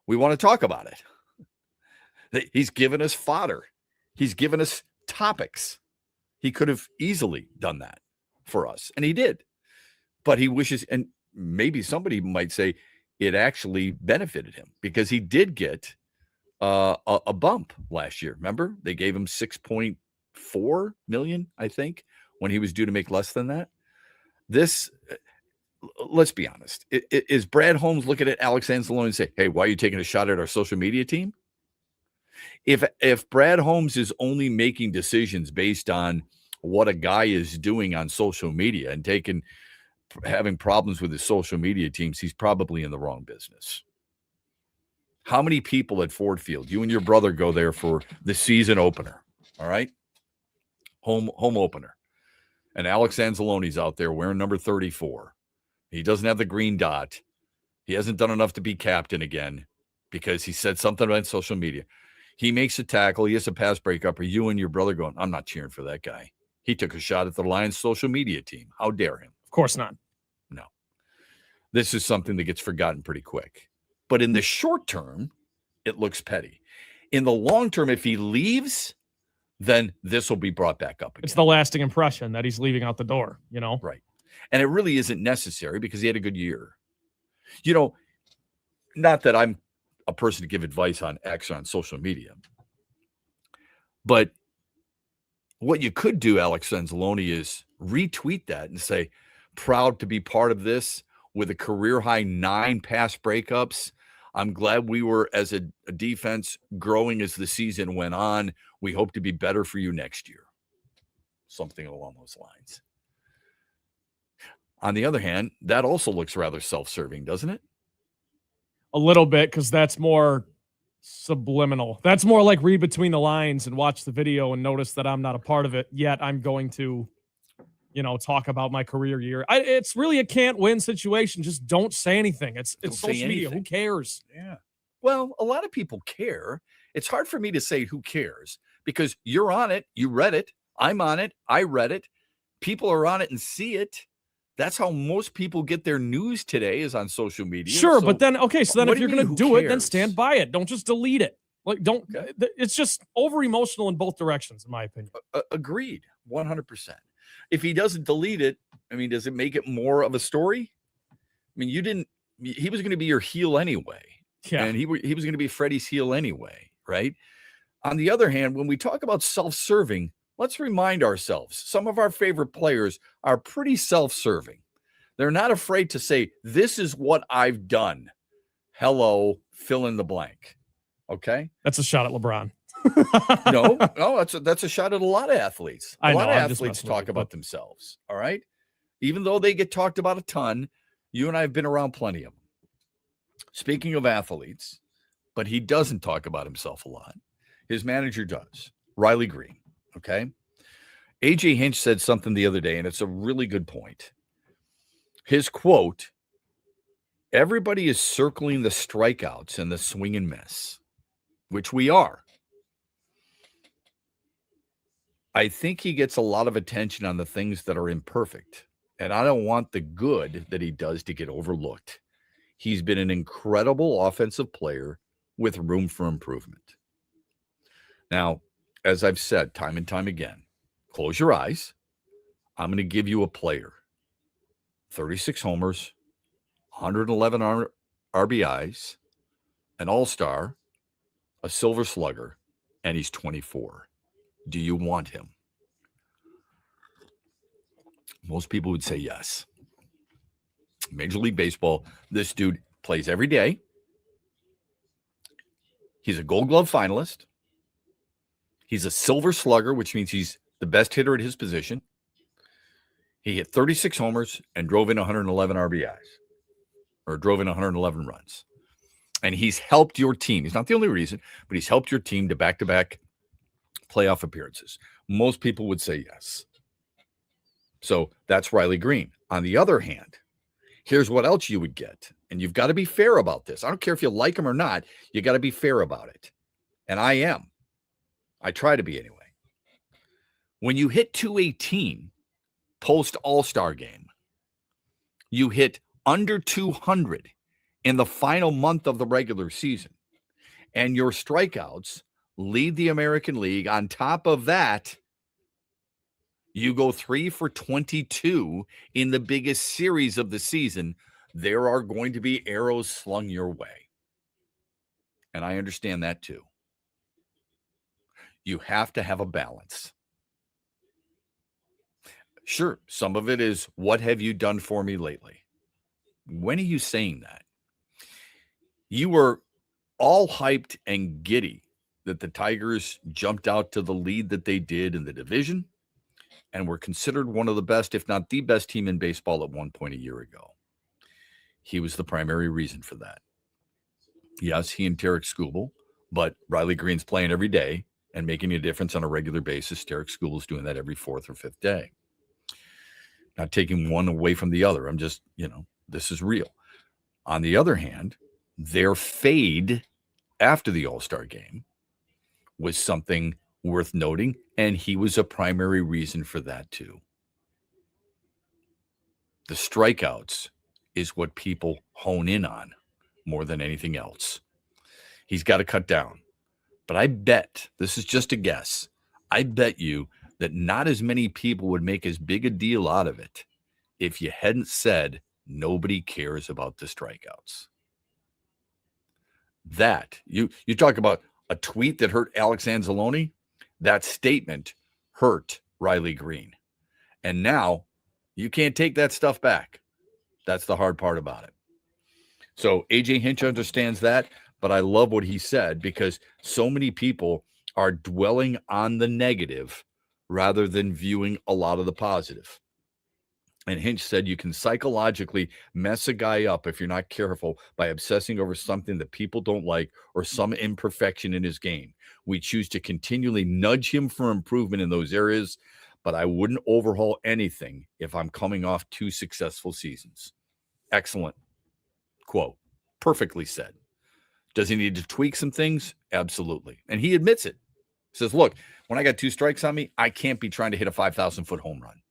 We want to talk about it. He's given us fodder. He's given us topics. He could have easily done that for us, and he did. But he wishes, and maybe somebody might say it actually benefited him because he did get a bump last year. Remember, they gave him $6.4 million, I think, when he was due to make less than that. Let's be honest. Is Brad Holmes looking at Alex Anzalone and say, "Hey, why are you taking a shot at our social media team?" If Brad Holmes is only making decisions based on what a guy is doing on social media and having problems with his social media teams, he's probably in the wrong business. How many people at Ford Field, you and your brother go there for the season opener, all right? Home opener. And Alex Anzalone's out there wearing number 34. He doesn't have the green dot. He hasn't done enough to be captain again because he said something on social media. He makes a tackle. He has a pass breakup. Or you and your brother going, "I'm not cheering for that guy. He took a shot at the Lions social media team. How dare him?" Of course not. No. This is something that gets forgotten pretty quick. But in the short term, it looks petty. In the long term, if he leaves, then this will be brought back up again. It's the lasting impression that he's leaving out the door, Right. And it really isn't necessary because he had a good year. Not that I'm a person to give advice on X or on social media, but What you could do, Alex Anzalone, is retweet that and say, proud to be part of this with a career high 9 pass breakups. I'm glad we were, as a defense, growing as the season went on. We hope to be better for you next year. Something along those lines. On the other hand, that also looks rather self-serving, doesn't it? A little bit, because that's more subliminal. That's more like read between the lines and watch the video and notice that I'm not a part of it, yet I'm going to, talk about my career year. It's really a can't-win situation. Just don't say anything. It's social media. Who cares? Yeah. Well, a lot of people care. It's hard for me to say who cares because you're on it. You read it. I'm on it. I read it. People are on it and see it. That's how most people get their news today is on social media. Sure, So but then, if you're going to do it, then cares? stand by it. Don't just delete it. It's just over-emotional in both directions, in my opinion. Agreed, 100%. If he doesn't delete it, does it make it more of a story? He was going to be your heel anyway. Yeah. And he was going to be Freddie's heel anyway, right? On the other hand, when we talk about self-serving, let's remind ourselves, some of our favorite players are pretty self-serving. They're not afraid to say, this is what I've done. Hello, fill in the blank. Okay? That's a shot at LeBron. No, that's a shot at a lot of athletes. A lot of athletes talk about themselves, all right? Even though they get talked about a ton, you and I have been around plenty of them. Speaking of athletes, but he doesn't talk about himself a lot. His manager does, Riley Green, okay? A.J. Hinch said something the other day, and it's a really good point. His quote, everybody is circling the strikeouts and the swing and miss, which we are. I think he gets a lot of attention on the things that are imperfect, and I don't want the good that he does to get overlooked. He's been an incredible offensive player with room for improvement. Now, as I've said time and time again, close your eyes. I'm going to give you a player. 36 homers, 111 RBIs, an all-star, a silver slugger, and he's 24. Do you want him? Most people would say yes. Major League Baseball, this dude plays every day. He's a Gold Glove finalist. He's a silver slugger, which means he's the best hitter at his position. He hit 36 homers and drove in 111 RBIs, or drove in 111 runs. And he's helped your team. He's not the only reason, but he's helped your team to back-to-back playoff appearances. Most people would say yes. So that's Riley Green. On the other hand, here's what else you would get. And you've got to be fair about this. I don't care if you like him or not. You got to be fair about it. And I am. I try to be anyway. When you hit 218 post All-Star game, you hit under 200 in the final month of the regular season, and your strikeouts lead the American League. On top of that, you go 3 for 22 in the biggest series of the season. There are going to be arrows slung your way. And I understand that too. You have to have a balance. Sure, some of it is, what have you done for me lately? When are you saying that? You were all hyped and giddy that the Tigers jumped out to the lead that they did in the division and were considered one of the best, if not the best team in baseball at one point a year ago. He was the primary reason for that. Yes, he and Tarek Skubal, but Riley Green's playing every day and making a difference on a regular basis. Tarek Skubal's doing that every 4th or 5th day. Not taking one away from the other. I'm just, this is real. On the other hand, their fade after the All-Star game was something worth noting, and he was a primary reason for that too. The strikeouts is what people hone in on more than anything else. He's got to cut down. But I bet, this is just a guess, I bet you that not as many people would make as big a deal out of it if you hadn't said nobody cares about the strikeouts. That, you talk about a tweet that hurt Alex Anzalone, that statement hurt Riley Green. And now you can't take that stuff back. That's the hard part about it. So AJ Hinch understands that, but I love what he said because so many people are dwelling on the negative rather than viewing a lot of the positive. And Hinch said you can psychologically mess a guy up if you're not careful by obsessing over something that people don't like or some imperfection in his game. We choose to continually nudge him for improvement in those areas, but I wouldn't overhaul anything if I'm coming off 2 successful seasons. Excellent quote. Perfectly said. Does he need to tweak some things? Absolutely. And he admits it. He says, look, when I got 2 strikes on me, I can't be trying to hit a 5,000-foot home run.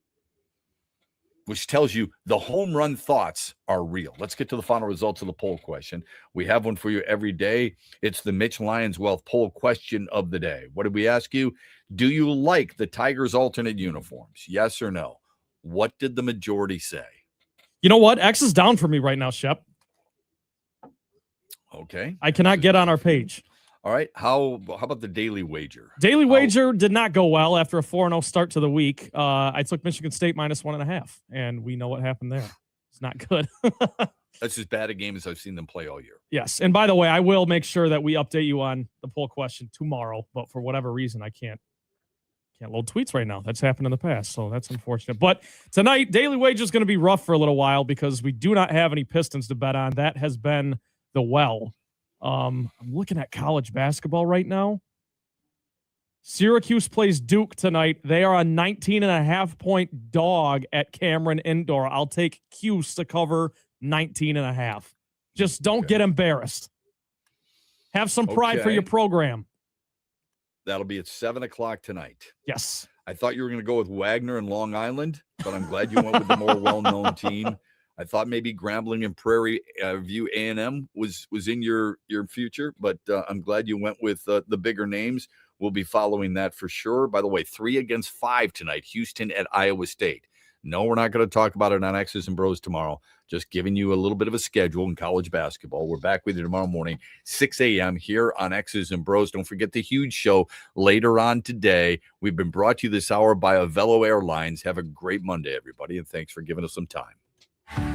Which tells you the home run thoughts are real. Let's get to the final results of the poll question. We have one for you every day. It's the Mitch Lyons Wealth poll question of the day. What did we ask you? Do you like the Tigers' alternate uniforms? Yes or no? What did the majority say? You know what? X is down for me right now, Shep. Okay. I cannot get on our page. All right. How about the daily wager? Daily wager did not go well after a 4-0 start to the week. I took Michigan State -1.5, and we know what happened there. It's not good. That's as bad a game as I've seen them play all year. Yes. And by the way, I will make sure that we update you on the poll question tomorrow, but for whatever reason, I can't load tweets right now. That's happened in the past, so that's unfortunate. But tonight, daily wager is going to be rough for a little while because we do not have any Pistons to bet on. That has been the well. I'm looking at college basketball right now. Syracuse plays Duke tonight. They are a 19.5-point dog at Cameron Indoor. I'll take Cuse to cover 19.5. Just don't get embarrassed. Have some pride for your program. That'll be at 7 o'clock tonight. Yes. I thought you were going to go with Wagner and Long Island, but I'm glad you went with the more well-known team. I thought maybe Grambling and Prairie View A&M was in your future, but I'm glad you went with the bigger names. We'll be following that for sure. By the way, 3 against 5 tonight, Houston at Iowa State. No, we're not going to talk about it on X's and Bros tomorrow. Just giving you a little bit of a schedule in college basketball. We're back with you tomorrow morning, 6 a.m. here on X's and Bros. Don't forget the huge show later on today. We've been brought to you this hour by Avello Airlines. Have a great Monday, everybody, and thanks for giving us some time.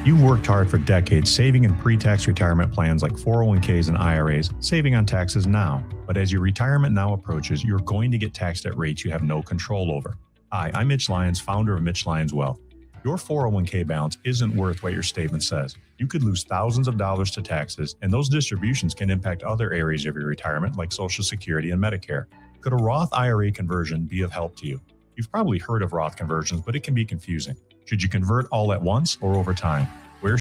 You've worked hard for decades saving in pre-tax retirement plans like 401ks and IRAs, saving on taxes now. But as your retirement now approaches, you're going to get taxed at rates you have no control over. Hi, I'm Mitch Lyons, founder of Mitch Lyons Wealth. Your 401k balance isn't worth what your statement says. You could lose thousands of dollars to taxes, and those distributions can impact other areas of your retirement like Social Security and Medicare. Could a Roth IRA conversion be of help to you? You've probably heard of Roth conversions, but it can be confusing. Should you convert all at once or over time?